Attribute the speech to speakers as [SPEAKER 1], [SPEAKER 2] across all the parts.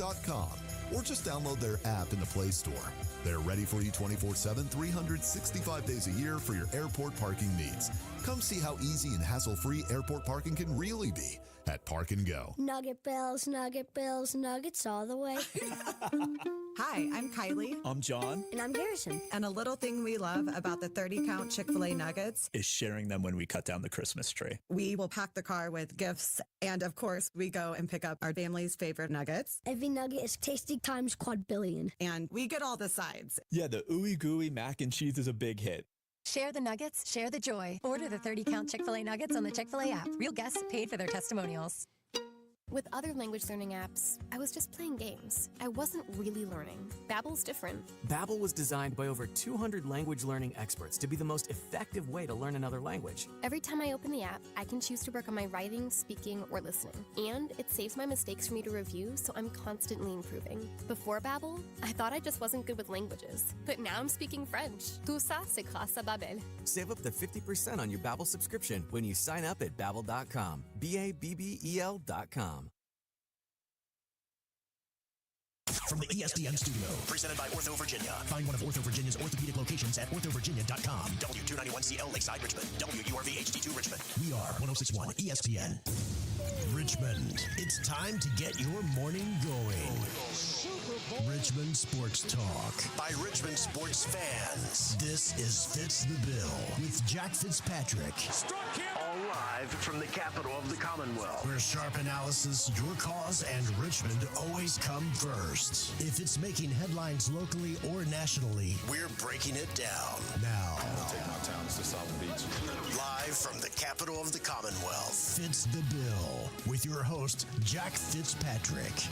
[SPEAKER 1] parkinggo.com or just download their app in the Play Store. They're ready for you 24/7, 365 days a year for your airport parking needs. Come see how easy and hassle-free airport parking can really be at Park and Go.
[SPEAKER 2] Nugget Bills, nuggets all the way.
[SPEAKER 3] Hi, I'm Kylie.
[SPEAKER 4] I'm John.
[SPEAKER 2] And I'm Garrison.
[SPEAKER 3] And a little thing we love about the 30-count Chick-fil-A nuggets
[SPEAKER 4] is sharing them when we cut down the Christmas tree.
[SPEAKER 3] We will pack the car with gifts. And of course, we go and pick up our family's favorite nuggets.
[SPEAKER 2] Every nugget is tasty times quadrillion.
[SPEAKER 3] And we get all the sides.
[SPEAKER 4] Yeah, the ooey gooey mac and cheese is a big hit.
[SPEAKER 5] Share the nuggets, share the joy. Order the 30-count Chick-fil-A nuggets on the Chick-fil-A app. Real guests paid for their testimonials.
[SPEAKER 6] With other language learning apps, I was just playing games. I wasn't really learning. Babbel's different.
[SPEAKER 7] Babbel was designed by over 200 language learning experts to be the most effective way to learn another language.
[SPEAKER 6] Every time I open the app, I can choose to work on my writing, speaking, or listening. And it saves my mistakes for me to review, so I'm constantly improving. Before Babbel, I thought I just wasn't good with languages. But now I'm speaking French. Tout ça, c'est grâce à Babbel.
[SPEAKER 7] Save up to 50% on your Babbel subscription when you sign up at Babbel.com. Babbel.com.
[SPEAKER 8] From the ESPN studio, presented by Ortho Virginia. Find one of Ortho Virginia's orthopedic locations at orthovirginia.com. W291CL Lakeside Richmond. WURV HD2 Richmond. We are 1061 ESPN. Richmond, it's time to get your morning going. Richmond Sports Talk by Richmond sports fans. This is Fitz the Bill with Jack Fitzpatrick.
[SPEAKER 9] All live from the capital of the Commonwealth,
[SPEAKER 8] where sharp analysis, your cause, and Richmond always come first. If it's making headlines locally or nationally, we're breaking it down. Now,
[SPEAKER 10] I'm gonna take my time to Solid Beach.
[SPEAKER 8] Live from the capital of the Commonwealth, Fitz the Bill with your host, Jack Fitzpatrick.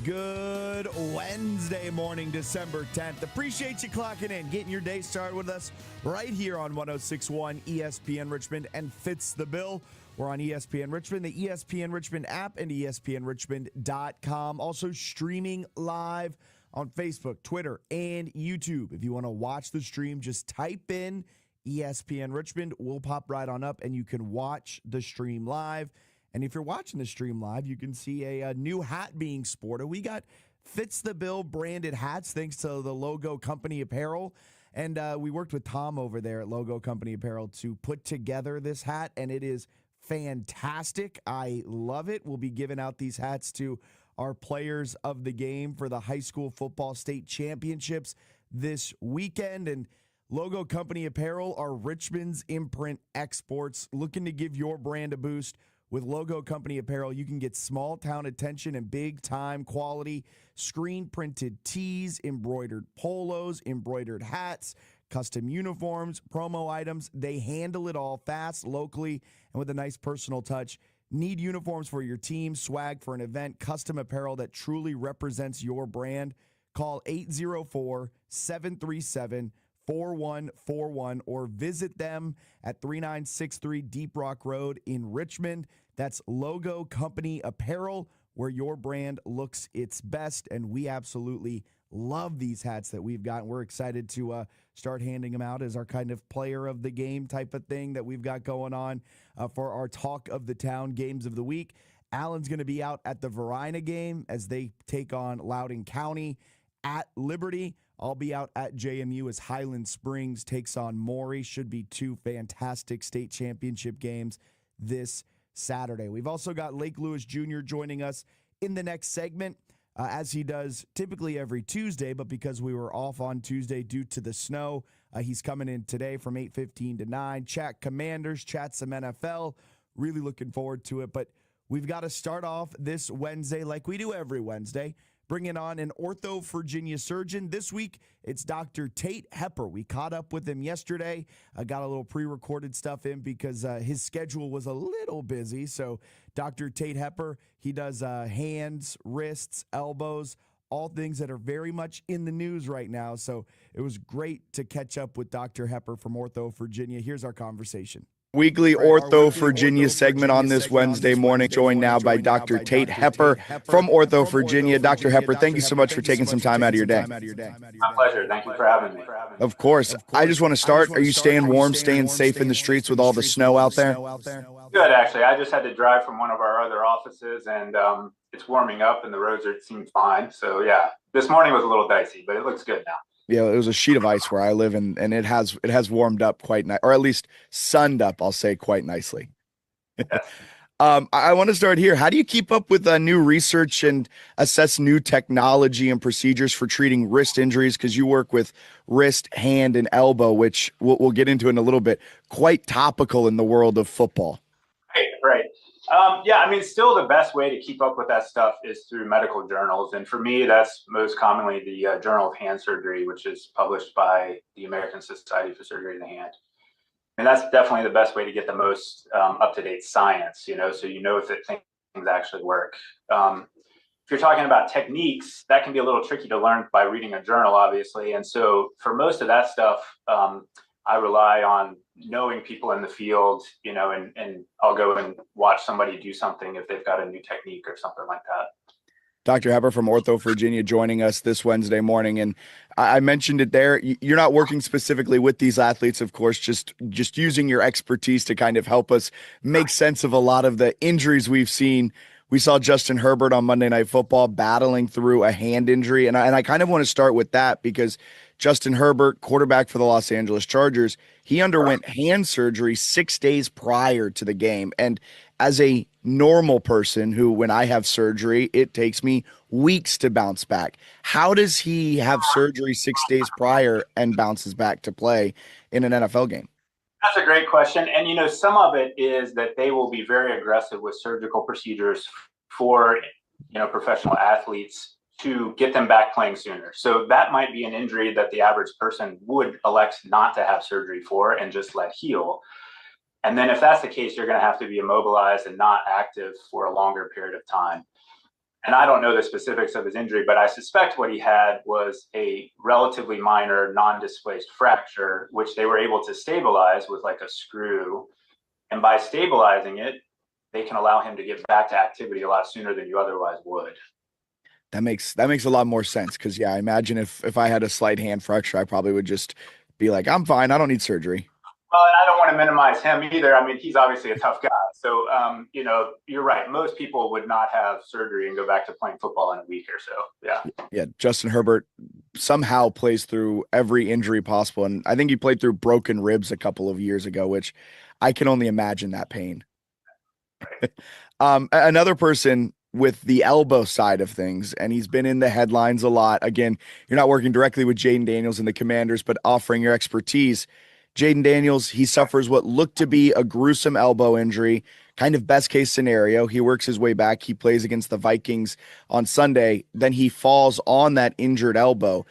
[SPEAKER 11] Good Wednesday morning, December 10th. Appreciate you clocking in, getting your day started with us right here on 1061 ESPN Richmond and Fitz the Bill. We're on ESPN Richmond, the ESPN Richmond app, and ESPNRichmond.com. Also streaming live on Facebook, Twitter, and YouTube. If you want to watch the stream, just type in ESPN Richmond. We'll pop right on up, and you can watch the stream live. And if you're watching the stream live, you can see a new hat being sported. We got Fitz the Bill branded hats thanks to the Logo Company Apparel. And we worked with Tom over there at Logo Company Apparel to put together this hat, and it is fantastic. I love it. We'll be giving out these hats to our players of the game for the high school football state championships this weekend. And Logo Company Apparel are Richmond's imprint exports, looking to give your brand a boost. With Logo Company Apparel, you can get small town attention and big time quality screen printed tees, embroidered polos, embroidered hats, custom uniforms, promo items. They handle it all fast, locally, and with a nice personal touch. Need uniforms for your team, swag for an event, custom apparel that truly represents your brand? Call 804-737-4141 or visit them at 3963 Deep Rock Road in Richmond. That's Logo Company Apparel, where your brand looks its best. And we absolutely love these hats that we've got. We're excited to start handing them out as our kind of player of the game type of thing that we've got going on for our Talk of the Town games of the week. Alan's going to be out at the Varina game as they take on Loudoun County at Liberty. I'll be out at JMU as Highland Springs takes on Maury. Should be two fantastic state championship games this Saturday. We've also got Lake Lewis Jr. joining us in the next segment, as he does typically every Tuesday, but because we were off on Tuesday due to the snow, he's coming in today from 8:15 to 9. Chat Commanders, chat some NFL. Really looking forward to it, but we've got to start off this Wednesday like we do every Wednesday, bringing on an Ortho Virginia surgeon. This week, it's Dr. Tate Hepper. We caught up with him yesterday. I got a little pre-recorded stuff in because his schedule was a little busy. So Dr. Tate Hepper, he does hands, wrists, elbows, all things that are very much in the news right now. So it was great to catch up with Dr. Hepper from Ortho Virginia. Here's our conversation. Weekly Ortho Virginia segment on this Wednesday morning, joined now by Dr. Tate Hepper from Ortho Virginia. Dr. Hepper, thank you so much for taking some time out of your day.
[SPEAKER 12] My pleasure. Thank you for having me.
[SPEAKER 11] Of course. I just want to start. Are you staying warm, staying safe in the streets with all the snow out there?
[SPEAKER 12] Good, actually. I just had to drive from one of our other offices, and it's warming up and the roads seem fine. So yeah, this morning was a little dicey, but it looks good now.
[SPEAKER 11] Yeah, it was a sheet of ice where I live, and it has warmed up quite nice, or at least sunned up, I'll say, quite nicely. I want to start here. How do you keep up with new research and assess new technology and procedures for treating wrist injuries? Because you work with wrist, hand, and elbow, which we'll get into in a little bit. Quite topical in the world of football.
[SPEAKER 12] Right. Yeah, I mean, still the best way to keep up with that stuff is through medical journals. And for me, that's most commonly the Journal of Hand Surgery, which is published by the American Society for Surgery of the Hand. And that's definitely the best way to get the most up-to-date science, so that things actually work. If you're talking about techniques, that can be a little tricky to learn by reading a journal, obviously. And so for most of that stuff, I rely on knowing people in the field, and I'll go and watch somebody do something if they've got a new technique or something like that.
[SPEAKER 11] Dr. Heber from Ortho Virginia joining us this Wednesday morning. And I mentioned it there. You're not working specifically with these athletes, of course, just using your expertise to kind of help us make sense of a lot of the injuries we've seen. We saw Justin Herbert on Monday Night Football battling through a hand injury. And I kind of want to start with that because Justin Herbert, quarterback for the Los Angeles Chargers, he underwent hand surgery 6 days prior to the game. And as a normal person who, when I have surgery, it takes me weeks to bounce back. How does he have surgery 6 days prior and bounces back to play in an NFL game?
[SPEAKER 12] That's a great question. And, some of it is that they will be very aggressive with surgical procedures for, professional athletes to get them back playing sooner. So that might be an injury that the average person would elect not to have surgery for and just let heal. And then if that's the case, you're going to have to be immobilized and not active for a longer period of time. And I don't know the specifics of his injury, but I suspect what he had was a relatively minor non-displaced fracture, which they were able to stabilize with like a screw. And by stabilizing it, they can allow him to get back to activity a lot sooner than you otherwise would.
[SPEAKER 11] That makes a lot more sense because, yeah, I imagine if I had a slight hand fracture, I probably would just be like, I'm fine. I don't need surgery.
[SPEAKER 12] Well, and I don't want to minimize him either. I mean, he's obviously a tough guy. So, you're right. Most people would not have surgery and go back to playing football in a week or so. Yeah.
[SPEAKER 11] Yeah. Justin Herbert somehow plays through every injury possible. And I think he played through broken ribs a couple of years ago, which I can only imagine that pain. Another person with the elbow side of things, and he's been in the headlines a lot. Again, you're not working directly with Jaden Daniels and the Commanders, but offering your expertise. Jaden Daniels, he suffers what looked to be a gruesome elbow injury, kind of best case scenario. He works his way back. He plays against the Vikings on Sunday. Then he falls on that injured elbow.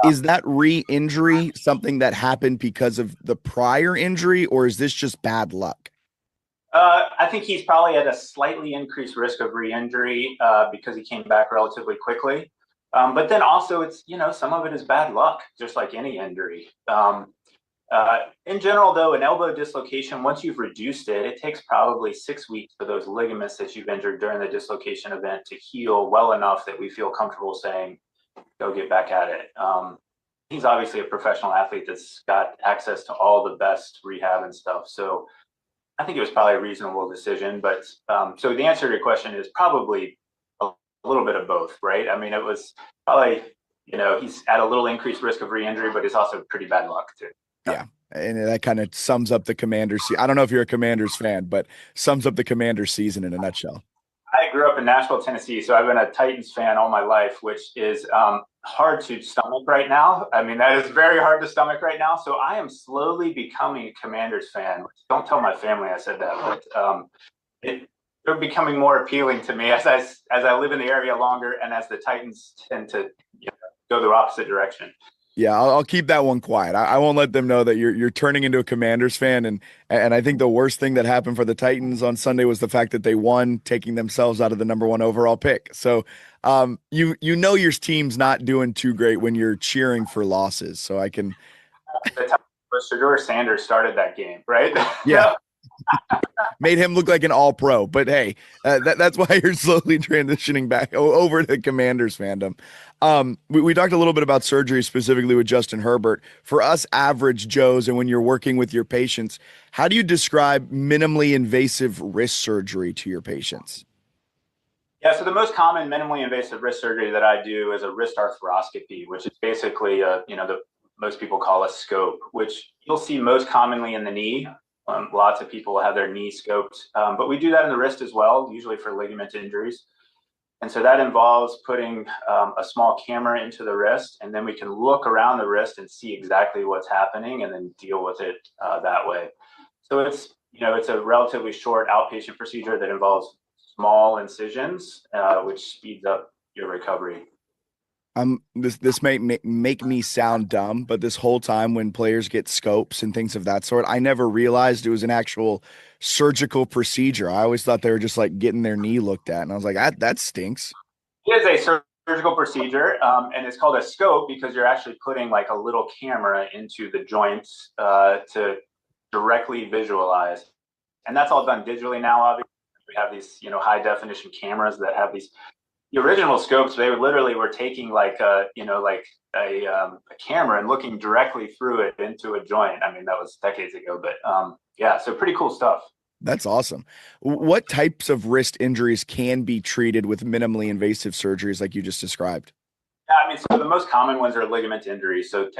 [SPEAKER 11] Is that re-injury something that happened because of the prior injury, or is this just bad luck?
[SPEAKER 12] I think he's probably at a slightly increased risk of re-injury because he came back relatively quickly. But then also it's, some of it is bad luck, just like any injury. In general, though, an elbow dislocation, once you've reduced it, it takes probably 6 weeks for those ligaments that you've injured during the dislocation event to heal well enough that we feel comfortable saying, go get back at it. He's obviously a professional athlete that's got access to all the best rehab and stuff. So I think it was probably a reasonable decision. But so the answer to your question is probably a little bit of both, right? I mean, it was probably, he's at a little increased risk of re-injury, but it's also pretty bad luck too.
[SPEAKER 11] Yeah. And that kind of sums up the Commanders. I don't know if you're a Commanders fan, but sums up the Commanders season in a nutshell.
[SPEAKER 12] I grew up in Nashville, Tennessee, so I've been a Titans fan all my life, which is hard to stomach right now. I mean, that is very hard to stomach right now. So I am slowly becoming a Commanders fan. Don't tell my family I said that, but they're becoming more appealing to me as I live in the area longer and as the Titans tend to go the opposite direction.
[SPEAKER 11] Yeah, I'll keep that one quiet. I won't let them know that you're turning into a Commanders fan. And I think the worst thing that happened for the Titans on Sunday was the fact that they won, taking themselves out of the number 1 overall pick. So your team's not doing too great when you're cheering for losses. So I can.
[SPEAKER 12] Shedeur Sanders started that game, right?
[SPEAKER 11] Yeah. Made him look like an all-pro, but hey, that's why you're slowly transitioning back over to Commanders fandom. We talked a little bit about surgery specifically with Justin Herbert. For us average Joes, and when you're working with your patients, how do you describe minimally invasive wrist surgery to your patients?
[SPEAKER 12] Yeah, so the most common minimally invasive wrist surgery that I do is a wrist arthroscopy, which is basically the most people call a scope, which you'll see most commonly in the knee. Lots of people have their knee scoped, but we do that in the wrist as well, usually for ligament injuries. And so that involves putting a small camera into the wrist, and then we can look around the wrist and see exactly what's happening, and then deal with it that way. So it's a relatively short outpatient procedure that involves small incisions, which speeds up your recovery.
[SPEAKER 11] This may make me sound dumb, but this whole time when players get scopes and things of that sort, I never realized it was an actual surgical procedure. I always thought they were just like getting their knee looked at, and I was like, that stinks.
[SPEAKER 12] It is a surgical procedure, and it's called a scope because you're actually putting like a little camera into the joints to directly visualize, and that's all done digitally now. Obviously, we have these high definition cameras that have these. The original scopes, they literally were taking like a camera and looking directly through it into a joint. I mean, that was decades ago, but yeah, so pretty cool stuff.
[SPEAKER 11] That's awesome. What types of wrist injuries can be treated with minimally invasive surgeries like you just described?
[SPEAKER 12] Yeah, I mean, so the most common ones are ligament injuries. So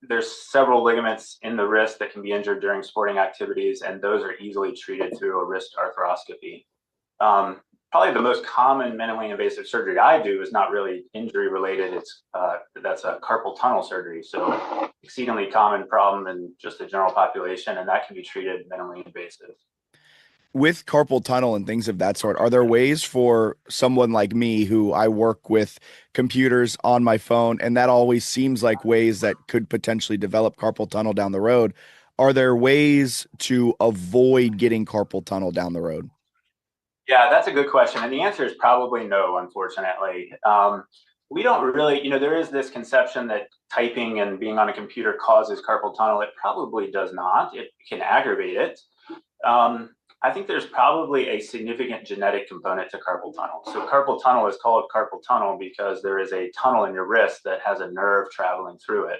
[SPEAKER 12] there's several ligaments in the wrist that can be injured during sporting activities, and those are easily treated through a wrist arthroscopy. Probably the most common minimally invasive surgery I do is not really injury related. That's a carpal tunnel surgery. So exceedingly common problem in just the general population, and that can be treated minimally invasive.
[SPEAKER 11] With carpal tunnel and things of that sort, are there ways for someone like me who I work with computers on my phone, and that always seems like ways that could potentially develop carpal tunnel down the road? Are there ways to avoid getting carpal tunnel down the road?
[SPEAKER 12] Yeah, that's a good question. And the answer is probably no, unfortunately. We don't really, there is this conception that typing and being on a computer causes carpal tunnel. It probably does not. It can aggravate it. I think there's probably a significant genetic component to carpal tunnel. So carpal tunnel is called carpal tunnel because there is a tunnel in your wrist that has a nerve traveling through it.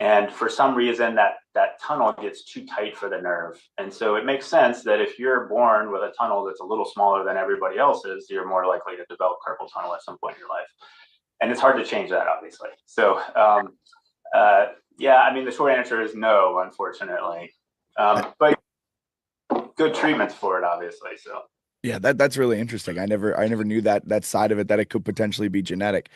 [SPEAKER 12] And for some reason, that tunnel gets too tight for the nerve. And so it makes sense that if you're born with a tunnel that's a little smaller than everybody else's, you're more likely to develop carpal tunnel at some point in your life. And it's hard to change that, obviously. So, yeah, I mean, the short answer is no, unfortunately. But good treatments for it, obviously. So.
[SPEAKER 11] Yeah, that's really interesting. I never knew that side of it, that it could potentially be genetic.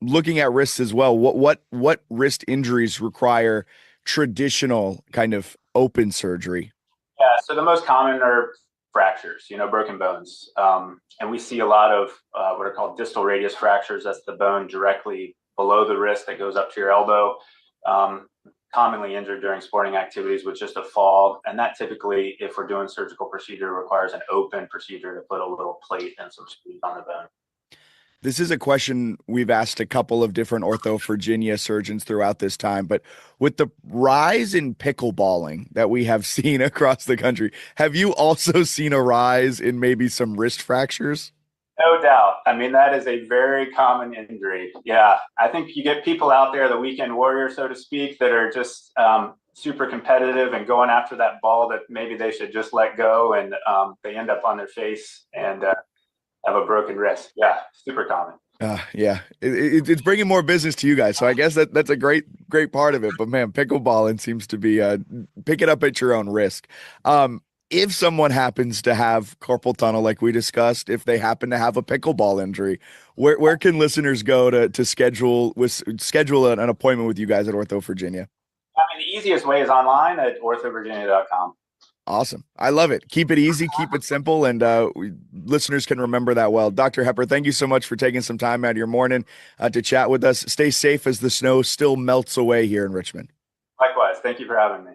[SPEAKER 11] Looking at wrists as well, what wrist injuries require traditional kind of open surgery?
[SPEAKER 12] Yeah, so the most common are fractures, broken bones. And we see a lot of what are called distal radius fractures. That's the bone directly below the wrist that goes up to your elbow. Commonly injured during sporting activities with just a fall. And that typically, if we're doing surgical procedure, requires an open procedure to put a little plate and some screws on the bone.
[SPEAKER 11] This is a question we've asked a couple of different Ortho Virginia surgeons throughout this time, but with the rise in pickleballing that we have seen across the country, have you also seen a rise in maybe some wrist fractures?
[SPEAKER 12] No doubt. I mean, that is a very common injury. Yeah. I think you get people out there, the weekend warriors, so to speak, that are just super competitive and going after that ball that maybe they should just let go, and they end up on their face and have a broken wrist. Yeah, super common.
[SPEAKER 11] Yeah, it's bringing more business to you guys, so I guess that's a great part of it. But man, pickleballing seems to be pick it up at your own risk. If someone happens to have carpal tunnel, like we discussed, if they happen to have a pickleball injury, where can listeners go to schedule an appointment with you guys at Ortho Virginia?
[SPEAKER 12] I mean, the easiest way is online at orthovirginia.com.
[SPEAKER 11] Awesome. I love it. Keep it easy, keep it simple, and listeners can remember that well. Dr. Hepper, thank you so much for taking some time out of your morning to chat with us. Stay safe as the snow still melts away here in Richmond.
[SPEAKER 12] Likewise. Thank you for having me.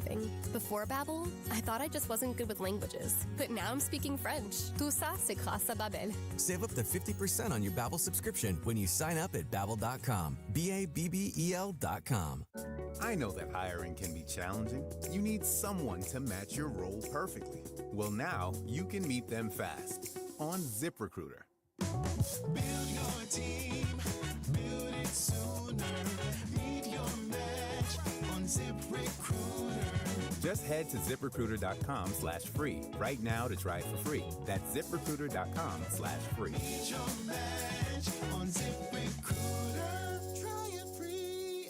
[SPEAKER 6] improving. Before Babbel, I thought I just wasn't good with languages, but now I'm speaking French. Tout ça, c'est grâce à Babbel.
[SPEAKER 7] Save up to 50% on your Babbel subscription when you sign up at Babbel.com. BABBEL.com.
[SPEAKER 10] I know that hiring can be challenging. You need someone to match your role perfectly. Well, now you can meet them fast on ZipRecruiter.
[SPEAKER 13] Build your team, build it sooner. Meet your match on ZipRecruiter.
[SPEAKER 10] Just head to ZipRecruiter.com/free right now to try it for free. That's ZipRecruiter.com/free.
[SPEAKER 13] Meet your match on ZipRecruiter. Try it free.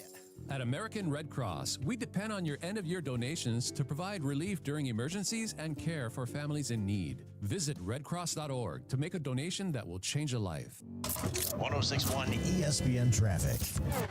[SPEAKER 14] At American Red Cross, we depend on your end-of-year donations to provide relief during emergencies and care for families in need. Visit redcross.org to make a donation that will change a life.
[SPEAKER 8] 1061 ESPN Traffic.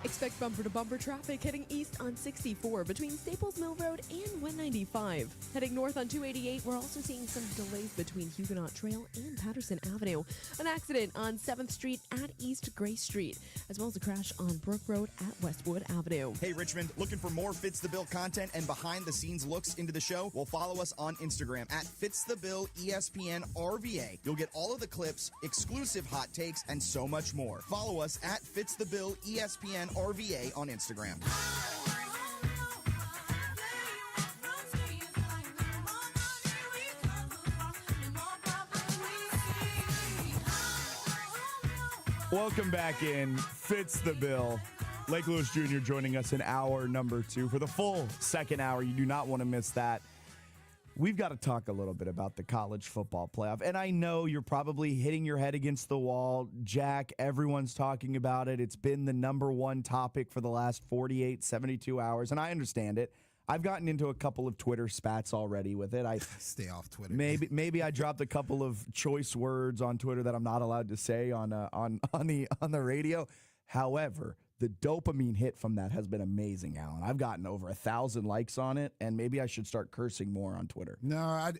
[SPEAKER 15] Expect bumper-to-bumper traffic heading east on 64 between Staples Mill Road and 195. Heading north on 288, we're also seeing some delays between Huguenot Trail and Patterson Avenue. An accident on 7th Street at East Gray Street, as well as a crash on Brook Road at Westwood Avenue.
[SPEAKER 16] Hey, Richmond, looking for more Fitz the Bill content and behind-the-scenes looks into the show? Well, follow us on Instagram at Fitz the Bill ESPN RVA. You'll get all of the clips, exclusive hot takes, and so much more. Follow us at Fitz the Bill ESPN RVA on Instagram.
[SPEAKER 11] Welcome back in. Fitz the Bill. Lake Lewis Jr. joining us in hour number 2 for the full second hour. You do not want to miss that. We've got to talk a little bit about the college football playoff. And I know you're probably hitting your head against the wall. Jack, everyone's talking about it. It's been the number one topic for the last 48, 72 hours. And I understand it. I've gotten into a couple of Twitter spats already with it. I
[SPEAKER 17] stay off Twitter.
[SPEAKER 11] Maybe I dropped a couple of choice words on Twitter that I'm not allowed to say on the radio. However, the dopamine hit from that has been amazing, Alan. I've gotten over 1,000 likes on it, and maybe I should start cursing more on Twitter.
[SPEAKER 17] No, I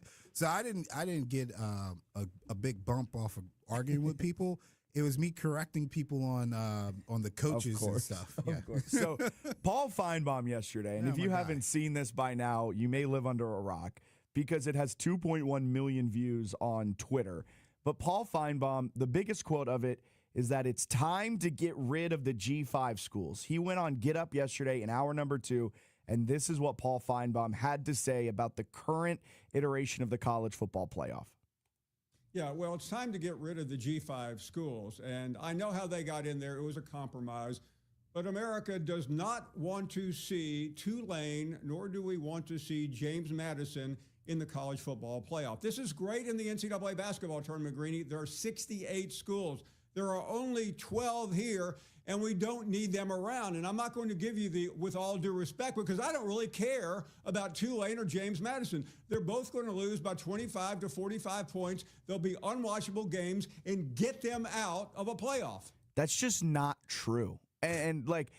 [SPEAKER 17] didn't get a big bump off of arguing with people. It was me correcting people on the coaches and stuff.
[SPEAKER 11] Of course. So Paul Feinbaum yesterday, and if you haven't seen this by now, you may live under a rock because it has 2.1 million views on Twitter. But Paul Feinbaum, the biggest quote of it is that it's time to get rid of the G5 schools. He went on Get Up yesterday in hour number 2, and this is what Paul Feinbaum had to say about the current iteration of the college football playoff.
[SPEAKER 18] Yeah, well, it's time to get rid of the G5 schools, and I know how they got in there. It was a compromise, but America does not want to see Tulane, nor do we want to see James Madison in the college football playoff. This is great in the NCAA basketball tournament, Greeny. There are 68 schools. There are only 12 here, and we don't need them around. And I'm not going to give you the with all due respect because I don't really care about Tulane or James Madison. They're both going to lose by 25 to 45 points. They'll be unwatchable games, and get them out of a playoff.
[SPEAKER 11] That's just not true. And like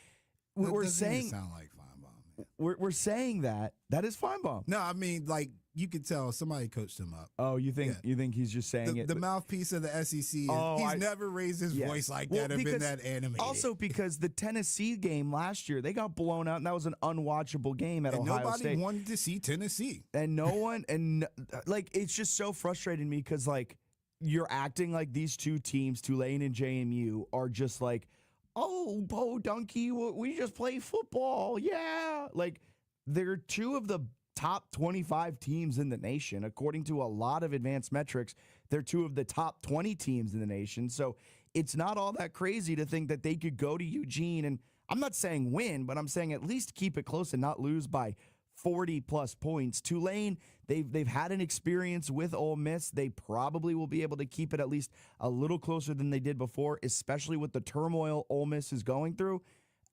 [SPEAKER 11] we're saying,
[SPEAKER 17] sound like Feinbaum.
[SPEAKER 11] We're saying that is Feinbaum.
[SPEAKER 17] No, I mean like. You could tell somebody coached him up.
[SPEAKER 11] Oh, you think he's just saying
[SPEAKER 17] the mouthpiece of the SEC? He's never raised his voice like that or been that animated.
[SPEAKER 11] Also, because the Tennessee game last year, they got blown out, and that was an unwatchable game at Ohio State.
[SPEAKER 17] Nobody wanted to see Tennessee,
[SPEAKER 11] and no one, and like it's just so frustrating me because like you're acting like these two teams, Tulane and JMU, are just like, oh, Bo Donkey, we just play football, yeah. Like they're two of the top 25 teams in the nation. According to a lot of advanced metrics, they're two of the top 20 teams in the nation. So it's not all that crazy to think that they could go to Eugene, and I'm not saying win, but I'm saying at least keep it close and not lose by 40 plus points. Tulane, they've had an experience with Ole Miss. They probably will be able to keep it at least a little closer than they did before, especially with the turmoil Ole Miss is going through.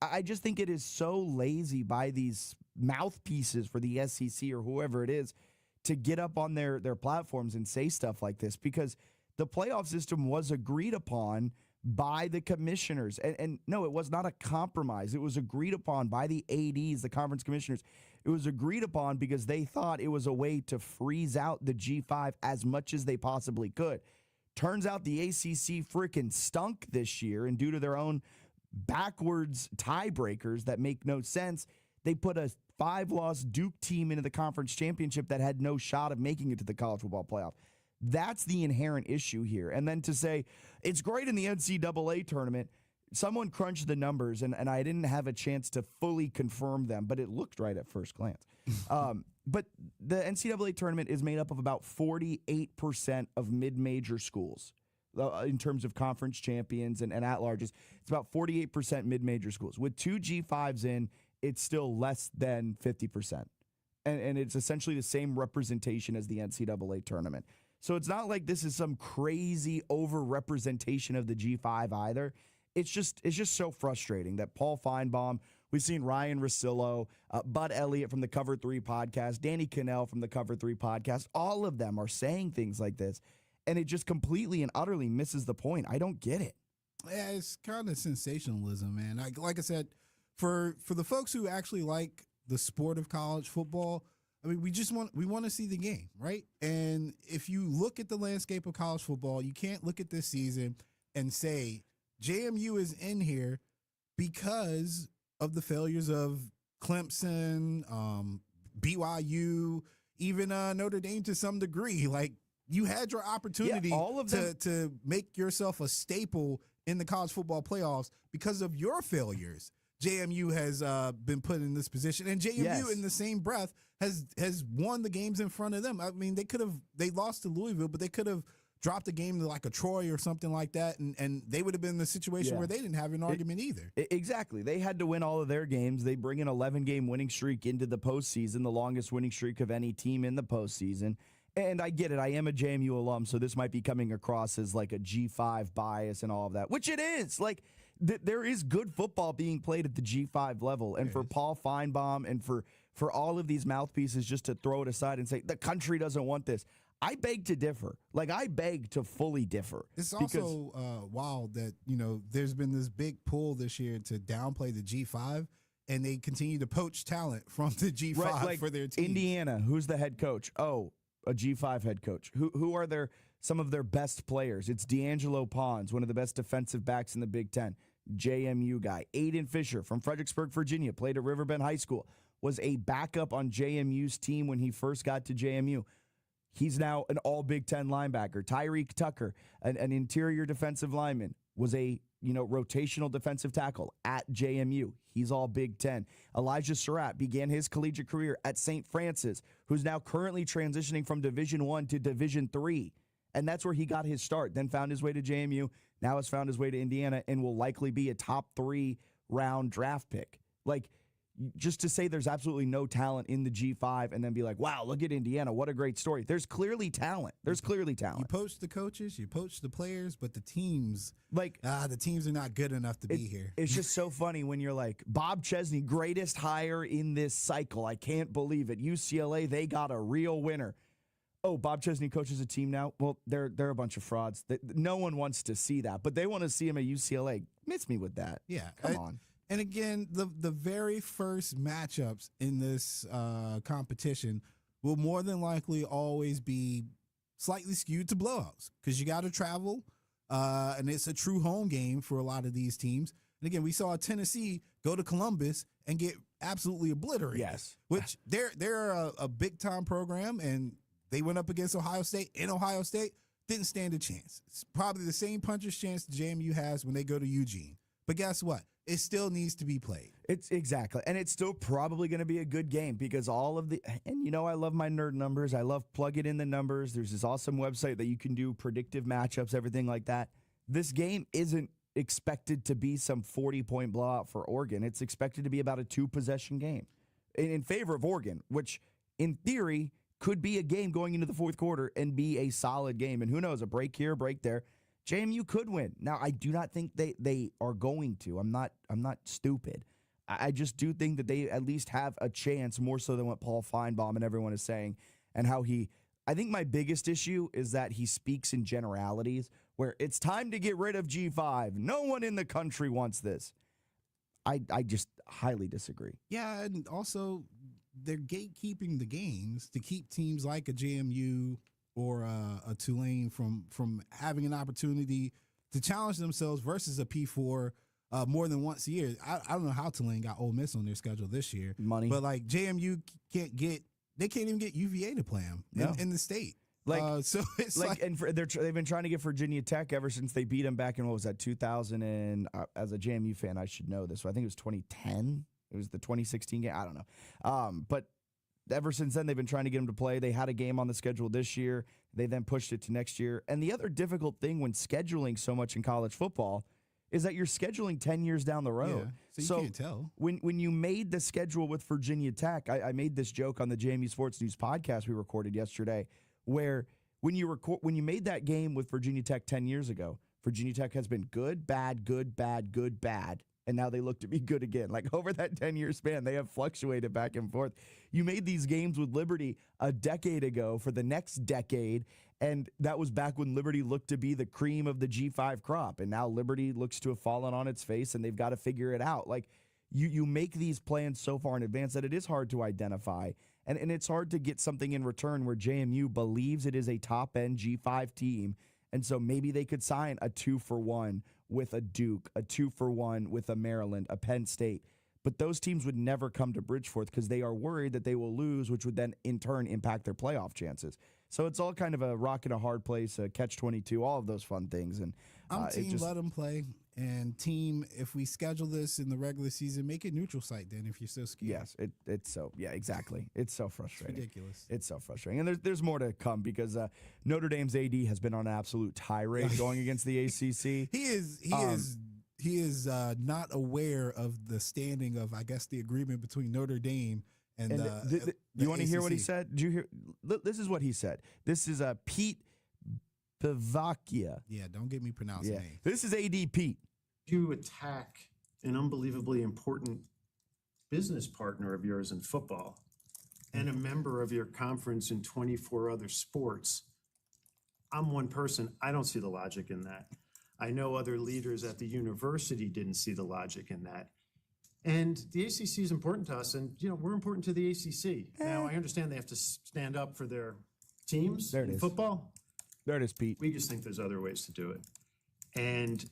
[SPEAKER 11] I just think it is so lazy by these mouthpieces for the SEC or whoever it is to get up on their platforms and say stuff like this, because the playoff system was agreed upon by the commissioners. And no, it was not a compromise. It was agreed upon by the ADs, the conference commissioners. It was agreed upon because they thought it was a way to freeze out the G5 as much as they possibly could. Turns out the ACC freaking stunk this year, and due to their own backwards tiebreakers that make no sense, They put a 5-loss Duke team into the conference championship that had no shot of making it to the college football playoff. That's the inherent issue here. And then to say it's great in the NCAA tournament, someone crunched the numbers, and I didn't have a chance to fully confirm them, but it looked right at first glance. But the NCAA tournament is made up of about 48% of mid-major schools in terms of conference champions and at-larges. It's about 48% mid-major schools. With 2 G5s in, it's still less than 50%. And it's essentially the same representation as the NCAA tournament. So it's not like this is some crazy over-representation of the G5 either. It's just so frustrating that Paul Feinbaum, we've seen Ryan Russillo, Bud Elliott from the Cover 3 podcast, Danny Cannell from the Cover 3 podcast, all of them are saying things like this, and it just completely and utterly misses the point. I don't get it.
[SPEAKER 17] Yeah, it's kind of sensationalism, man. Like I said, for the folks who actually like the sport of college football, I mean, we want to see the game, right? And if you look at the landscape of college football, you can't look at this season and say JMU is in here because of the failures of Clemson, BYU, even Notre Dame to some degree. Like, you had your opportunity
[SPEAKER 11] all of them
[SPEAKER 17] to make yourself a staple in the college football playoffs because of your failures. JMU has been put in this position, and JMU in the same breath has won the games in front of them. I mean, they lost to Louisville, but they could have dropped a game to like a Troy or something like that, and they would have been in the situation where they didn't have an argument either.
[SPEAKER 11] Exactly. They had to win all of their games. They bring an 11-game winning streak into the postseason, the longest winning streak of any team in the postseason. And I get it. I am a JMU alum, so this might be coming across as like a G5 bias and all of that, which it is. Like, there is good football being played at the G5 level. And for Paul Feinbaum and for all of these mouthpieces just to throw it aside and say, the country doesn't want this. I beg to differ. Like, I beg to fully differ.
[SPEAKER 17] It's also wild that, there's been this big pull this year to downplay the G5, and they continue to poach talent from the G5 for their team.
[SPEAKER 11] Indiana, who's the head coach? Oh, a G5 head coach. Who are some of their best players? It's D'Angelo Pons, one of the best defensive backs in the Big Ten. JMU guy. Aiden Fisher from Fredericksburg, Virginia, played at Riverbend High School, was a backup on JMU's team when he first got to JMU. He's now an all Big Ten linebacker. Tyreek Tucker, an interior defensive lineman, was a rotational defensive tackle at JMU. He's all Big Ten. Elijah Surratt began his collegiate career at St. Francis, who's now currently transitioning from Division I to Division III. And that's where he got his start, then found his way to JMU, now has found his way to Indiana, and will likely be a top 3 round draft pick. Like, just to say there's absolutely no talent in the G5 and then be like, wow, look at Indiana. What a great story. There's clearly talent.
[SPEAKER 17] You poach the coaches, you poach the players, but the teams, the teams are not good enough to be here.
[SPEAKER 11] It's just so funny when you're like, Bob Chesney, greatest hire in this cycle. I can't believe it. UCLA, they got a real winner. Oh, Bob Chesney coaches a team now? Well, they're a bunch of frauds. No one wants to see that, but they want to see him at UCLA. Miss me with that.
[SPEAKER 17] Yeah.
[SPEAKER 11] Come on.
[SPEAKER 17] And again, the very first matchups in this competition will more than likely always be slightly skewed to blowouts because you got to travel, and it's a true home game for a lot of these teams. And again, we saw Tennessee go to Columbus and get absolutely obliterated.
[SPEAKER 11] Yes,
[SPEAKER 17] which they're a big time program, and they went up against Ohio State in Ohio State, didn't stand a chance. It's probably the same puncher's chance JMU has when they go to Eugene. But guess what? It still needs to be played.
[SPEAKER 11] It's exactly. And it's still probably going to be a good game because all of and I love my nerd numbers. I love plugging in the numbers. There's this awesome website that you can do predictive matchups, everything like that. This game isn't expected to be some 40-point blowout for Oregon. It's expected to be about a 2-possession game in favor of Oregon, which in theory could be a game going into the fourth quarter and be a solid game. And who knows, a break here, break there. JMU could win. Now, I do not think they are going to. I'm not stupid. I just do think that they at least have a chance, more so than what Paul Feinbaum and everyone is saying, and how I think my biggest issue is that he speaks in generalities where it's time to get rid of G5. No one in the country wants this. I just highly disagree.
[SPEAKER 17] Yeah, and also they're gatekeeping the games to keep teams like a JMU or a Tulane from having an opportunity to challenge themselves versus a P4 more than once a year. I don't know how Tulane got Ole Miss on their schedule this year.
[SPEAKER 11] Money.
[SPEAKER 17] But like JMU can't even get UVA to play them in the state. So it's
[SPEAKER 11] and they've been trying to get Virginia Tech ever since they beat them back in, what was that, 2000? And as a JMU fan, I should know this. So I think it was 2010. It was the 2016 game. I don't know. But ever since then, they've been trying to get them to play. They had a game on the schedule this year. They then pushed it to next year. And the other difficult thing when scheduling so much in college football is that you're scheduling 10 years down the road.
[SPEAKER 17] Yeah, so you can't tell.
[SPEAKER 11] When you made the schedule with Virginia Tech, I made this joke on the JMU Sports News podcast we recorded yesterday, where when you made that game with Virginia Tech 10 years ago, Virginia Tech has been good, bad, good, bad, good, bad, and now they look to be good again. Like over that 10-year span, they have fluctuated back and forth. You made these games with Liberty a decade ago for the next decade, and that was back when Liberty looked to be the cream of the G5 crop, and now Liberty looks to have fallen on its face, and they've got to figure it out. Like you make these plans so far in advance that it is hard to identify. And it's hard to get something in return where JMU believes it is a top-end G5 team, and so maybe they could sign a 2-for-1 with a Duke, a 2-for-1 with a Maryland, a Penn State. But those teams would never come to Bridgeforth because they are worried that they will lose, which would then in turn impact their playoff chances. So it's all kind of a rock and a hard place, a catch-22, all of those fun things. And
[SPEAKER 17] I'm team let them play. And team, if we schedule this in the regular season, make it neutral site then if you're so scared.
[SPEAKER 11] Yes, it's so, yeah, exactly. It's so frustrating.
[SPEAKER 17] It's ridiculous.
[SPEAKER 11] It's so frustrating. And there's more to come because Notre Dame's AD has been on an absolute tirade going against the ACC.
[SPEAKER 17] He is not aware of the standing of, I guess, the agreement between Notre Dame and the
[SPEAKER 11] you want to hear what he
[SPEAKER 17] ACC?
[SPEAKER 11] said? Did you hear? This is what he said. This is Pete Pavakia.
[SPEAKER 17] Yeah, don't get me pronouncing names.
[SPEAKER 11] This is AD Pete.
[SPEAKER 19] You attack an unbelievably important business partner of yours in football and a member of your conference in 24 other sports. I'm one person. I don't see the logic in that. I know other leaders at the university didn't see the logic in that. And the ACC is important to us, and we're important to the ACC. Now, I understand they have to stand up for their teams in football.
[SPEAKER 11] There it is, Pete.
[SPEAKER 19] We just think there's other ways to do it. And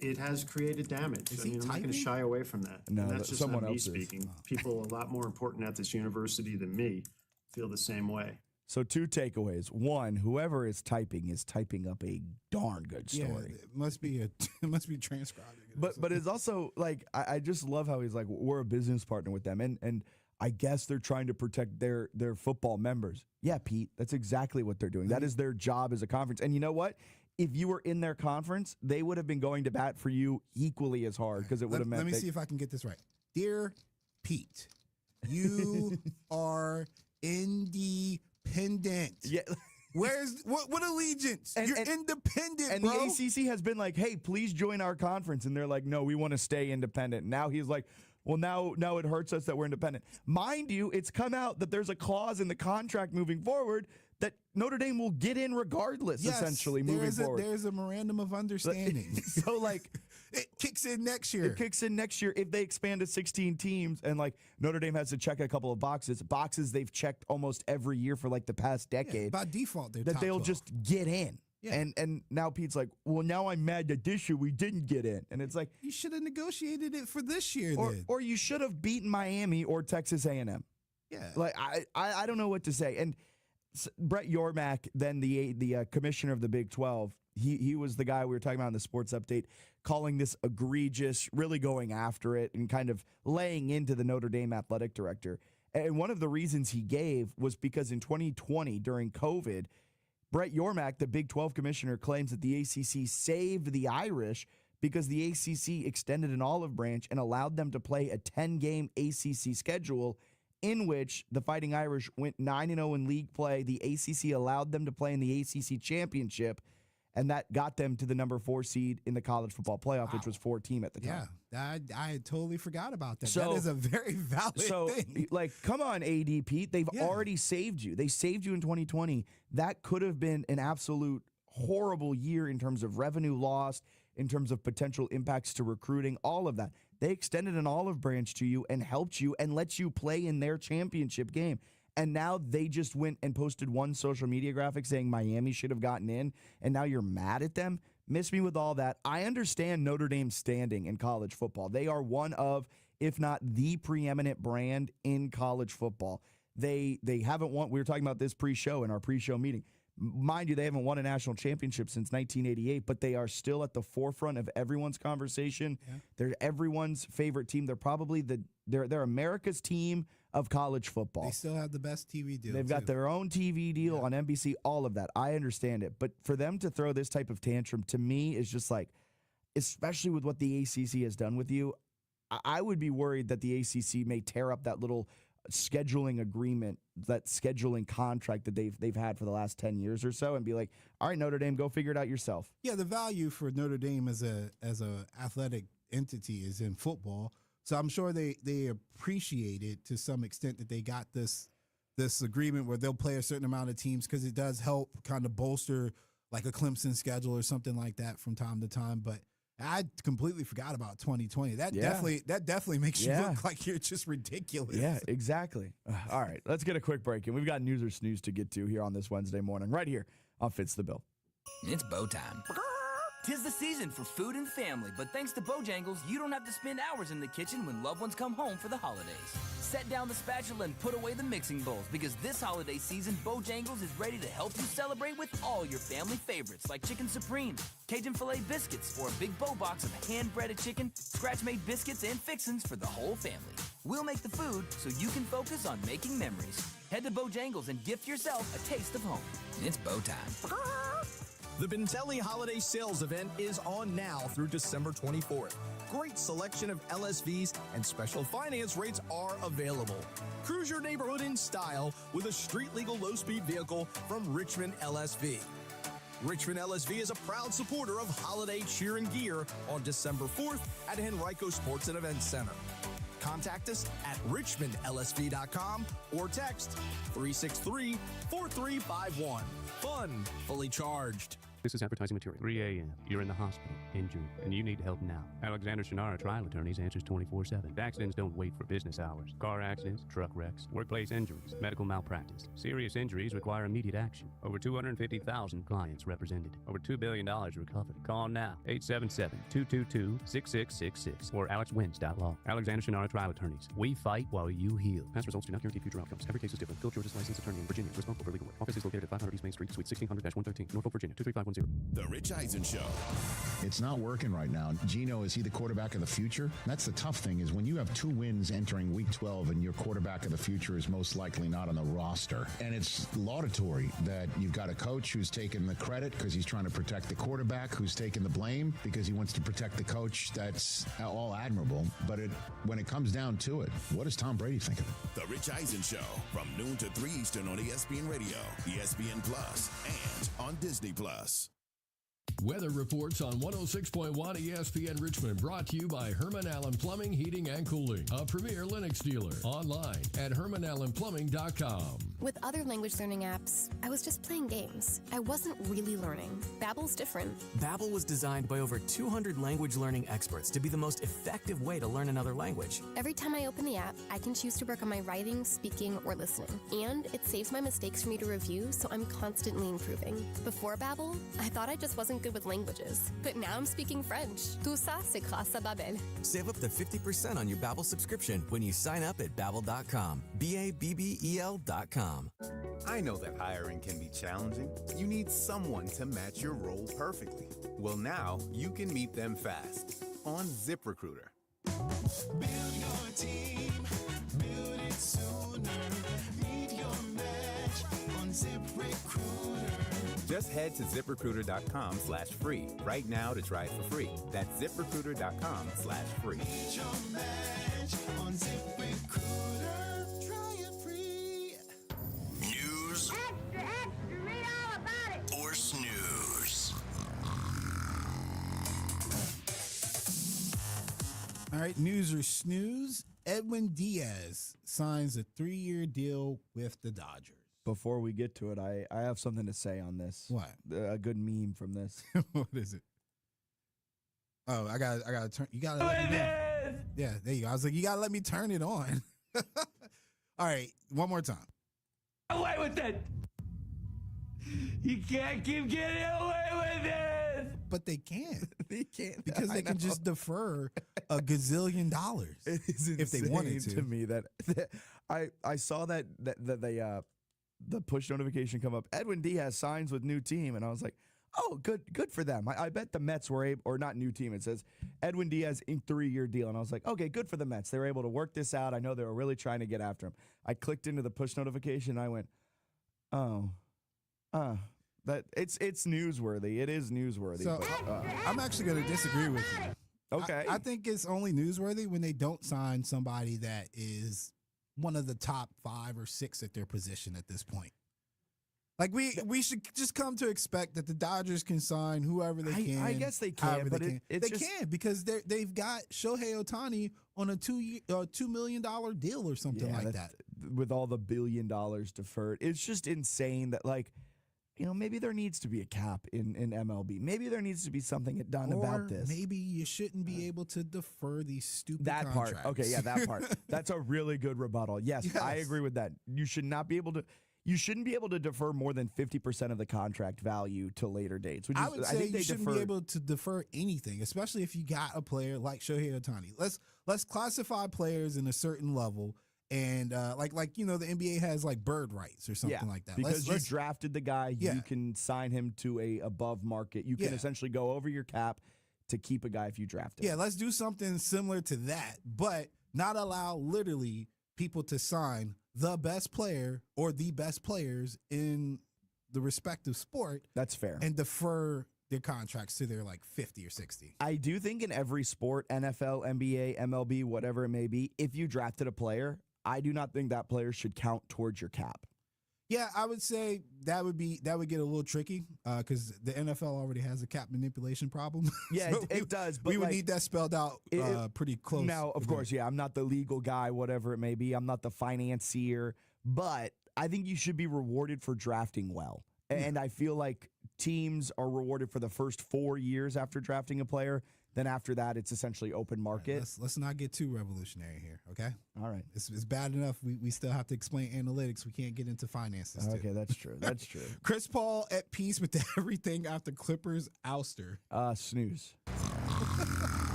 [SPEAKER 19] it has created damage. I'm not going to shy away from that.
[SPEAKER 11] No,
[SPEAKER 19] and that's just
[SPEAKER 11] someone
[SPEAKER 19] not me
[SPEAKER 11] else is.
[SPEAKER 19] speaking. People a lot more important at this university than me feel the same way.
[SPEAKER 11] So 2 takeaways. One, whoever is typing up a darn good story.
[SPEAKER 17] Yeah, it must be transcribing.
[SPEAKER 11] But it's also like I just love how he's like, we're a business partner with them, and I guess they're trying to protect their football members. Yeah, Pete, that's exactly what they're doing. That is their job as a conference. And you know what? If you were in their conference, they would have been going to bat for you equally as hard because it would have meant.
[SPEAKER 17] Let me see if I can get this right. Dear Pete, you are independent.
[SPEAKER 11] Yeah.
[SPEAKER 17] Where's what allegiance? You're independent,
[SPEAKER 11] and
[SPEAKER 17] bro.
[SPEAKER 11] the ACC has been like, hey, please join our conference. And they're like, no, we want to stay independent. Now he's like, well, now it hurts us that we're independent. Mind you, it's come out that there's a clause in the contract moving forward that Notre Dame will get in regardless, essentially, moving forward.
[SPEAKER 17] There's a memorandum of understanding.
[SPEAKER 11] So, like,
[SPEAKER 17] it kicks in next year.
[SPEAKER 11] It kicks in next year if they expand to 16 teams, and like Notre Dame has to check a couple of boxes they've checked almost every year for like the past decade.
[SPEAKER 17] By default, they're
[SPEAKER 11] that
[SPEAKER 17] top
[SPEAKER 11] they'll
[SPEAKER 17] 12.
[SPEAKER 11] just get in. Yeah. And now Pete's like, well, now I'm mad that this year we didn't get in. And it's like,
[SPEAKER 17] you should have negotiated it for this year then.
[SPEAKER 11] Or you should have beaten Miami or Texas A&M.
[SPEAKER 17] Yeah.
[SPEAKER 11] Like, I don't know what to say. And Brett Yormack, then the commissioner of the Big 12, he was the guy we were talking about in the sports update, calling this egregious, really going after it and kind of laying into the Notre Dame athletic director. And one of the reasons he gave was because in 2020, during COVID, Brett Yormack, the Big 12 commissioner, claims that the ACC saved the Irish because the ACC extended an olive branch and allowed them to play a 10-game ACC schedule in which the Fighting Irish went 9-0 in league play. The ACC allowed them to play in the ACC championship, and that got them to the number 4 seed in the college football playoff, which was 4-team at the time.
[SPEAKER 17] Yeah, I had totally forgot about that. That is a very valid thing.
[SPEAKER 11] Like, come on, AD Pete. They've already saved you. They saved you in 2020. That could have been an absolute horrible year in terms of revenue lost, in terms of potential impacts to recruiting, all of that. They extended an olive branch to you and helped you and let you play in their championship game. And now they just went and posted one social media graphic saying Miami should have gotten in, and now you're mad at them Miss me with all that. I understand Notre Dame's standing in college football. They are one of, if not the preeminent brand in college football. They haven't won. We were talking about this pre-show in our pre-show meeting. Mind you, they haven't won a national championship since 1988, but they are still at the forefront of everyone's conversation. Yeah. They're everyone's favorite team. They're probably they're America's team of college football.
[SPEAKER 17] They still have the best TV deal.
[SPEAKER 11] They've got their own TV deal on NBC, all of that. I understand it. But for them to throw this type of tantrum, to me, is just like, especially with what the ACC has done with you, I would be worried that the ACC may tear up that little scheduling agreement, that scheduling contract that they've had for the last 10 years or so, and be like, all right, Notre Dame, go figure it out yourself.
[SPEAKER 17] Yeah, the value for Notre Dame as a athletic entity is in football. So I'm sure they appreciate it to some extent that they got this agreement where they'll play a certain amount of teams, because it does help kind of bolster like a Clemson schedule or something like that from time to time. But I completely forgot about 2020. That definitely makes you look like you're just ridiculous.
[SPEAKER 11] Yeah, exactly. All right, let's get a quick break, and we've got news or snooze to get to here on this Wednesday morning, right here on Fitz the Bill.
[SPEAKER 20] It's bow time. 'Tis the season for food and family, but thanks to Bojangles, you don't have to spend hours in the kitchen when loved ones come home for the holidays. Set down the spatula and put away the mixing bowls, because this holiday season, Bojangles is ready to help you celebrate with all your family favorites like Chicken Supreme, Cajun Filet Biscuits, or a big bow box of hand-breaded chicken, scratch-made biscuits, and fixins for the whole family. We'll make the food so you can focus on making memories. Head to Bojangles and gift yourself a taste of home. It's bow time.
[SPEAKER 8] The Bentelli Holiday Sales Event is on now through December 24th. Great selection of LSVs and special finance rates are available. Cruise your neighborhood in style with a street-legal low-speed vehicle from Richmond LSV. Richmond LSV is a proud supporter of holiday cheer and gear on December 4th at Henrico Sports and Events Center. Contact us at richmondlsv.com or text 363-4351. Fun, fully charged.
[SPEAKER 21] This is advertising material. 3 a.m. You're in the hospital, injured, and you need help now. Alexander Shannara Trial Attorneys answers 24/7. Accidents don't wait for business hours. Car accidents, truck wrecks, workplace injuries, medical malpractice. Serious injuries require immediate action. Over 250,000 clients represented. Over $2 billion recovered. Call now. 877-222-6666 or alexwins.law. Alexander Shannara Trial Attorneys. We fight while you heal. Past results do not guarantee future outcomes. Every case is different. Phil George's licensed attorney in Virginia. Responsible for legal work. Office is located at 500 East Main Street, Suite 1600-113, Norfolk, Virginia 23510.
[SPEAKER 22] The Rich Eisen Show. It's not working right now. Geno, is he the quarterback of the future? That's the tough thing, is when you have 2 wins entering week 12 and your quarterback of the future is most likely not on the roster. And it's laudatory that you've got a coach who's taking the credit because he's trying to protect the quarterback, who's taking the blame because he wants to protect the coach. That's all admirable. But when it comes down to it, what does Tom Brady think of it? The Rich Eisen Show, from noon to 3 Eastern on ESPN Radio, ESPN Plus, and on Disney Plus.
[SPEAKER 23] Weather reports on 106.1 ESPN Richmond, brought to you by Herman Allen Plumbing, Heating, and Cooling, a premier Lennox dealer. Online at hermanallenplumbing.com.
[SPEAKER 6] With other language learning apps, I was just playing games. I wasn't really learning. Babbel's different.
[SPEAKER 7] Babbel was designed by over 200 language learning experts to be the most effective way to learn another language.
[SPEAKER 6] Every time I open the app, I can choose to work on my writing, speaking, or listening. And it saves my mistakes for me to review, so I'm constantly improving. Before Babbel, I thought I just wasn't good with languages. But now I'm speaking French. Tout ça, c'est grâce à Babbel.
[SPEAKER 7] Save up to 50% on your Babbel subscription when you sign up at Babbel.com. BABBEL.com.
[SPEAKER 10] I know that hiring can be challenging. You need someone to match your role perfectly. Well, now you can meet them fast on ZipRecruiter.
[SPEAKER 13] Build your team, build it sooner. Meet your match on ZipRecruiter.
[SPEAKER 10] Just head to ZipRecruiter.com/free right now to try it for free. That's ZipRecruiter.com/free.
[SPEAKER 13] Meet your match on ZipRecruiter. Try it free.
[SPEAKER 8] News.
[SPEAKER 13] Extra, read all about it.
[SPEAKER 8] Or snooze.
[SPEAKER 17] All right, news or snooze. Edwin Diaz signs a 3-year deal with the Dodgers.
[SPEAKER 11] Before we get to it, I have something to say on this.
[SPEAKER 17] What?
[SPEAKER 11] A good meme from this.
[SPEAKER 17] What is it? Oh, I got to turn. You got to let me know. Yeah, there you go. I was like, you got to let me turn it on. All right, one more time.
[SPEAKER 13] Away with it. You can't keep getting away with it.
[SPEAKER 17] but they can't.
[SPEAKER 11] They can't
[SPEAKER 17] because they can just defer $1 gazillion
[SPEAKER 11] It is
[SPEAKER 17] if they wanted
[SPEAKER 11] insane to me that I saw that the push notification come up. Edwin Diaz signs with new team, and I was like, oh, good for them. I bet the Mets were able, or not new team. It says Edwin Diaz in 3-year deal, and I was like, okay, good for the Mets. They were able to work this out. I know they were really trying to get after him. I clicked into the push notification, and I went, that it's newsworthy. It is newsworthy.
[SPEAKER 17] So
[SPEAKER 11] but,
[SPEAKER 17] I'm actually going to disagree with you.
[SPEAKER 11] Okay.
[SPEAKER 17] I think it's only newsworthy when they don't sign somebody that is one of the top 5 or 6 at their position at this point. Like we should just come to expect that the Dodgers can sign whoever they can.
[SPEAKER 11] I guess they can, but
[SPEAKER 17] they can because they've got Shohei Ohtani on a $2 million deal or something like that.
[SPEAKER 11] With all the $1 billion deferred, it's just insane that maybe there needs to be a cap in MLB. Maybe there needs to be something done about this.
[SPEAKER 17] Maybe you shouldn't be able to defer these stupid
[SPEAKER 11] that
[SPEAKER 17] contracts.
[SPEAKER 11] part. Okay, yeah, that part. That's a really good rebuttal. Yes, I agree with that. You should not be able to. You shouldn't be able to defer more than 50% of the contract value to later dates. Which is,
[SPEAKER 17] I would say you shouldn't be able to defer anything, especially if you got a player like Shohei Ohtani. Let's classify players in a certain level, and the NBA has like bird rights or something like that.
[SPEAKER 11] Because you drafted the guy, you can sign him to a above market. You can essentially go over your cap to keep a guy if you draft him.
[SPEAKER 17] Yeah, let's do something similar to that, but not allow literally people to sign the best player or the best players in the respective sport.
[SPEAKER 11] That's fair.
[SPEAKER 17] And defer their contracts to their 50 or 60.
[SPEAKER 11] I do think in every sport, NFL, NBA, MLB, whatever it may be, if you drafted a player, I do not think that player should count towards your cap.
[SPEAKER 17] Yeah, I would say that would get a little tricky because the NFL already has a cap manipulation problem.
[SPEAKER 11] Yeah,
[SPEAKER 17] So
[SPEAKER 11] it does. But
[SPEAKER 17] we would need that spelled out pretty close.
[SPEAKER 11] Now, of course, I'm not the legal guy, whatever it may be. I'm not the financier, but I think you should be rewarded for drafting well. And I feel like teams are rewarded for the first 4 years after drafting a player. Then after that, it's essentially open market.
[SPEAKER 17] Right, let's not get too revolutionary here, okay?
[SPEAKER 11] All right.
[SPEAKER 17] It's bad enough we still have to explain analytics. We can't get into finances,
[SPEAKER 11] Okay, that's true. That's true.
[SPEAKER 17] Chris Paul at peace with everything after Clippers ouster.
[SPEAKER 11] Snooze.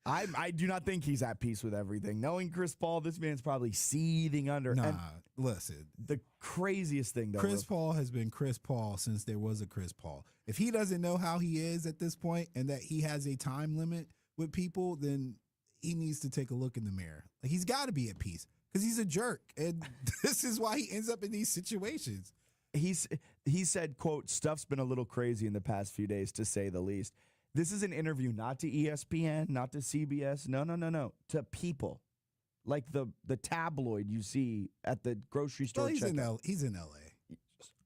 [SPEAKER 11] I do not think he's at peace with everything. Knowing Chris Paul, this man's probably seething under.
[SPEAKER 17] Nah, listen.
[SPEAKER 11] The craziest thing, though.
[SPEAKER 17] Chris Paul has been Chris Paul since there was a Chris Paul. If he doesn't know how he is at this point and that he has a time limit with people, then he needs to take a look in the mirror. Like, he's got to be at peace because he's a jerk. And this is why he ends up in these situations.
[SPEAKER 11] He said, quote, stuff's been a little crazy in the past few days, to say the least. This is an interview not to ESPN, not to CBS. No. To people. Like the tabloid you see at the grocery store.
[SPEAKER 17] Well, he's in LA.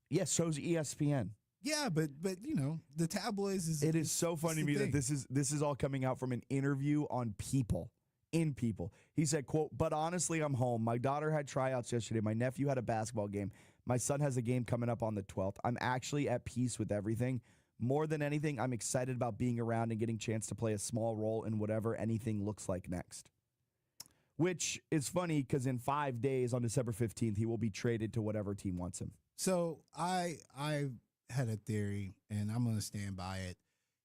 [SPEAKER 11] Yes, so's ESPN.
[SPEAKER 17] Yeah, but the tabloids is.
[SPEAKER 11] It is so funny to me that this is all coming out from an interview on People. In People. He said, quote, but honestly, I'm home. My daughter had tryouts yesterday. My nephew had a basketball game. My son has a game coming up on the 12th. I'm actually at peace with everything. More than anything, I'm excited about being around and getting a chance to play a small role in whatever anything looks like next. Which is funny because in 5 days, on December 15th, he will be traded to whatever team wants him.
[SPEAKER 17] So I had a theory, and I'm going to stand by it.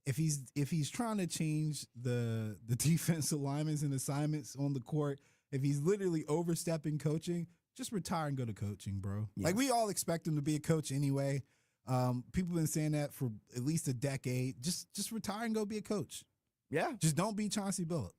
[SPEAKER 17] If he's trying to change the defensive linemen and assignments on the court, if he's literally overstepping coaching, just retire and go to coaching, bro.
[SPEAKER 11] Yes.
[SPEAKER 17] Like, we all expect him to be a coach anyway. People have been saying that for at least a decade. Just retire and go be a coach.
[SPEAKER 11] Yeah.
[SPEAKER 17] Just don't be Chauncey Billups.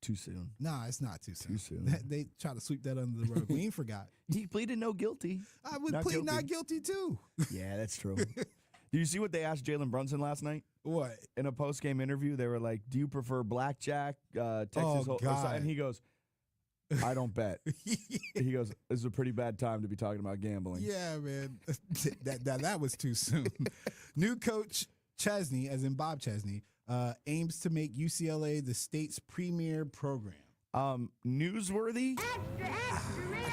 [SPEAKER 11] Too soon.
[SPEAKER 17] Nah, it's not too soon.
[SPEAKER 11] Too soon.
[SPEAKER 17] They try to sweep that under the rug. We ain't forgot.
[SPEAKER 11] He pleaded no guilty.
[SPEAKER 17] I would plead not guilty too.
[SPEAKER 11] Yeah, that's true. Do you see what they asked Jalen Brunson last night?
[SPEAKER 17] What?
[SPEAKER 11] In a post-game interview, they were like, do you prefer blackjack, Texas?
[SPEAKER 17] God.
[SPEAKER 11] And he goes, I don't bet. He goes, this is a pretty bad time to be talking about gambling.
[SPEAKER 17] Yeah, man. that was too soon. New coach Chesney, as in Bob Chesney, aims to make UCLA the state's premier program.
[SPEAKER 11] Newsworthy?
[SPEAKER 17] I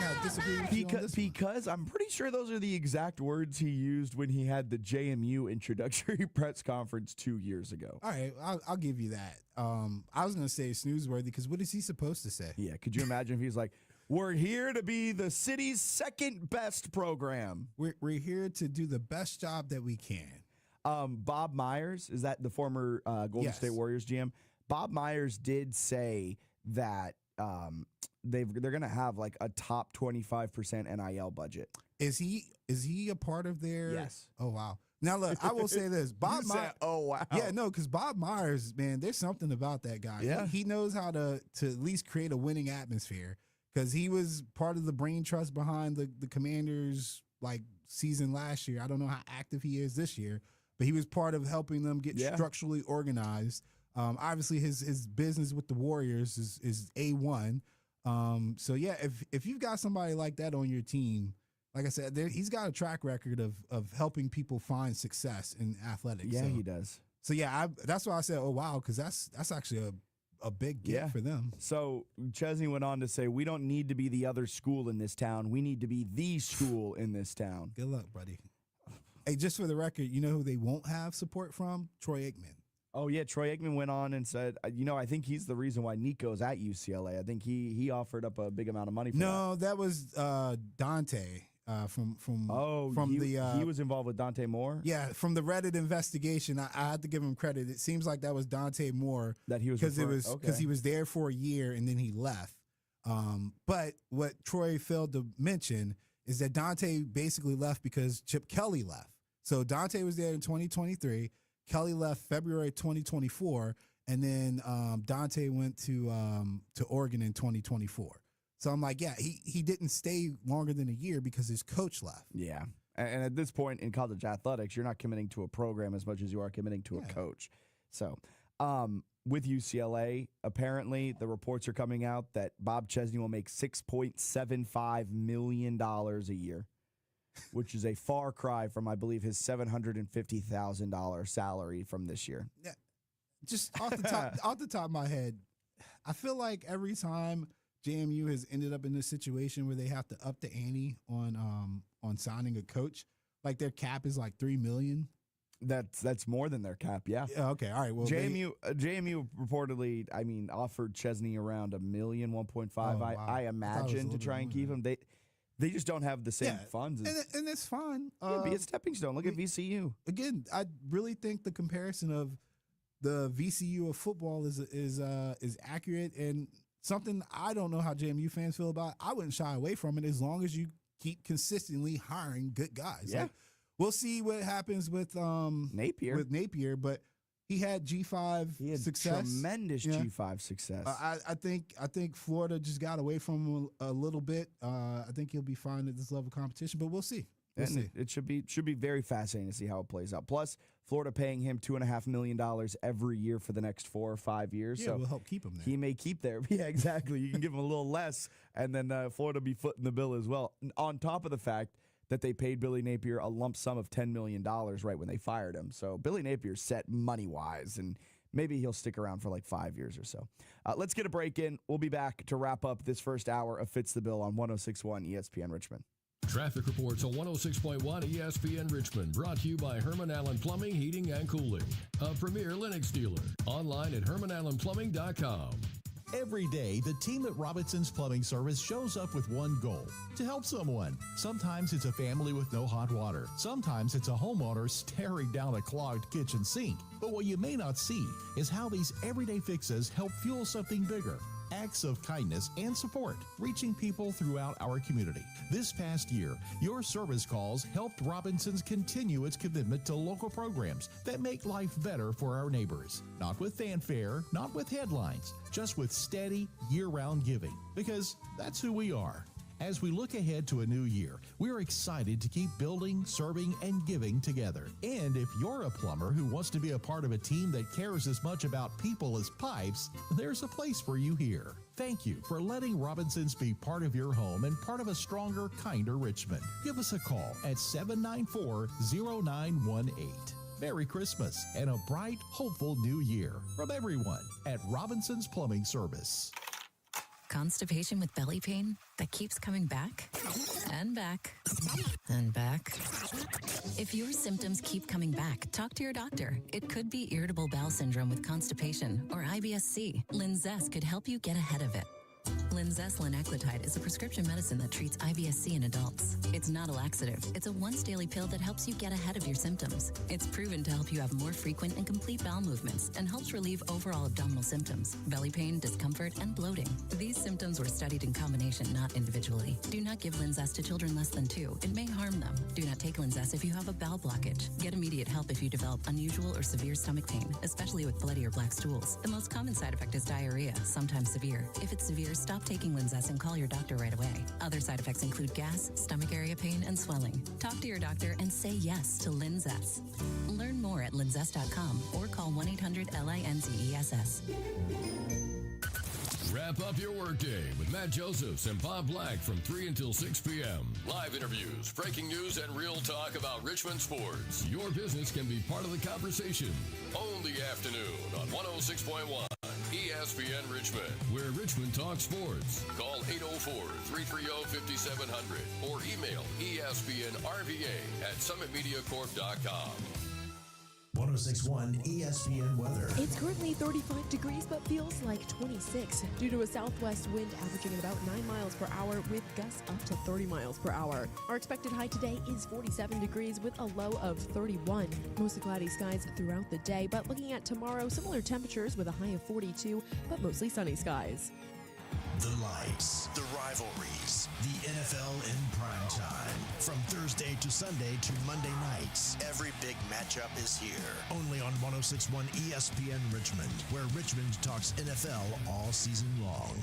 [SPEAKER 17] gotta disagree with you on this one.
[SPEAKER 11] Because I'm pretty sure those are the exact words he used when he had the JMU introductory press conference 2 years ago.
[SPEAKER 17] All right, I'll give you that. I was going to say snoozeworthy because what is he supposed to say?
[SPEAKER 11] Yeah, could you imagine if he's like, we're here to be the city's second best program.
[SPEAKER 17] We're here to do the best job that we can.
[SPEAKER 11] Bob Myers, is that the former Golden State Warriors GM? Bob Myers did say that they're going to have like a top 25% NIL budget.
[SPEAKER 17] Is he a part of their?
[SPEAKER 11] Yes.
[SPEAKER 17] Oh wow. Now look, I will say this: Bob Myers.
[SPEAKER 11] Oh wow.
[SPEAKER 17] Yeah, no, because Bob Myers, man, there's something about that guy.
[SPEAKER 11] Yeah.
[SPEAKER 17] He knows how to at least create a winning atmosphere. Because he was part of the brain trust behind the Commanders like season last year. I don't know how active he is this year, but he was part of helping them get structurally organized. Obviously, his business with the Warriors is A1. So yeah, if you've got somebody like that on your team, like I said, he's got a track record of helping people find success in athletics.
[SPEAKER 11] Yeah,
[SPEAKER 17] so,
[SPEAKER 11] he does.
[SPEAKER 17] So yeah, that's why I said, oh wow, because that's actually a big get for them.
[SPEAKER 11] So Chesney went on to say, we don't need to be the other school in this town. We need to be the school in this town.
[SPEAKER 17] Good luck, buddy. Hey, just for the record, you know who they won't have support from? Troy Aikman.
[SPEAKER 11] Oh, yeah. Troy Aikman went on and said, I think he's the reason why Nico's at UCLA. I think he offered up a big amount of money for
[SPEAKER 17] that was Dante.
[SPEAKER 11] He was involved with Dante Moore.
[SPEAKER 17] Yeah, from the Reddit investigation, I had to give him credit. It seems like that was Dante Moore
[SPEAKER 11] that he was
[SPEAKER 17] because he was there for a year and then he left. But what Troy failed to mention is that Dante basically left because Chip Kelly left. So Dante was there in 2023. Kelly left February 2024, and then Dante went to Oregon in 2024. So I'm like, yeah, he didn't stay longer than a year because his coach left.
[SPEAKER 11] Yeah. And at this point in college athletics, you're not committing to a program as much as you are committing to a coach. So with UCLA, apparently the reports are coming out that Bob Chesney will make $6.75 million a year, which is a far cry from, I believe, his $750,000 salary from this year.
[SPEAKER 17] Yeah. Just off the top of my head, I feel like every time JMU has ended up in this situation where they have to up the ante on signing a coach, like their cap is like $3 million.
[SPEAKER 11] That's more than their cap, yeah.
[SPEAKER 17] Okay, all right. Well,
[SPEAKER 11] JMU reportedly, offered Chesney around $1 million, 1.5.
[SPEAKER 17] Wow.
[SPEAKER 11] I imagine to try and keep him. They just don't have the same funds.
[SPEAKER 17] And it's fine.
[SPEAKER 11] Be a stepping stone. Look at VCU.
[SPEAKER 17] Again, I really think the comparison of the VCU of football is accurate and something I don't know how JMU fans feel about. I wouldn't shy away from it as long as you keep consistently hiring good guys.
[SPEAKER 11] Yeah.
[SPEAKER 17] Like, we'll see what happens with Napier, but he had G5 success.
[SPEAKER 11] Tremendous G5 success.
[SPEAKER 17] I think Florida just got away from him a little bit. I think he'll be fine at this level of competition, but we'll see.
[SPEAKER 11] It should be very fascinating to see how it plays out. Plus, Florida paying him $2.5 million every year for the next 4 or 5 years.
[SPEAKER 17] Yeah,
[SPEAKER 11] so
[SPEAKER 17] we'll help keep him there.
[SPEAKER 11] He may keep there. Yeah, exactly. You can give him a little less, and then Florida be footing the bill as well. On top of the fact that they paid Billy Napier a lump sum of $10 million right when they fired him. So Billy Napier's set money-wise, and maybe he'll stick around for like 5 years or so. Let's get a break in. We'll be back to wrap up this first hour of Fitz the Bill on 106.1 ESPN Richmond.
[SPEAKER 23] Traffic reports on 106.1 ESPN Richmond, brought to you by Herman Allen Plumbing, Heating, and Cooling, a premier Lennox dealer. Online at HermanAllenPlumbing.com.
[SPEAKER 8] Every day, the team at Robinson's Plumbing Service shows up with one goal: to help someone. Sometimes it's a family with no hot water. Sometimes it's a homeowner staring down a clogged kitchen sink. But what you may not see is how these everyday fixes help fuel something bigger. Acts of kindness and support, reaching people throughout our community. This past year, your service calls helped Robinson's continue its commitment to local programs that make life better for our neighbors. Not with fanfare, not with headlines, just with steady, year-round giving. Because that's who we are. As we look ahead to a new year, we're excited to keep building, serving, and giving together. And if you're a plumber who wants to be a part of a team that cares as much about people as pipes, there's a place for you here. Thank you for letting Robinsons be part of your home and part of a stronger, kinder Richmond. Give us a call at 794-0918. Merry Christmas and a bright, hopeful new year from everyone at Robinson's Plumbing Service.
[SPEAKER 1] Constipation with belly pain that keeps coming back and back and back. If your symptoms keep coming back, talk to your doctor. It could be irritable bowel syndrome with constipation or IBS-C. Linzess could help you get ahead of it. Linzess linaclotide is a prescription medicine that treats IBS-C in adults. It's not a laxative. It's a once-daily pill that helps you get ahead of your symptoms. It's proven to help you have more frequent and complete bowel movements and helps relieve overall abdominal symptoms, belly pain, discomfort, and bloating. These symptoms were studied in combination, not individually. Do not give Linzess to children less than 2. It may harm them. Do not take Linzess if you have a bowel blockage. Get immediate help if you develop unusual or severe stomach pain, especially with bloody or black stools. The most common side effect is diarrhea, sometimes severe. If it's severe, stop taking Linzess and call your doctor right away. Other side effects include gas, stomach area pain, and swelling. Talk to your doctor and say yes to Linzess. Learn more at linzess.com or call 1-800-LINZESS.
[SPEAKER 23] Wrap up your workday with Matt Josephs and Bob Black from 3 until 6 p.m. Live interviews, breaking news, and real talk about Richmond sports. Your business can be part of the conversation. Own the afternoon on 106.1 ESPN Richmond, where Richmond talks sports. Call 804-330-5700 or email espnrva@summitmediacorp.com.
[SPEAKER 8] 106.1 ESPN weather.
[SPEAKER 15] It's currently 35 degrees but feels like 26 due to a southwest wind averaging at about 9 miles per hour with gusts up to 30 miles per hour. Our expected high today is 47 degrees with a low of 31. Mostly cloudy skies throughout the day, but looking at tomorrow, similar temperatures with a high of 42, but mostly sunny skies.
[SPEAKER 8] The lights, the rivalries, the NFL in prime time. From Thursday to Sunday to Monday nights, every big matchup is here. Only on 106.1 ESPN Richmond, where Richmond talks NFL all season long.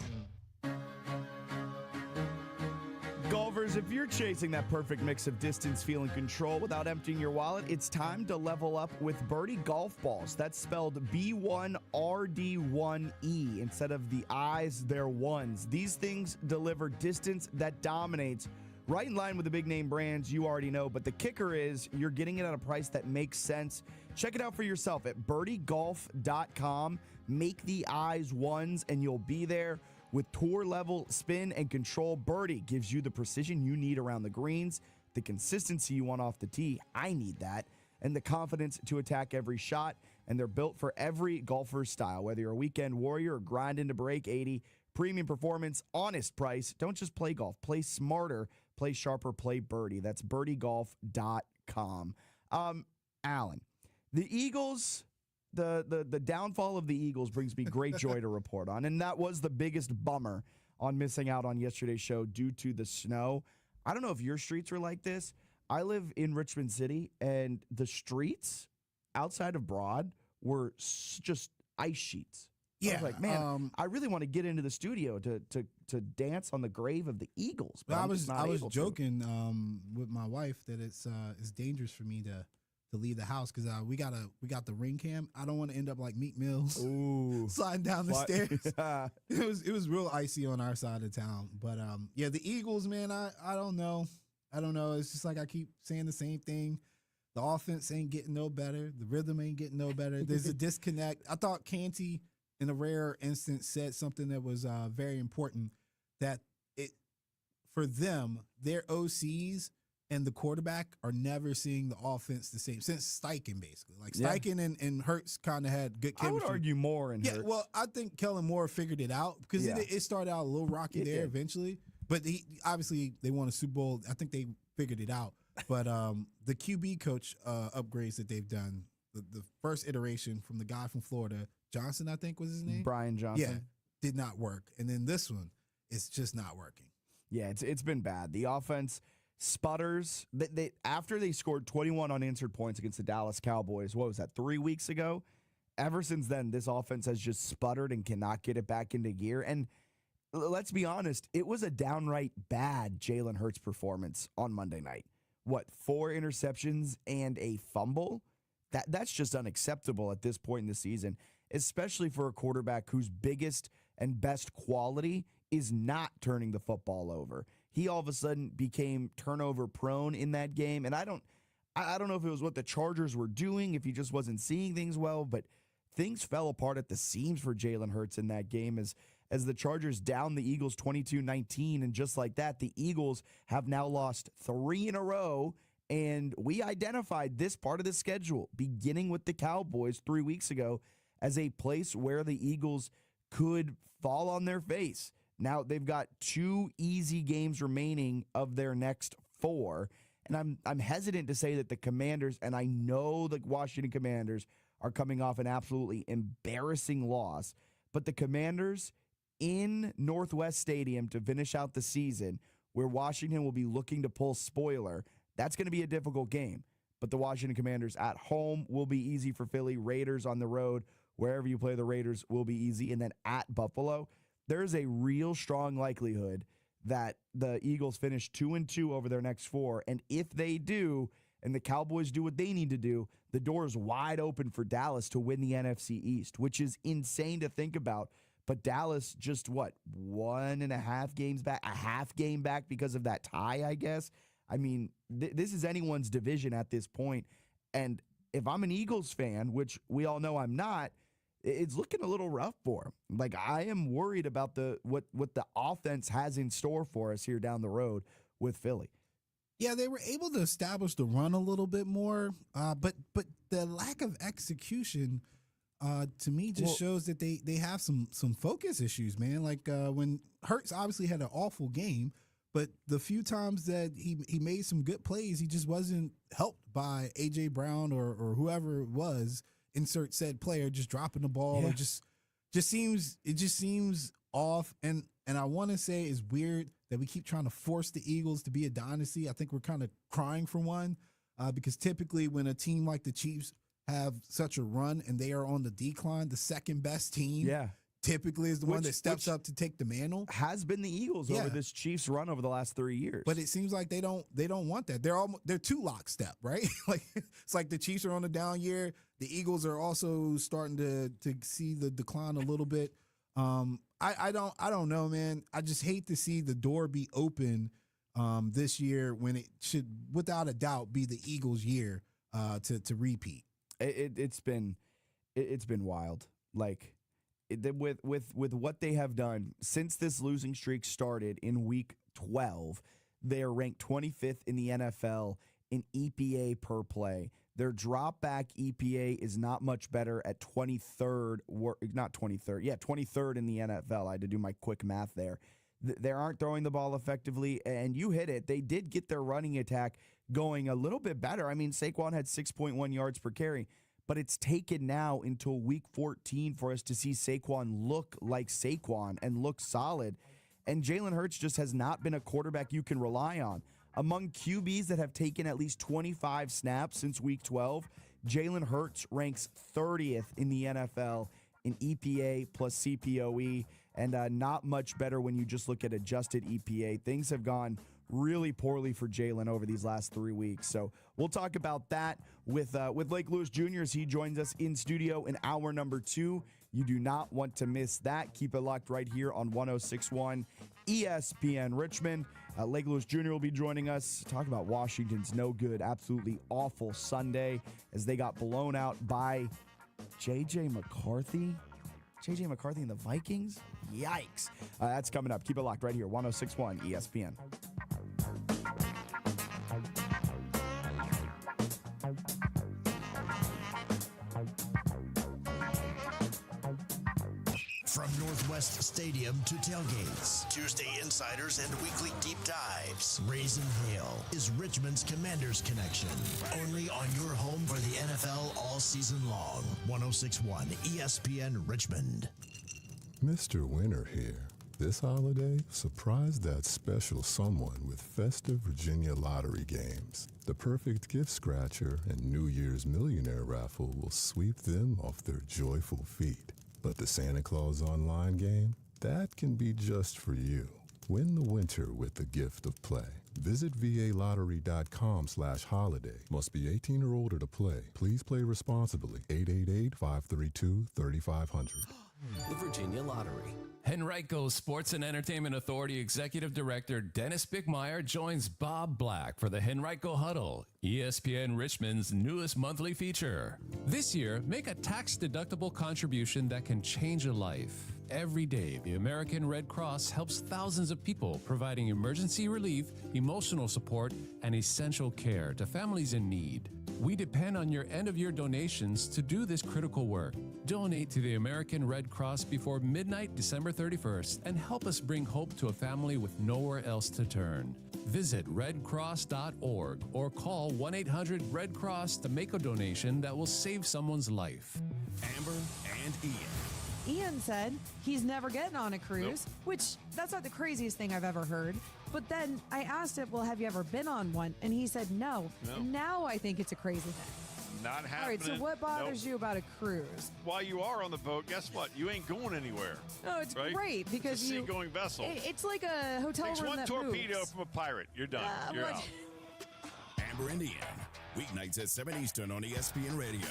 [SPEAKER 11] Golfers, if you're chasing that perfect mix of distance, feel, and control without emptying your wallet, it's time to level up with Birdie golf balls. That's spelled B1RD1E. Instead of the I's, they're ones. These things deliver distance that dominates, right in line with the big name brands you already know. But the kicker is you're getting it at a price that makes sense. Check it out for yourself at birdiegolf.com. Make the I's ones, and you'll be there. With tour-level spin and control, Birdie gives you the precision you need around the greens, the consistency you want off the tee, I need that, and the confidence to attack every shot. And they're built for every golfer's style, whether you're a weekend warrior or grinding to break 80. Premium performance, honest price. Don't just play golf. Play smarter, play sharper, play Birdie. That's birdiegolf.com. Alan, the Eagles... The downfall of the Eagles brings me great joy to report on, and that was the biggest bummer on missing out on yesterday's show due to the snow. I don't know if your streets are like this. I live in Richmond City, and the streets outside of Broad were just ice sheets. I was like, man, I really want to get into the studio to dance on the grave of the Eagles. But
[SPEAKER 17] I was
[SPEAKER 11] joking
[SPEAKER 17] with my wife that it's dangerous for me to leave the house because we got the ring cam. I don't want to end up like Meek Mills sliding down the stairs. It was real icy on our side of town. But the Eagles, man, I don't know. It's just like I keep saying the same thing. The offense ain't getting no better. The rhythm ain't getting no better. There's a disconnect. I thought Canty, in a rare instance, said something that was very important, that for them, their OCs and the quarterback are never seeing the offense the same since Steichen, basically. Like Steichen and Hurts kind of had good chemistry.
[SPEAKER 11] I would argue more in Hurts.
[SPEAKER 17] Well, I think Kellen Moore figured it out because it started out a little rocky eventually. But obviously they won a Super Bowl. I think they figured it out. But the QB coach upgrades that they've done, the first iteration from the guy from Florida, Johnson, I think was his name.
[SPEAKER 11] Brian Johnson.
[SPEAKER 17] Did not work. And then this one, it's just not working.
[SPEAKER 11] Yeah, it's been bad. The offense sputters. After they scored 21 unanswered points against the Dallas Cowboys, what was that, 3 weeks ago? Ever since then, this offense has just sputtered and cannot get it back into gear. And let's be honest, it was a downright bad Jalen Hurts performance on Monday night. 4 interceptions and a fumble? That's just unacceptable at this point in the season, especially for a quarterback whose biggest and best quality is not turning the football over. He all of a sudden became turnover prone in that game, and I don't know if it was what the Chargers were doing, if he just wasn't seeing things well, but things fell apart at the seams for Jalen Hurts in that game as the Chargers downed the Eagles 22-19, and just like that, the Eagles have now lost 3 in a row, and we identified this part of the schedule, beginning with the Cowboys 3 weeks ago, as a place where the Eagles could fall on their face. Now they've got 2 easy games remaining of their next 4. And I'm hesitant to say that the Commanders, and I know the Washington Commanders are coming off an absolutely embarrassing loss, but the Commanders in Northwest Stadium to finish out the season, where Washington will be looking to pull spoiler, that's going to be a difficult game. But the Washington Commanders at home will be easy for Philly. Raiders on the road, wherever you play the Raiders, will be easy. And then at Buffalo, there's a real strong likelihood that the Eagles finish 2-2 over their next 4. And if they do, and the Cowboys do what they need to do, the door is wide open for Dallas to win the NFC East, which is insane to think about. But Dallas just, 1.5 games back, a half game back because of that tie, I guess. I mean, this is anyone's division at this point. And if I'm an Eagles fan, which we all know I'm not, it's looking a little rough for him. Like, I am worried about what the offense has in store for us here down the road with Philly.
[SPEAKER 17] Yeah, they were able to establish the run a little bit more, but the lack of execution to me just shows that they have some focus issues, man. Like when Hurts obviously had an awful game, but the few times that he made some good plays, he just wasn't helped by A.J. Brown or whoever it was, insert said player, just dropping the ball.
[SPEAKER 11] Yeah.
[SPEAKER 17] It just seems off. And I want to say it's weird that we keep trying to force the Eagles to be a dynasty. I think we're kind of crying for one because typically when a team like the Chiefs have such a run and they are on the decline, the second best team typically is the one that steps up to take the mantle.
[SPEAKER 11] Has been the Eagles over this Chiefs run over the last 3 years.
[SPEAKER 17] But it seems like they don't want that. They're too lockstep, right? Like it's like the Chiefs are on a down year. The Eagles are also starting to see the decline a little bit. I don't know, man. I just hate to see the door be open this year when it should, without a doubt, be the Eagles' year to repeat.
[SPEAKER 11] It's been wild. Like with what they have done since this losing streak started in week 12, they are ranked 25th in the NFL in EPA per play. Their drop back EPA is not much better at 23rd, 23rd in the NFL. I had to do my quick math there. They aren't throwing the ball effectively, and you hit it. They did get their running attack going a little bit better. I mean, Saquon had 6.1 yards per carry, but it's taken now until week 14 for us to see Saquon look like Saquon and look solid. And Jalen Hurts just has not been a quarterback you can rely on. Among QBs that have taken at least 25 snaps since week 12, Jalen Hurts ranks 30th in the NFL in EPA plus CPOE, and not much better when you just look at adjusted EPA. Things have gone really poorly for Jalen over these last 3 weeks. So we'll talk about that with Lake Lewis Jr. as he joins us in studio in hour number 2. You do not want to miss that. Keep it locked right here on 106.1 ESPN Richmond. Lake Lewis Jr. will be joining us. Talk about Washington's no good, absolutely awful Sunday as they got blown out by J.J. McCarthy. J.J. McCarthy and the Vikings? Yikes. That's coming up. Keep it locked right here, 106.1 ESPN.
[SPEAKER 8] From Northwest Stadium to tailgates, Tuesday insiders and weekly deep dives, Raise and Hail is Richmond's Commanders Connection. Only on your home for the NFL all season long. 106.1 ESPN Richmond.
[SPEAKER 2] Mr. Winter here. This holiday, surprise that special someone with festive Virginia lottery games. The perfect gift scratcher and New Year's Millionaire raffle will sweep them off their joyful feet. But the Santa Claus online game, that can be just for you. Win the winter with the gift of play. Visit VALottery.com/holiday. Must be 18 or older to play. Please play responsibly. 888-532-3500.
[SPEAKER 3] The Virginia Lottery.
[SPEAKER 14] Henrico Sports and Entertainment Authority Executive Director Dennis Bickmeyer joins Bob Black for the Henrico Huddle, ESPN Richmond's newest monthly feature. This year, make a tax-deductible contribution that can change a life. Every day, the American Red Cross helps thousands of people, providing emergency relief, emotional support, and essential care to families in need. We depend on your end-of-year donations to do this critical work. Donate to the American Red Cross before midnight, December 31st, and help us bring hope to a family with nowhere else to turn. Visit redcross.org or call 1-800-RED-CROSS to make a donation that will save someone's life.
[SPEAKER 8] Amber and Ian.
[SPEAKER 4] Ian said he's never getting on a cruise, which that's not the craziest thing I've ever heard. But then I asked him, well, have you ever been on one? And he said no. And now I think it's a crazy thing.
[SPEAKER 5] Not happening.
[SPEAKER 4] All right, so what bothers you about a cruise?
[SPEAKER 5] While you are on the boat, guess what? You ain't going anywhere.
[SPEAKER 4] No, it's
[SPEAKER 5] right?
[SPEAKER 4] great because
[SPEAKER 5] it's a seagoing vessel.
[SPEAKER 4] It's like a hotel
[SPEAKER 5] Takes
[SPEAKER 4] room
[SPEAKER 5] one
[SPEAKER 4] that
[SPEAKER 5] torpedo
[SPEAKER 4] moves.
[SPEAKER 5] from a pirate. You're done. You're out.
[SPEAKER 8] Amber and Ian. Weeknights at 7 Eastern on ESPN Radio.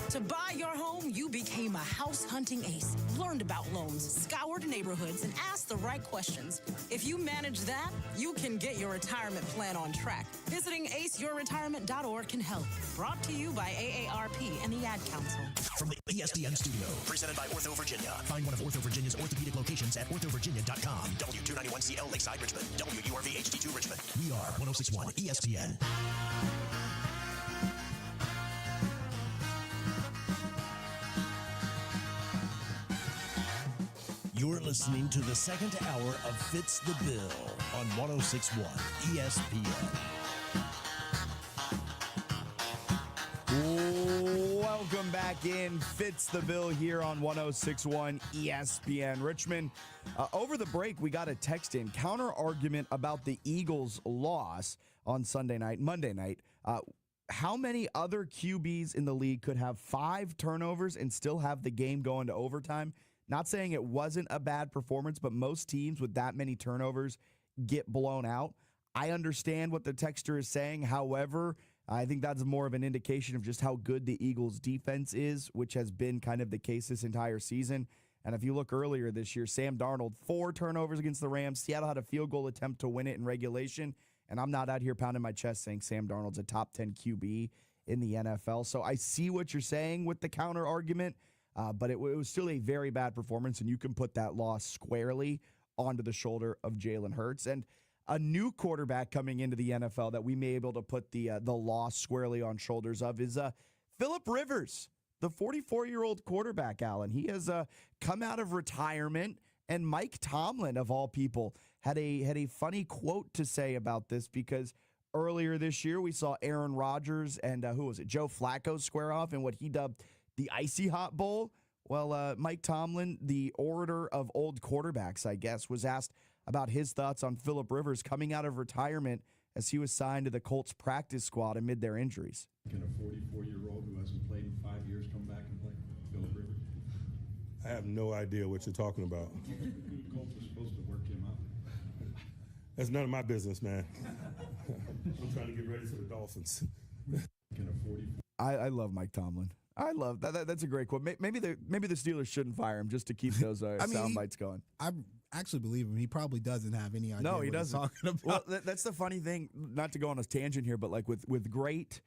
[SPEAKER 9] To buy your home, you became a house hunting ace, learned about loans, scoured neighborhoods, and asked the right questions. If you manage that, you can get your retirement plan on track. Visiting aceyourretirement.org can help. Brought to you by AARP and the Ad Council.
[SPEAKER 8] From the ESPN studio, presented by Ortho Virginia. Find one of Ortho Virginia's orthopedic locations at orthovirginia.com. W291CL Lakeside Richmond. WURV HD2 Richmond. We are 1061 ESPN. You're listening to the second hour of Fitz the Bill on 1061 ESPN.
[SPEAKER 11] Welcome back in. Fitz the Bill here on 1061 ESPN Richmond. Over the break, we got a text in counter argument about the Eagles' loss on Monday night. How many other QBs in the league could have 5 turnovers and still have the game going to overtime? Not saying it wasn't a bad performance, but most teams with that many turnovers get blown out. I understand what the texter is saying. However, I think that's more of an indication of just how good the Eagles' defense is, which has been kind of the case this entire season. And if you look earlier this year, Sam Darnold, 4 turnovers against the Rams. Seattle had a field goal attempt to win it in regulation. And I'm not out here pounding my chest saying Sam Darnold's a top 10 QB in the NFL. So I see what you're saying with the counter argument. But it was still a very bad performance, and you can put that loss squarely onto the shoulder of Jalen Hurts. And a new quarterback coming into the NFL that we may be able to put the loss squarely on shoulders of is Phillip Rivers, the 44-year-old quarterback, Alan. He has come out of retirement, and Mike Tomlin, of all people, had a funny quote to say about this because earlier this year we saw Aaron Rodgers and Joe Flacco square off in what he dubbed the Icy Hot Bowl. Well, Mike Tomlin, the orator of old quarterbacks, I guess, was asked about his thoughts on Phillip Rivers coming out of retirement as he was signed to the Colts practice squad amid their injuries.
[SPEAKER 24] Can a 44-year-old who hasn't played in 5 years come back and play? Phillip Rivers?
[SPEAKER 25] I have no idea what you're talking about.
[SPEAKER 24] The Colts are supposed to work him out.
[SPEAKER 25] That's none of my business, man. I'm trying to get ready for the Dolphins.
[SPEAKER 24] Can a 40?
[SPEAKER 11] I love Mike Tomlin. I love that. That's a great quote. Maybe the Steelers shouldn't fire him just to keep those sound bites going.
[SPEAKER 17] I actually believe him. He probably doesn't have any idea.
[SPEAKER 11] No, he
[SPEAKER 17] what
[SPEAKER 11] doesn't.
[SPEAKER 17] He's talking about.
[SPEAKER 11] Well, that's the funny thing. Not to go on a tangent here, but like with great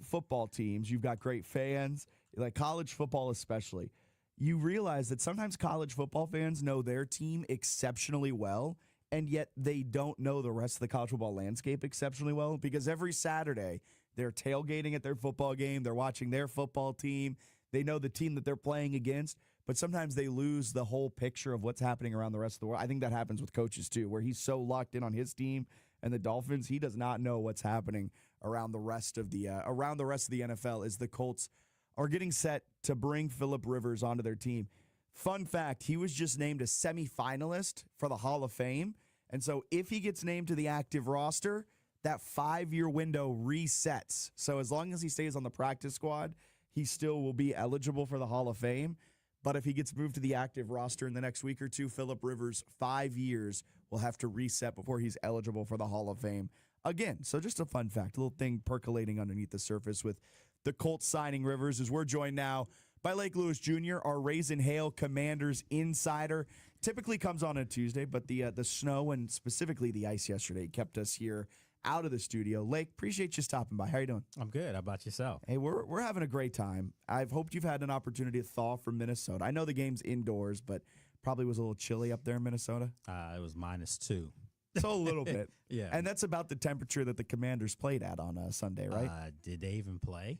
[SPEAKER 11] football teams, you've got great fans. Like college football, especially, you realize that sometimes college football fans know their team exceptionally well, and yet they don't know the rest of the college football landscape exceptionally well because every Saturday they're tailgating at their football game. They're watching their football team. They know the team that they're playing against, but sometimes they lose the whole picture of what's happening around the rest of the world. I think that happens with coaches too, where he's so locked in on his team and the Dolphins, he does not know what's happening around the rest of the NFL as the Colts are getting set to bring Phillip Rivers onto their team. Fun fact, he was just named a semifinalist for the Hall of Fame, and so if he gets named to the active roster, that 5-year window resets. So as long as he stays on the practice squad, he still will be eligible for the Hall of Fame. But if he gets moved to the active roster in the next week or two, Phillip Rivers, 5 years, will have to reset before he's eligible for the Hall of Fame again. So just a fun fact, a little thing percolating underneath the surface with the Colts signing Rivers, as we're joined now by Lake Lewis Jr., our Raise and Hail Commanders insider. Typically comes on a Tuesday, but the snow and specifically the ice yesterday kept us here out of the studio. Lake, appreciate you stopping by. How you doing?
[SPEAKER 12] I'm good. How about yourself?
[SPEAKER 11] Hey, we're having a great time. I've hoped you've had an opportunity to thaw from Minnesota. I know the game's indoors, but probably was a little chilly up there in Minnesota.
[SPEAKER 12] It was -2.
[SPEAKER 11] So a little bit.
[SPEAKER 12] Yeah.
[SPEAKER 11] And that's about the temperature that the Commanders played at on Sunday, right?
[SPEAKER 12] Did they even play?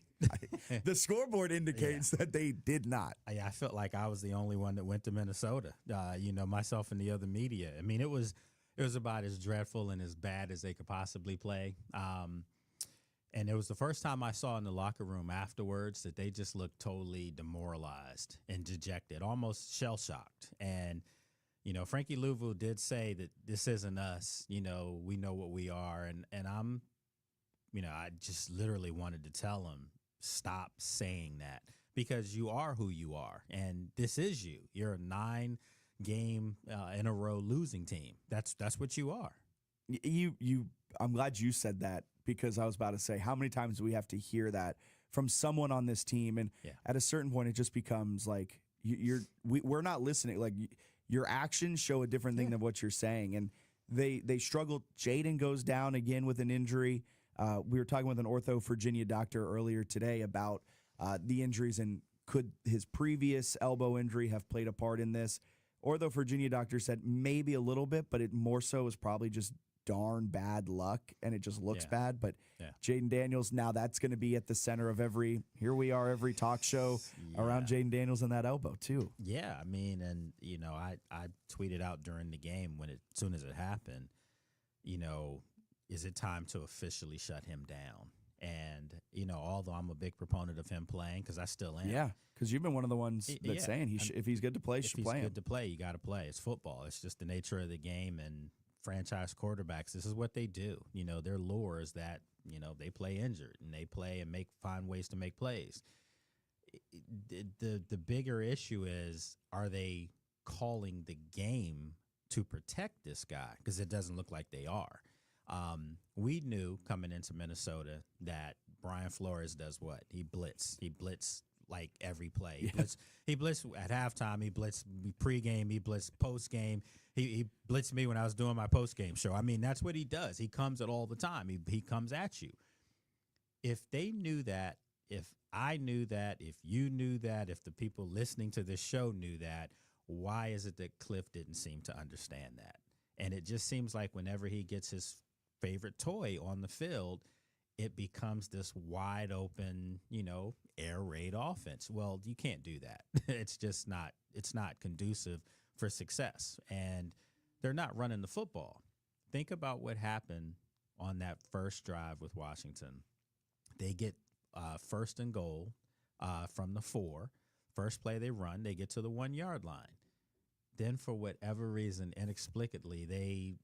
[SPEAKER 11] The scoreboard indicates that they did not.
[SPEAKER 12] I felt like I was the only one that went to Minnesota. Myself and the other media. I mean, it was about as dreadful and as bad as they could possibly play. And it was the first time I saw in the locker room afterwards that they just looked totally demoralized and dejected, almost shell-shocked. And Frankie Louisville did say that this isn't us. We know what we are. And I'm, I just literally wanted to tell him, stop saying that, because you are who you are. And this is you. You're a 9-game in a row losing team. That's what you are.
[SPEAKER 11] I'm glad you said that, because I was about to say, how many times do we have to hear that from someone on this team? And at a certain point, it just becomes like we're not listening. Like, your actions show a different thing than what you're saying. And they struggled. Jaden goes down again with an injury. We were talking with an Ortho Virginia doctor earlier today about the injuries, and could his previous elbow injury have played a part in this? Ortho Virginia doctor said maybe a little bit, but it more so is probably just darn bad luck, and it just looks bad. But Jaden Daniels, now that's going to be at the center of every talk show around Jaden Daniels and that elbow too.
[SPEAKER 12] Yeah, I mean, and I tweeted out during the game as soon as it happened, is it time to officially shut him down? And although I'm a big proponent of him playing, because I still am.
[SPEAKER 11] Yeah, because you've been one of the ones that's saying if he's good to play, should play him.
[SPEAKER 12] If he's good to play, you got to play. It's football. It's just the nature of the game, and franchise quarterbacks, this is what they do. Their lure is that they play injured and they play and find ways to make plays. The bigger issue is, are they calling the game to protect this guy? Because it doesn't look like they are. We knew coming into Minnesota that Brian Flores does what? He blitz like every play. He blitzed at halftime. He blitzed pregame. He blitzed postgame. He blitzed me when I was doing my postgame show. I mean, that's what he does. He comes at all the time. He comes at you. If they knew that, if I knew that, if you knew that, if the people listening to this show knew that, why is it that Cliff didn't seem to understand that? And it just seems like whenever he gets his favorite toy on the field, it becomes this wide open, air raid offense. Well, you can't do that. It's not conducive for success. And they're not running the football. Think about what happened on that first drive with Washington. They get first and goal from the 4. First play they run, they get to the 1-yard line. Then for whatever reason, inexplicably, they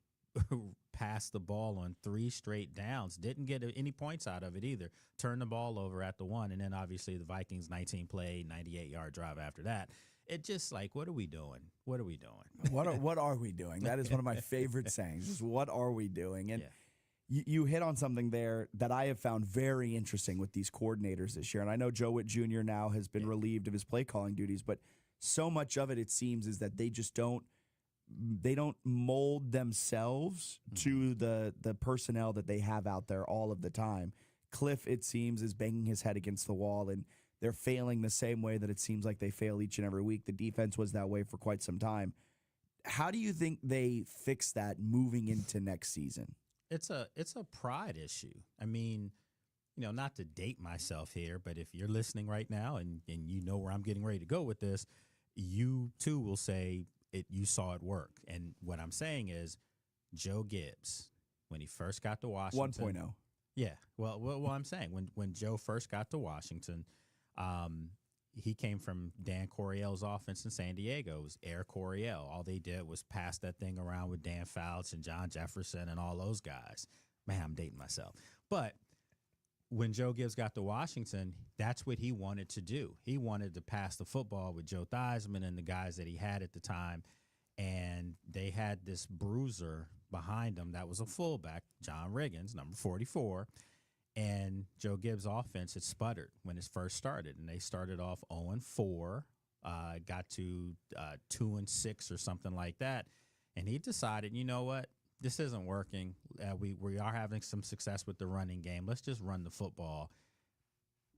[SPEAKER 12] passed the ball on 3 straight downs. Didn't get any points out of it either. Turned the ball over at the 1, and then obviously the Vikings 19-play, 98-yard drive after that. It just like, what are we doing? What are we doing?
[SPEAKER 11] What are we doing? That is one of my favorite sayings. Is what are we doing? And you hit on something there that I have found very interesting with these coordinators this year. And I know Joe Witt Jr. now has been relieved of his play calling duties, but so much of it seems, is that they just don't mold themselves to the personnel that they have out there all of the time. Cliff, it seems, is banging his head against the wall, and they're failing the same way that it seems like they fail each and every week. The defense was that way for quite some time. How do you think they fix that moving into next season?
[SPEAKER 12] It's a pride issue. I mean, not to date myself here, but if you're listening right now and you know where I'm getting ready to go with this, you too will say you saw it work. And what I'm saying is, Joe Gibbs, when he first got to Washington,
[SPEAKER 11] 1.0.
[SPEAKER 12] Yeah. Well, I'm saying when Joe first got to Washington, he came from Dan Coryell's offense in San Diego. It was Air Coryell. All they did was pass that thing around with Dan Fouts and John Jefferson and all those guys. Man, I'm dating myself. But when Joe Gibbs got to Washington, that's what he wanted to do. He wanted to pass the football with Joe Theismann and the guys that he had at the time. And they had this bruiser behind him that was a fullback, John Riggins, number 44. And Joe Gibbs' offense had sputtered when it first started. And they started off 0-4, got to 2-6 or something like that. And he decided, you know what? this isn't working. We are having some success with the running game. Let's just run the football.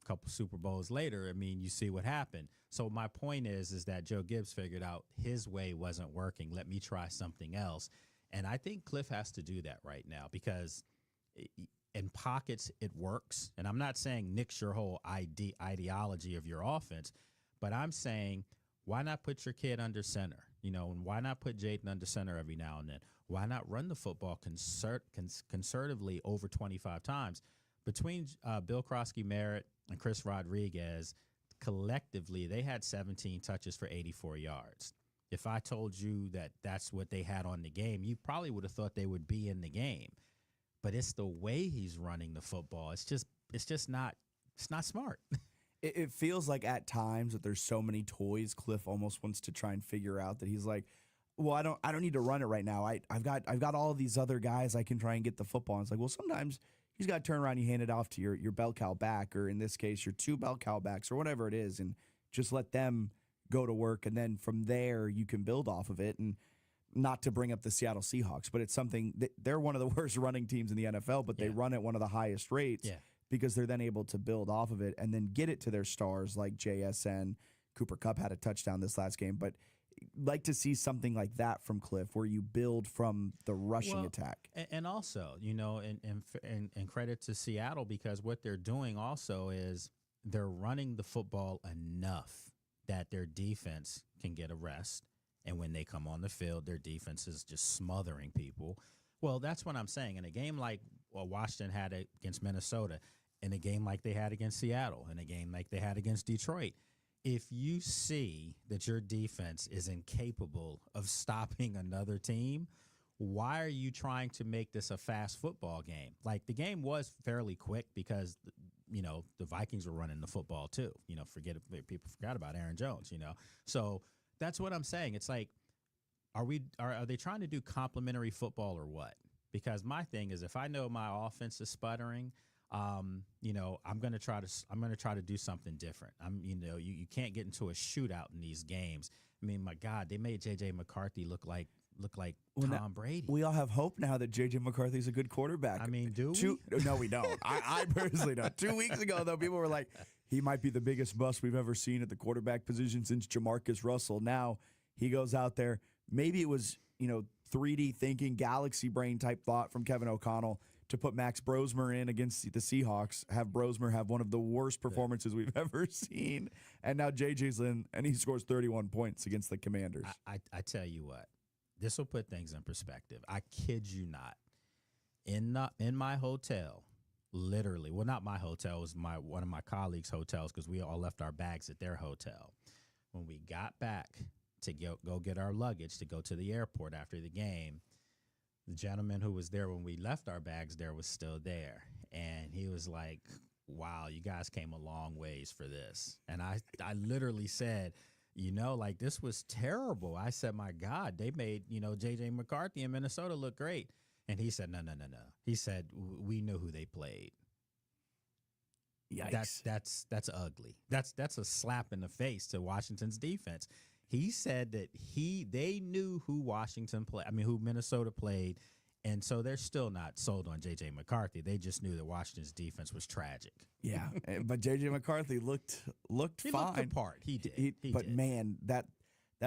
[SPEAKER 12] A couple Super Bowls later, I mean, you see what happened. So my point is that Joe Gibbs figured out his way wasn't working. Let me try something else. And I think Cliff has to do that right now because in pockets it works. And I'm not saying nix your whole ideology of your offense, but I'm saying why not put your kid under center? You know, and why not put Jaden under center every now and then? Why not run the football conservatively over 25 times? Between Bill Krosky-Merritt and Chris Rodriguez, collectively, they had 17 touches for 84 yards. If I told you that that's what they had on the game, you probably would have thought they would be in the game. But it's the way he's running the football. It's just not smart.
[SPEAKER 11] It feels like at times that there's so many toys, Cliff almost wants to try and figure out that he's like, well, I don't need to run it right now. I've got all of these other guys I can try and get the football. And it's like, well, sometimes you just got to turn around and you hand it off to your bell cow back, or in this case, your two bell cow backs, or whatever it is, and just let them go to work. And then from there, you can build off of it. And not to bring up the Seattle Seahawks, but it's something that they're one of the worst running teams in the NFL, but they run at one of the highest rates. Yeah. Because they're then able to build off of it and then get it to their stars like JSN. Cooper Kupp had a touchdown this last game. But like to see something like that from Cliff where you build from the rushing attack.
[SPEAKER 12] And also, you know, and credit to Seattle because what they're doing also is they're running the football enough that their defense can get a rest. And when they come on the field, their defense is just smothering people. Well, that's what I'm saying. In a game like Washington had against Minnesota, in a game like they had against Seattle, in a game like they had against Detroit, if you see that your defense is incapable of stopping another team, why are you trying to make this a fast football game? Like, the game was fairly quick because, you know, the Vikings were running the football too. You know, people forgot about Aaron Jones, you know. So that's what I'm saying. It's like, are they trying to do complimentary football or what? Because my thing is, if I know my offense is sputtering, you know, I'm going to try to do something different. You can't get into a shootout in these games. I mean, my God, they made J.J. McCarthy look like Tom Brady.
[SPEAKER 11] We all have hope now that J.J. McCarthy's a good quarterback.
[SPEAKER 12] I mean, do we?
[SPEAKER 11] No, we don't. I personally don't. 2 weeks ago, though, people were like, he might be the biggest bust we've ever seen at the quarterback position since Jamarcus Russell. Now he goes out there. Maybe it was, 3D thinking, galaxy brain type thought from Kevin O'Connell to put Max Brosmer in against the Seahawks, have Brosmer have one of the worst performances we've ever seen. And now JJ's in, and he scores 31 points against the Commanders.
[SPEAKER 12] I tell you what, this will put things in perspective. I kid you not. In my hotel, literally, well, not my hotel, it was one of my colleagues' hotels because we all left our bags at their hotel. When we got back to go get our luggage to go to the airport after the game, the gentleman who was there when we left our bags there was still there. And he was like, wow, you guys came a long ways for this. And I literally said, like, this was terrible. I said, my God, they made, J.J. McCarthy in Minnesota look great. And he said, no. He said, we knew who they played.
[SPEAKER 11] Yikes.
[SPEAKER 12] That's ugly. That's a slap in the face to Washington's defense. He said that they knew who who Minnesota played, and so they're still not sold on J.J. McCarthy. They just knew that Washington's defense was tragic.
[SPEAKER 11] Yeah, but J.J. McCarthy looked fine.
[SPEAKER 12] He looked the part. He did.
[SPEAKER 11] But man, that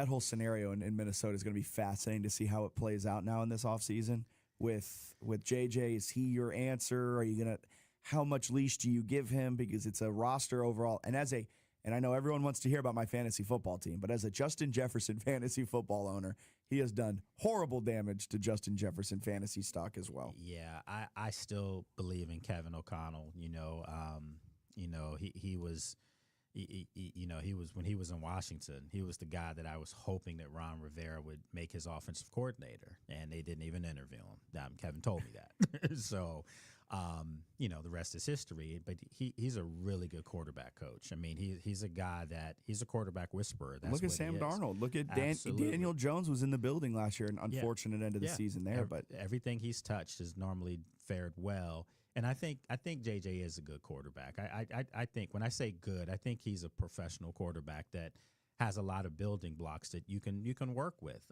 [SPEAKER 11] whole scenario in Minnesota is going to be fascinating to see how it plays out now in this offseason. With J.J., is he your answer? Are you going to – how much leash do you give him? Because it's a roster overall. And I know everyone wants to hear about my fantasy football team, but as a Justin Jefferson fantasy football owner, he has done horrible damage to Justin Jefferson fantasy stock as well.
[SPEAKER 12] Yeah, I still believe in Kevin O'Connell. He was when he was in Washington, he was the guy that I was hoping that Ron Rivera would make his offensive coordinator, and they didn't even interview him. Kevin told me that. So, the rest is history. But he's a really good quarterback coach. I mean, he's a guy he's a quarterback whisperer.
[SPEAKER 11] Look at Sam Darnold. Look at Daniel Jones was in the building last year. An unfortunate end of the season there, but
[SPEAKER 12] everything he's touched has normally fared well. And I think JJ is a good quarterback. I think when I say good, I think he's a professional quarterback that has a lot of building blocks that you can work with.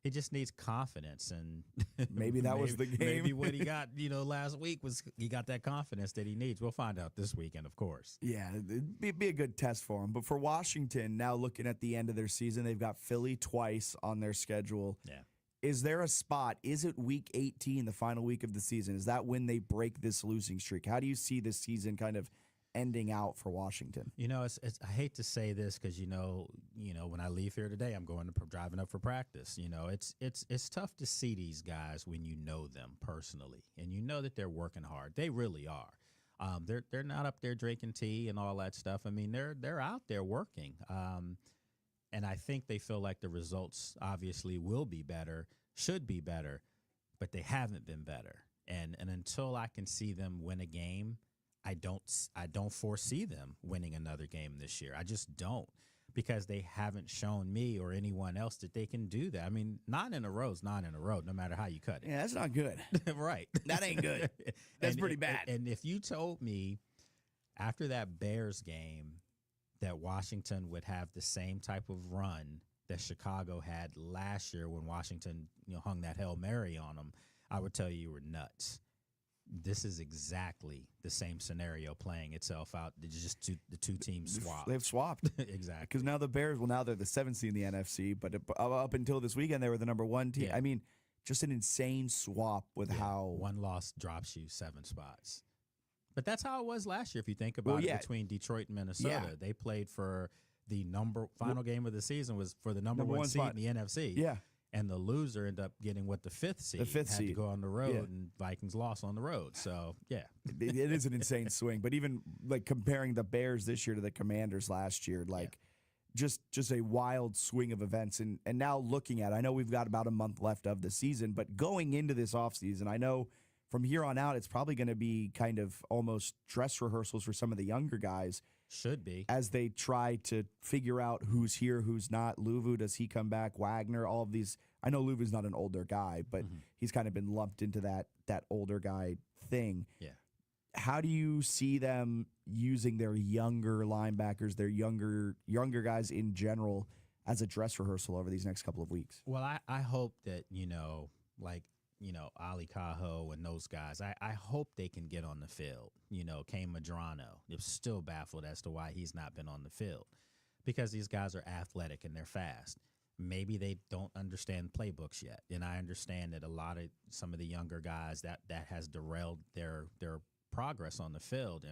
[SPEAKER 12] He just needs confidence, and
[SPEAKER 11] maybe that was the game.
[SPEAKER 12] Maybe what he got, last week was he got that confidence that he needs. We'll find out this weekend, of course.
[SPEAKER 11] Yeah, it'd be a good test for him. But for Washington, now looking at the end of their season, they've got Philly twice on their schedule.
[SPEAKER 12] Yeah.
[SPEAKER 11] Is there a spot? Is it week 18, the final week of the season? Is that when they break this losing streak? How do you see this season kind of ending out for Washington?
[SPEAKER 12] It's I hate to say this because when I leave here today, I'm driving up for practice. It's tough to see these guys when you know them personally and you know that they're working hard. They really are. They're not up there drinking tea and all that stuff. I mean, they're out there working. And I think they feel like the results obviously will be better, should be better, but they haven't been better. And until I can see them win a game, I don't foresee them winning another game this year. I just don't, because they haven't shown me or anyone else that they can do that. I mean, 9 in a row is 9 in a row, no matter how you cut it.
[SPEAKER 11] Yeah, that's not good.
[SPEAKER 12] Right.
[SPEAKER 11] That ain't good. That's pretty bad.
[SPEAKER 12] And if you told me after that Bears game that Washington would have the same type of run that Chicago had last year when Washington hung that Hail Mary on them, I would tell you were nuts. This is exactly the same scenario playing itself out. The two teams swapped.
[SPEAKER 11] They've swapped.
[SPEAKER 12] Exactly.
[SPEAKER 11] Because now the Bears, now they're the 7th seed in the NFC, but up until this weekend, they were the number 1 team.
[SPEAKER 12] Yeah.
[SPEAKER 11] I mean, just an insane swap with how
[SPEAKER 12] one loss drops you 7 spots. But that's how it was last year. If you think about it, between Detroit and Minnesota, they played for the final game of the season was for the number one seed
[SPEAKER 11] spot
[SPEAKER 12] in the NFC.
[SPEAKER 11] Yeah.
[SPEAKER 12] And the loser ended up getting the 5th seed.
[SPEAKER 11] The 5th
[SPEAKER 12] had
[SPEAKER 11] seed.
[SPEAKER 12] to go on the road,
[SPEAKER 11] Yeah.
[SPEAKER 12] and Vikings lost on the road. So, yeah.
[SPEAKER 11] it is an insane swing. But even like comparing the Bears this year to the Commanders last year, just a wild swing of events. And now looking at it, I know we've got about a month left of the season, but going into this offseason, I know from here on out, it's probably going to be kind of almost dress rehearsals for some of the younger guys.
[SPEAKER 12] Should be.
[SPEAKER 11] As they try to figure out who's here, who's not. Luvu, does he come back? Wagner, all of these. I know Luvu's not an older guy, but he's kind of been lumped into that older guy thing.
[SPEAKER 12] Yeah.
[SPEAKER 11] How do you see them using their younger linebackers, their younger guys in general, as a dress rehearsal over these next couple of weeks?
[SPEAKER 12] Well, I hope that, Ali Cajo and those guys, I hope they can get on the field. Kane Madrano, I'm still baffled as to why he's not been on the field, because these guys are athletic and they're fast. Maybe they don't understand playbooks yet. And I understand that some of the younger guys that has derailed their progress on the field.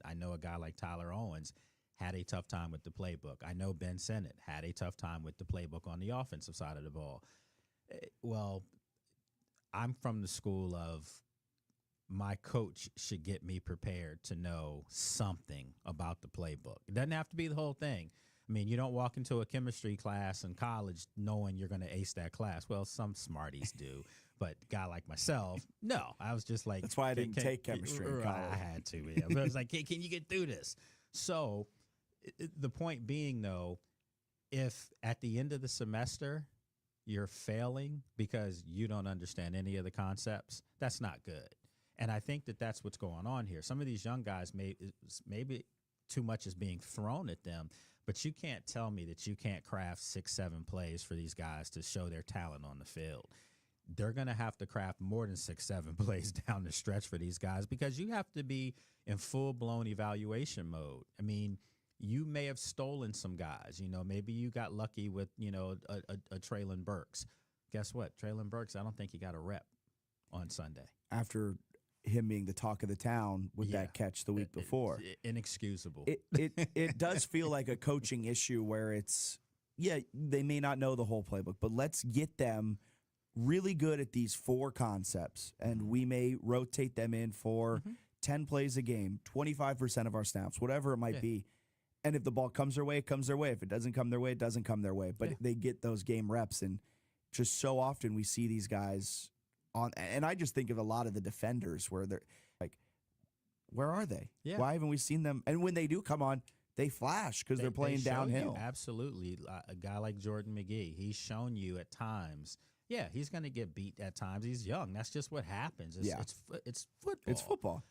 [SPEAKER 12] I know a guy like Tyler Owens had a tough time with the playbook. I know Ben Sennett had a tough time with the playbook on the offensive side of the ball. Well, I'm from the school of my coach should get me prepared to know something about the playbook. It doesn't have to be the whole thing. I mean, you don't walk into a chemistry class in college knowing you're going to ace that class. Well, some smarties do, but a guy like myself, no. I was just like,
[SPEAKER 11] that's why I didn't take chemistry in college.
[SPEAKER 12] I had to, yeah. But I was like, can you get through this? So the point being, though, if at the end of the semester you're failing because you don't understand any of the concepts, that's not good. And I think that that's what's going on here. Some of these young guys, maybe too much is being thrown at them, but you can't tell me that you can't craft 6-7 plays for these guys to show their talent on the field. They're going to have to craft more than 6-7 plays down the stretch for these guys, because you have to be in full-blown evaluation mode. I mean, you may have stolen some guys. Maybe you got lucky with, a Traylon Burks. Guess what? Traylon Burks, I don't think he got a rep on Sunday.
[SPEAKER 11] After him being the talk of the town with that catch the week before.
[SPEAKER 12] Inexcusable.
[SPEAKER 11] It does feel like a coaching issue where it's, they may not know the whole playbook, but let's get them really good at these 4 concepts, and we may rotate them in for 10 plays a game, 25% of our snaps, whatever it might be. And if the ball comes their way, it comes their way. If it doesn't come their way, it doesn't come their way. But they get those game reps, and just so often we see these guys on. And I just think of a lot of the defenders where they're like, where are they?
[SPEAKER 12] Yeah.
[SPEAKER 11] Why haven't we seen them? And when they do come on, they flash because they're playing
[SPEAKER 12] show
[SPEAKER 11] downhill.
[SPEAKER 12] You, absolutely. A guy like Jordan McGee, he's shown you at times. Yeah, he's going to get beat at times. He's young. That's just what happens. It's football.
[SPEAKER 11] It's football.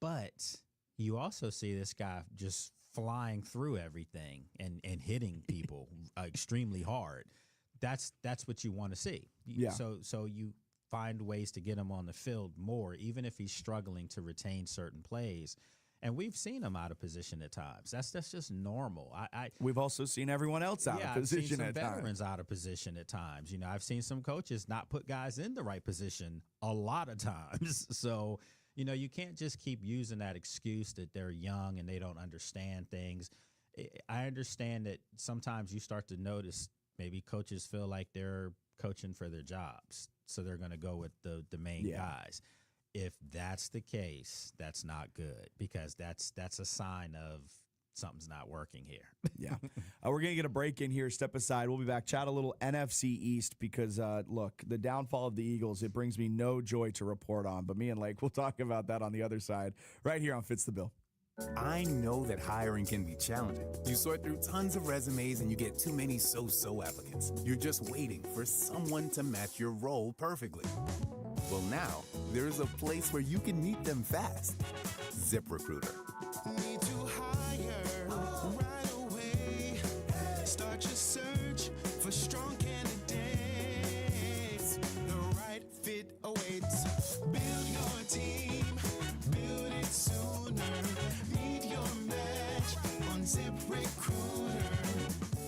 [SPEAKER 12] But you also see this guy just flying through everything and hitting people extremely hard. that's what you want to see.
[SPEAKER 11] Yeah.
[SPEAKER 12] So you find ways to get him on the field more, even if he's struggling to retain certain plays. And we've seen him out of position at times. That's just normal.
[SPEAKER 11] We've also seen everyone else out of position
[SPEAKER 12] I've seen some
[SPEAKER 11] at
[SPEAKER 12] veterans
[SPEAKER 11] times.
[SPEAKER 12] out of position at times. I've seen some coaches not put guys in the right position a lot of times. So, you can't just keep using that excuse that they're young and they don't understand things. I understand that sometimes you start to notice maybe coaches feel like they're coaching for their jobs, so they're going to go with the main guys. If that's the case, that's not good, because that's a sign of something's not working here.
[SPEAKER 11] Yeah. We're going to get a break in here. Step aside. We'll be back. Chat a little NFC East because, look, the downfall of the Eagles, it brings me no joy to report on. But me and Lake, we'll talk about that on the other side right here on Fitz the Bill.
[SPEAKER 10] I know that hiring can be challenging. You sort through tons of resumes and you get too many so-so applicants. You're just waiting for someone to match your role perfectly. Well, now, there's a place where you can meet them fast. ZipRecruiter.
[SPEAKER 13] Need to hire right away. Start your search for strong candidates. The right fit awaits. Build your team. Build it sooner. Meet your match on ZipRecruiter.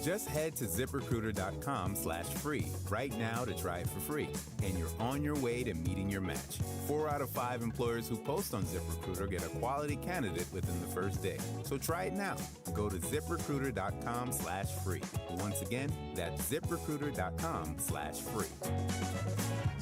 [SPEAKER 10] Just head to ZipRecruiter.com/free right now to try it for free. And you're on your way to meeting your match. 4 out of 5 employers who post on ZipRecruiter get a quality candidate within the first day. So try it now. Go to ZipRecruiter.com/free. Once again, that's ZipRecruiter.com/free.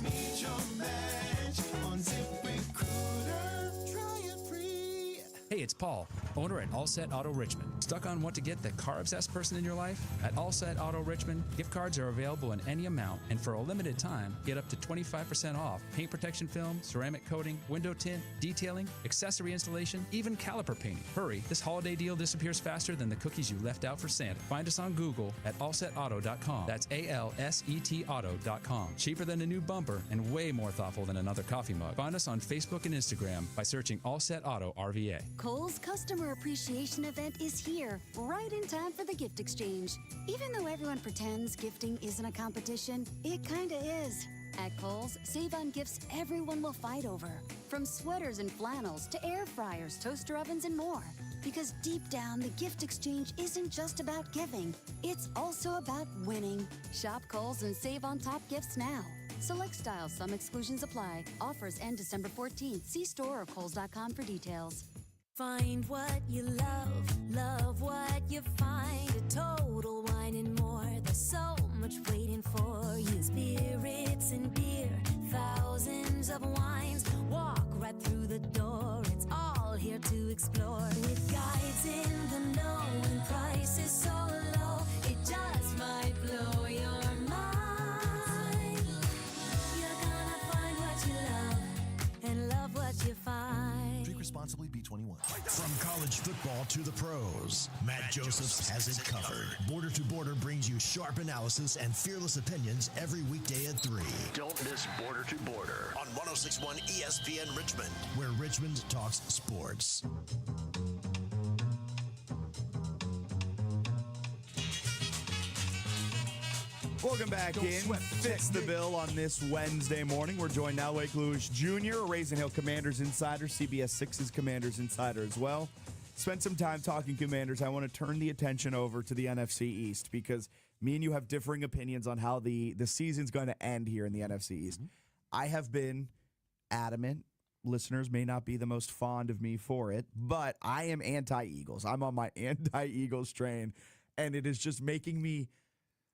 [SPEAKER 13] Meet your match on ZipRecruiter. Try it free.
[SPEAKER 16] Hey, it's Paul, owner at All Set Auto Richmond. Stuck on what to get the car-obsessed person in your life? At All Set Auto Richmond, gift cards are available in any amount, and for a limited time, get up to 25% off paint protection film, ceramic coating, window tint, detailing, accessory installation, even caliper painting. Hurry, this holiday deal disappears faster than the cookies you left out for Santa. Find us on Google at allsetauto.com. That's ALSET auto.com. Cheaper than a new bumper and way more thoughtful than another coffee mug. Find us on Facebook and Instagram by searching All Set Auto RVA.
[SPEAKER 18] Kohl's Customer Appreciation Event is here, right in time for the gift exchange. Even though everyone pretends gifting isn't a competition, it kinda is. At Kohl's, save on gifts everyone will fight over. From sweaters and flannels to air fryers, toaster ovens, and more. Because deep down, the gift exchange isn't just about giving. It's also about winning. Shop Kohl's and save on top gifts now. Select styles, some exclusions apply. Offers end December 14th. See store or Kohls.com for details.
[SPEAKER 19] Find what you love what you find. A Total Wine and More. There's so much waiting for you. Spirits and beer, thousands of wines. Walk right through the door. It's all here to explore. With guides in the know and prices so low, it just might blow your mind. You're gonna find what you love and love what you find.
[SPEAKER 8] Drink responsibly, B21. From college football to the pros, Matt Josephs has it covered. Border to Border brings you sharp analysis and fearless opinions every weekday at 3. Don't miss Border to Border on 106.1 ESPN Richmond, where Richmond talks sports.
[SPEAKER 11] Welcome back in. Fitz the Bill on this Wednesday morning. We're joined now, Lake Lewis Jr., Raisin Hill Commanders Insider, CBS 6's Commanders Insider as well. Spent some time talking Commanders. I want to turn the attention over to the NFC East because me and you have differing opinions on how the season's going to end here in the NFC East. I have been adamant. Listeners may not be the most fond of me for it, but I am anti-Eagles. I'm on my anti-Eagles train, and it is just making me...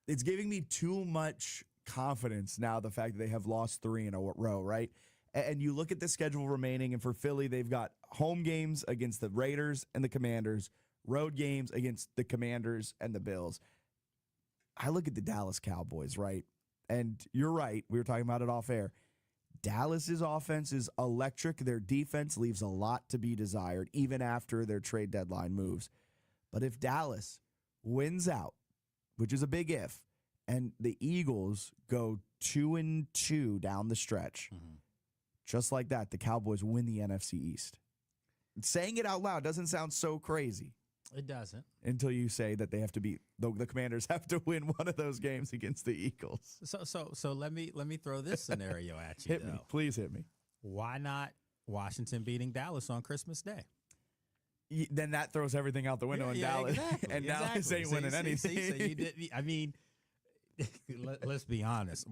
[SPEAKER 11] It's giving me too much confidence now, the fact that they have lost 3 in a row, right? And you look at the schedule remaining, and for Philly, they've got home games against the Raiders and the Commanders, road games against the Commanders and the Bills. I look at the Dallas Cowboys, right? And you're right. We were talking about it off air. Dallas's offense is electric. Their defense leaves a lot to be desired, even after their trade deadline moves. But if Dallas wins out, which is a big if, and the Eagles go 2-2 down the stretch, just like that, the Cowboys win the NFC East. Saying it out loud doesn't sound so crazy.
[SPEAKER 12] It doesn't.
[SPEAKER 11] Until you say that they have to beat the Commanders have to win one of those games against the Eagles.
[SPEAKER 12] So let me throw this scenario at you.
[SPEAKER 11] Hit me. Please hit me.
[SPEAKER 12] Why not Washington beating Dallas on Christmas Day?
[SPEAKER 11] Then that throws everything out the window in Dallas.
[SPEAKER 12] Exactly,
[SPEAKER 11] and Dallas ain't winning anything.
[SPEAKER 12] So you did, I mean, let's be honest.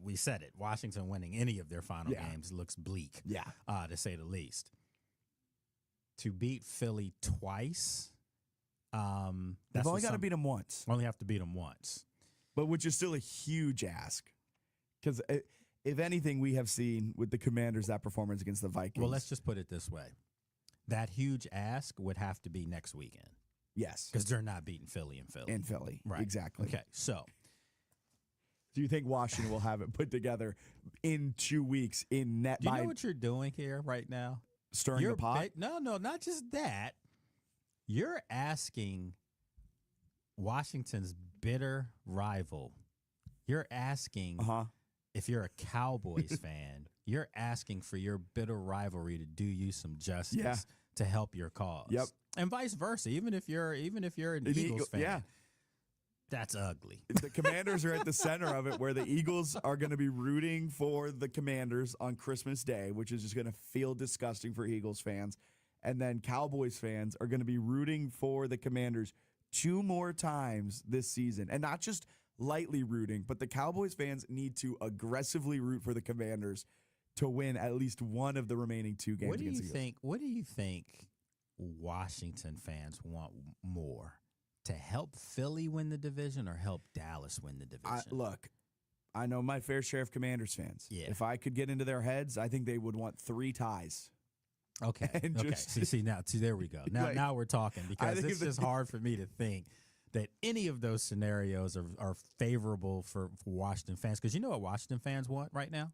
[SPEAKER 12] We said it. Washington winning any of their final games looks bleak.
[SPEAKER 11] Yeah.
[SPEAKER 12] To say the least. To beat Philly twice.
[SPEAKER 11] They've only got to beat them once.
[SPEAKER 12] Only have to beat them once.
[SPEAKER 11] But which is still a huge ask. Because if anything, we have seen with the Commanders that performance against the Vikings.
[SPEAKER 12] Well, let's just put it this way. That huge ask would have to be next weekend.
[SPEAKER 11] Yes.
[SPEAKER 12] Because they're not beating Philly in Philly.
[SPEAKER 11] In Philly.
[SPEAKER 12] Right.
[SPEAKER 11] Exactly.
[SPEAKER 12] Okay, so.
[SPEAKER 11] Do you think Washington will have it put together in 2 weeks in net?
[SPEAKER 12] Do you know what you're doing here right now?
[SPEAKER 11] Stirring the pot?
[SPEAKER 12] No, not just that. You're asking Washington's bitter rival. You're asking if you're a Cowboys fan, you're asking for your bitter rivalry to do you some justice to help your cause.
[SPEAKER 11] Yep.
[SPEAKER 12] And vice versa. Even if you're an Eagles fan. That's ugly.
[SPEAKER 11] The Commanders are at the center of it, where the Eagles are going to be rooting for the Commanders on Christmas Day, which is just going to feel disgusting for Eagles fans. And then Cowboys fans are going to be rooting for the Commanders 2 more times this season. And not just lightly rooting, but the Cowboys fans need to aggressively root for the Commanders to win at least one of the remaining 2 games against the Eagles.
[SPEAKER 12] What do you think Washington fans want more? To help Philly win the division or help Dallas win the division?
[SPEAKER 11] Look, I know my fair share of Commanders fans.
[SPEAKER 12] Yeah.
[SPEAKER 11] If I could get into their heads, I think they would want 3 ties.
[SPEAKER 12] Okay. See, there we go. Now we're talking, because it's just hard for me to think that any of those scenarios are favorable for Washington fans. Because you know what Washington fans want right now?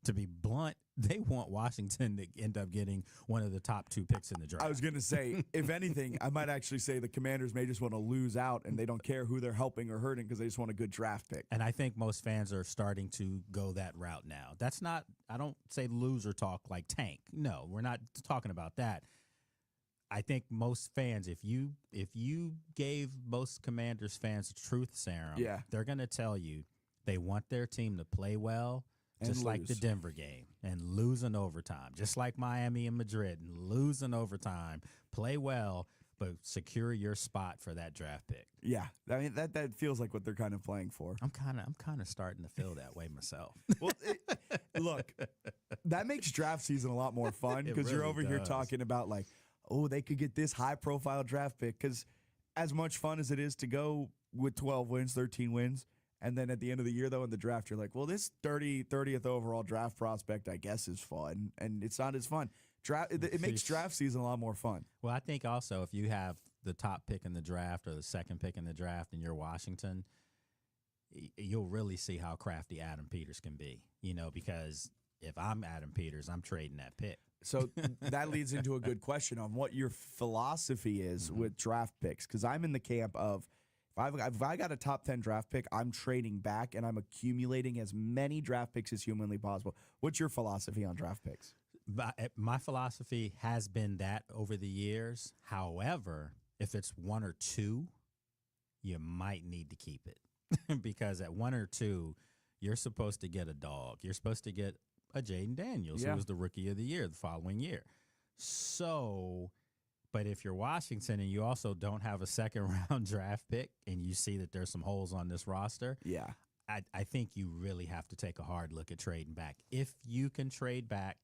[SPEAKER 12] To be blunt, they want Washington to end up getting one of the top 2 picks in the draft.
[SPEAKER 11] I was going to say, if anything, I might actually say the Commanders may just want to lose out, and they don't care who they're helping or hurting because they just want a good draft pick.
[SPEAKER 12] And I think most fans are starting to go that route now. That's not, I don't say loser talk like tank. No, we're not talking about that. I think most fans, if you gave most Commanders fans a truth serum, they're going to tell you they want their team to play well. Just like the Denver game, and lose in overtime. Just like Miami and Madrid, and lose in overtime. Play well, but secure your spot for that draft pick.
[SPEAKER 11] Yeah, I mean that feels like what they're kind of playing for.
[SPEAKER 12] I'm kind of starting to feel that way myself.
[SPEAKER 11] Well, look, that makes draft season a lot more fun, because
[SPEAKER 12] really
[SPEAKER 11] you're over here
[SPEAKER 12] does.
[SPEAKER 11] talking about like, oh, they could get this high-profile draft pick. Because as much fun as it is to go with 12 wins, 13 wins. And then at the end of the year, though, in the draft, you're like, well, this 30th overall draft prospect, I guess, is fun. And it's not as fun. It makes draft season a lot more fun.
[SPEAKER 12] Well, I think also if you have the top pick in the draft or the second pick in the draft and you're Washington, you'll really see how crafty Adam Peters can be. Because if I'm Adam Peters, I'm trading that pick.
[SPEAKER 11] So that leads into a good question on what your philosophy is with draft picks. Because I'm in the camp of, if I got a top 10 draft pick, I'm trading back and I'm accumulating as many draft picks as humanly possible. What's your philosophy on draft picks?
[SPEAKER 12] My philosophy has been that over the years. However, if it's 1 or 2, you might need to keep it. Because at 1 or 2, you're supposed to get a dog. You're supposed to get a Jaden Daniels, who was the rookie of the year the following year. So... But if you're Washington and you also don't have a second-round draft pick and you see that there's some holes on this roster, I think you really have to take a hard look at trading back. If you can trade back,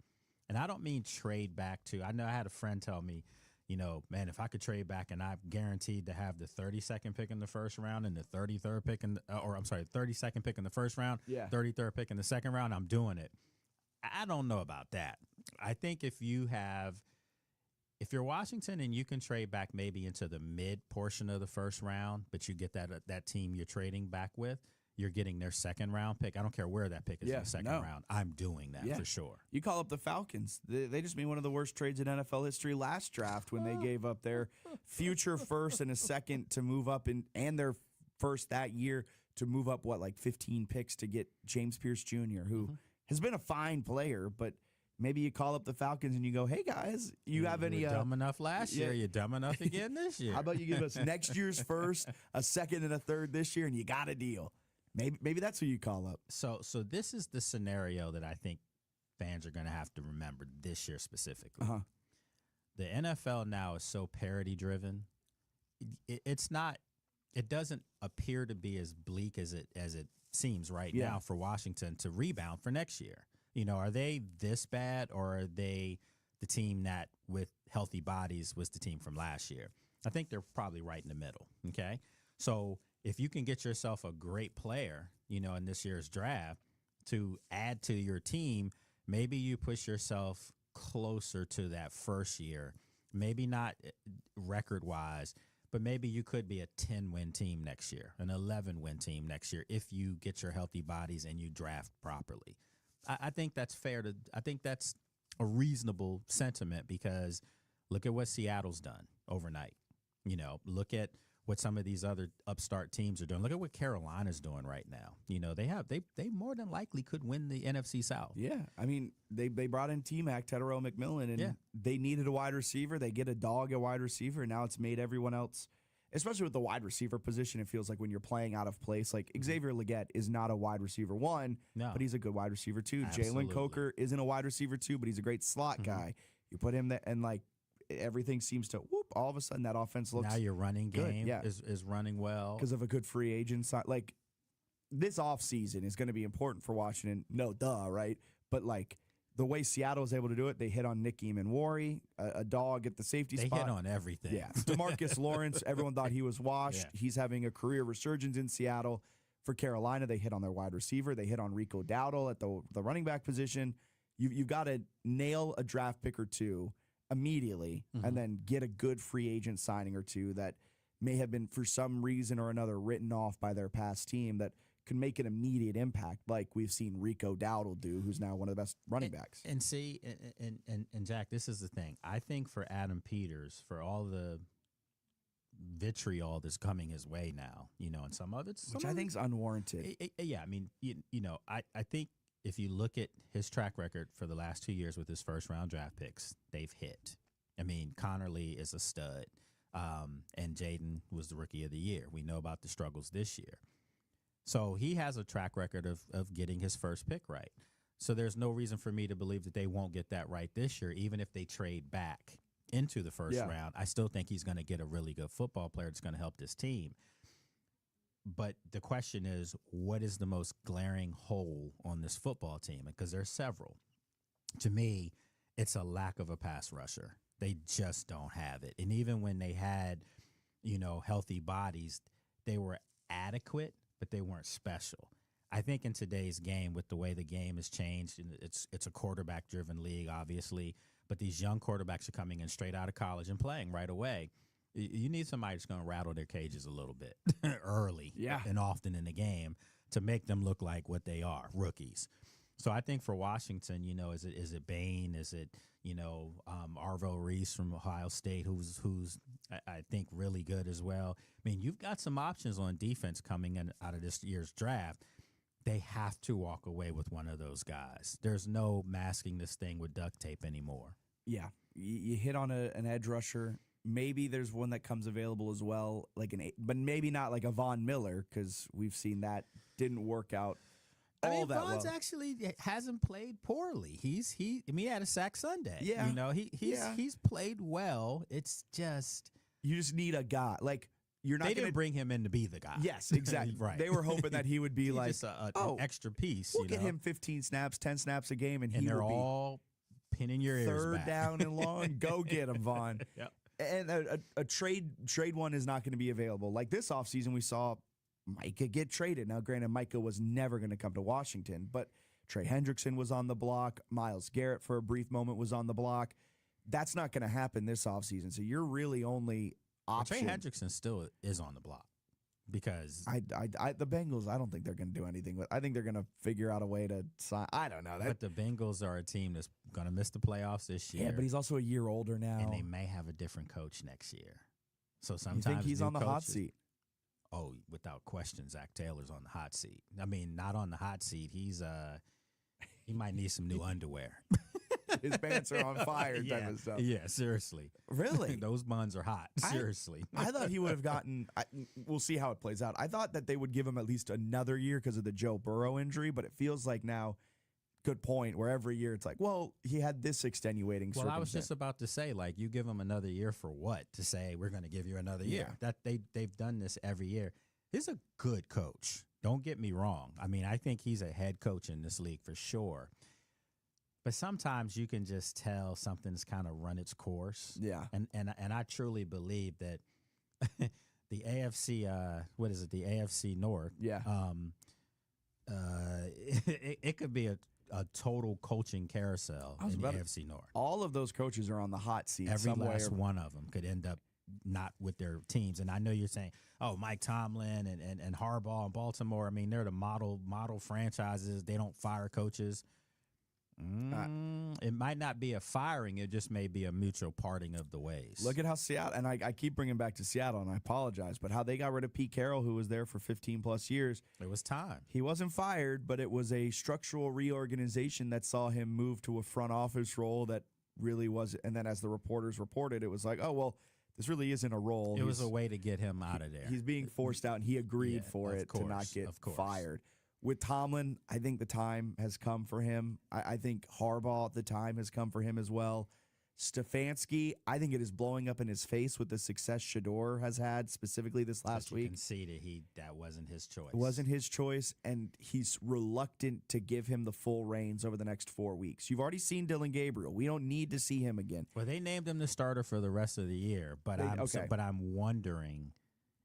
[SPEAKER 12] and I don't mean trade back to, I know I had a friend tell me, man, if I could trade back and I'm guaranteed to have the 32nd pick in the first round and the 33rd pick 32nd pick in the first round, 33rd pick in the second round, I'm doing it. I don't know about that. I think if you're Washington and you can trade back maybe into the mid portion of the first round, but you get that team you're trading back with, you're getting their second round pick. I don't care where that pick is in the second round. I'm doing that for sure.
[SPEAKER 11] You call up the Falcons. They just made one of the worst trades in NFL history last draft when they gave up their future first and a second to move up and their first that year to move up, 15 picks to get James Pierce Jr., who has been a fine player, but maybe you call up the Falcons and you go, hey, guys, you have any...
[SPEAKER 12] dumb enough last year. You're dumb enough again this year.
[SPEAKER 11] How about you give us next year's first, a second, and a third this year, and you got a deal. Maybe that's who you call up.
[SPEAKER 12] So this is the scenario that I think fans are going to have to remember this year specifically. The NFL now is so parity-driven. It's not... It doesn't appear to be as bleak as it seems right now for Washington to rebound for next year. Are they this bad, or are they the team that with healthy bodies was the team from last year? I think they're probably right in the middle. Okay. So if you can get yourself a great player, in this year's draft to add to your team, maybe you push yourself closer to that first year, maybe not record wise, but maybe you could be a 10-win team next year, an 11-win team next year, if you get your healthy bodies and you draft properly. I think that's fair I think that's a reasonable sentiment, because look at what Seattle's done overnight. Look at what some of these other upstart teams are doing. Look at what Carolina's doing right now. They more than likely could win the NFC South.
[SPEAKER 11] Yeah. I mean, they brought in T-Mac, Tedero McMillan, and they needed a wide receiver. They get a dog at wide receiver, and now it's made everyone else, especially with the wide receiver position, it feels like when you're playing out of place. Like Xavier Legette is not a wide receiver one, but he's a good wide receiver two. Jalen Coker isn't a wide receiver two, but he's a great slot guy. You put him there, and like everything seems to all of a sudden that offense looks
[SPEAKER 12] now your running
[SPEAKER 11] good.
[SPEAKER 12] game is running well
[SPEAKER 11] because of a good free agent side. Like this offseason is going to be important for Washington. No, duh, right? But like the way Seattle was able to do it, they hit on Nick Eamon-Wari, a dog at the safety spot.
[SPEAKER 12] They hit on everything.
[SPEAKER 11] Yeah. DeMarcus Lawrence, everyone thought he was washed. Yeah. He's having a career resurgence in Seattle. For Carolina, they hit on their wide receiver. They hit on Rico Dowdle at the running back position. You've got to nail a draft pick or two immediately and then get a good free agent signing or two that may have been, for some reason or another, written off by their past team that can make an immediate impact, like we've seen Rico Dowdle do, who's now one of the best running backs.
[SPEAKER 12] And see, and Jack, this is the thing. I think for Adam Peters, for all the vitriol that's coming his way now, and some of it's...
[SPEAKER 11] Which I think is unwarranted.
[SPEAKER 12] Yeah, I mean, I think if you look at his track record for the last 2 years with his first-round draft picks, they've hit. I mean, Connerly is a stud, and Jaden was the Rookie of the Year. We know about the struggles this year. So he has a track record of getting his first pick right. So there's no reason for me to believe that they won't get that right this year, even if they trade back into the first round. I still think he's going to get a really good football player that's going to help this team. But the question is, what is the most glaring hole on this football team? Because there's several. To me, it's a lack of a pass rusher. They just don't have it. And even when they had, healthy bodies, they were adequate, but they weren't special. I think in today's game, with the way the game has changed, and it's a quarterback-driven league, obviously, but these young quarterbacks are coming in straight out of college and playing right away. You need somebody that's going to rattle their cages a little bit early and often in the game to make them look like what they are, rookies. So I think for Washington, is it Bain? Is it, Arvo Reese from Ohio State, who's I think really good as well. I mean, you've got some options on defense coming in out of this year's draft. They have to walk away with one of those guys. There's no masking this thing with duct tape anymore.
[SPEAKER 11] Yeah, you hit on an edge rusher. Maybe there's one that comes available as well, but maybe not like a Von Miller, because we've seen that didn't work out.
[SPEAKER 12] Vaughn's actually hasn't played poorly. He had a sack Sunday.
[SPEAKER 11] Yeah,
[SPEAKER 12] he's played well. It's just
[SPEAKER 11] you just need a guy like. You're not.
[SPEAKER 12] They didn't bring him in to be the guy.
[SPEAKER 11] Yes, exactly.
[SPEAKER 12] Right.
[SPEAKER 11] They were hoping that he would be like
[SPEAKER 12] just an extra piece.
[SPEAKER 11] We'll get him 15 snaps, 10 snaps a game, and
[SPEAKER 12] they're
[SPEAKER 11] will
[SPEAKER 12] all pinning your ears
[SPEAKER 11] third
[SPEAKER 12] back.
[SPEAKER 11] down and long. Go get him, Vaughn.
[SPEAKER 12] Yep.
[SPEAKER 11] And a trade one is not going to be available. Like this offseason, we saw Micah get traded. Now, granted, Micah was never going to come to Washington, but Trey Hendrickson was on the block. Myles Garrett, for a brief moment, was on the block. That's not going to happen this offseason. So you're really only option.
[SPEAKER 12] Trey Hendrickson still is on the block because
[SPEAKER 11] the Bengals, I don't think they're going to do anything with. I think they're going to figure out a way to sign. I don't know.
[SPEAKER 12] But the Bengals are a team that's going to miss the playoffs this year.
[SPEAKER 11] Yeah, but he's also a year older now.
[SPEAKER 12] And they may have a different coach next year. So sometimes
[SPEAKER 11] you think he's on the hot seat?
[SPEAKER 12] Oh, without question, Zach Taylor's on the hot seat. I mean, not on the hot seat. He might need some new underwear.
[SPEAKER 11] his pants are on fire type of stuff.
[SPEAKER 12] Yeah, seriously.
[SPEAKER 11] Really?
[SPEAKER 12] Those buns are hot. Seriously.
[SPEAKER 11] I thought he would have gotten. We'll see how it plays out. I thought that they would give him at least another year because of the Joe Burrow injury, but it feels like now. Good point. Where every year it's like, well, he had this extenuating.
[SPEAKER 12] Well, I was just about to say, like, you give him another year for what? To say we're going to give you another year. That they've done this every year. He's a good coach. Don't get me wrong. I mean, I think he's a head coach in this league for sure. But sometimes you can just tell something's kind of run its course.
[SPEAKER 11] Yeah.
[SPEAKER 12] And I truly believe that the AFC, what is it? The AFC North.
[SPEAKER 11] Yeah.
[SPEAKER 12] It could be a total coaching carousel in the AFC North.
[SPEAKER 11] All of those coaches are on the hot seat.
[SPEAKER 12] Every
[SPEAKER 11] some
[SPEAKER 12] last
[SPEAKER 11] way
[SPEAKER 12] one of them could end up not with their teams. And I know you're saying, oh, Mike Tomlin and Harbaugh in Baltimore. I mean, they're the model franchises. They don't fire coaches. It might not be a firing. It just may be a mutual parting of the ways.
[SPEAKER 11] Look at how Seattle, and I keep bringing back to Seattle, and I apologize, but how they got rid of Pete Carroll, who was there for 15-plus years.
[SPEAKER 12] It was time.
[SPEAKER 11] He wasn't fired, but it was a structural reorganization that saw him move to a front office role that really was. And then as the reporters reported, it was like, oh, well, this really isn't a role.
[SPEAKER 12] It was a way to get him out of there.
[SPEAKER 11] He's being forced out, and he agreed for it to not get fired. With Tomlin, I think the time has come for him. I think Harbaugh, the time has come for him as well. Stefanski, I think it is blowing up in his face with the success Shador has had, specifically this last week.
[SPEAKER 12] You can see that wasn't his choice.
[SPEAKER 11] It wasn't his choice, and he's reluctant to give him the full reins over the next 4 weeks. You've already seen Dylan Gabriel. We don't need to see him again.
[SPEAKER 12] Well, they named him the starter for the rest of the year, but I'm wondering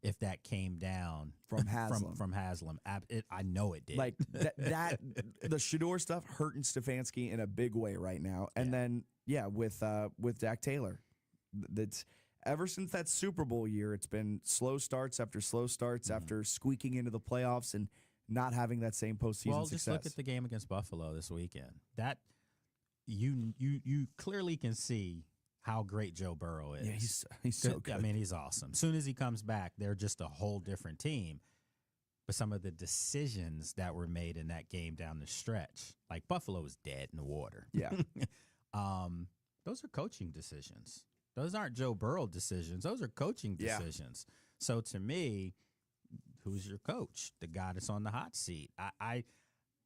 [SPEAKER 12] if that came down
[SPEAKER 11] from Haslam.
[SPEAKER 12] from Haslam. I know it did.
[SPEAKER 11] Like that the Shador stuff hurting Stefanski in a big way right now. And then with Dak Taylor. That's ever since that Super Bowl year, it's been slow starts after slow starts after squeaking into the playoffs and not having that same postseason success.
[SPEAKER 12] Just look at the game against Buffalo this weekend. That you clearly can see how great Joe Burrow is.
[SPEAKER 11] Yeah, he's so good.
[SPEAKER 12] I mean, he's awesome. As soon as he comes back, they're just a whole different team. But some of the decisions that were made in that game down the stretch, like Buffalo was dead in the water.
[SPEAKER 11] Yeah.
[SPEAKER 12] Those are coaching decisions. Those aren't Joe Burrow decisions. Those are coaching decisions. So to me, who's your coach? The guy that's on the hot seat.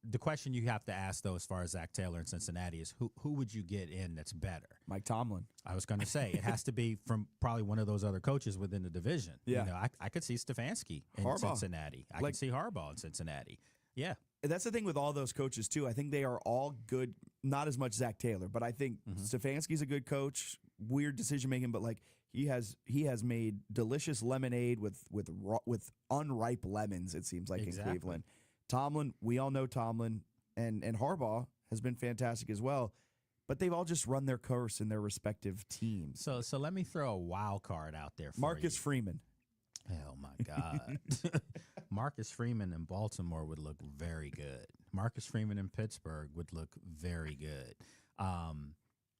[SPEAKER 12] The question you have to ask, though, as far as Zach Taylor in Cincinnati is who would you get in that's better?
[SPEAKER 11] Mike Tomlin.
[SPEAKER 12] I was going to say it has to be from probably one of those other coaches within the division.
[SPEAKER 11] Yeah.
[SPEAKER 12] You know, I could see Stefanski in Cincinnati. I could see Harbaugh in Cincinnati. Yeah.
[SPEAKER 11] That's the thing with all those coaches, too. I think they are all good, not as much Zach Taylor, but I think Stefanski's a good coach, weird decision-making, but like he has made delicious lemonade with unripe lemons, it seems like, in Cleveland. Tomlin, we all know Tomlin, and Harbaugh has been fantastic as well, but they've all just run their course in their respective teams.
[SPEAKER 12] So let me throw a wild card out there for
[SPEAKER 11] Marcus Freeman.
[SPEAKER 12] Oh, my God. Marcus Freeman in Baltimore would look very good. Marcus Freeman in Pittsburgh would look very good.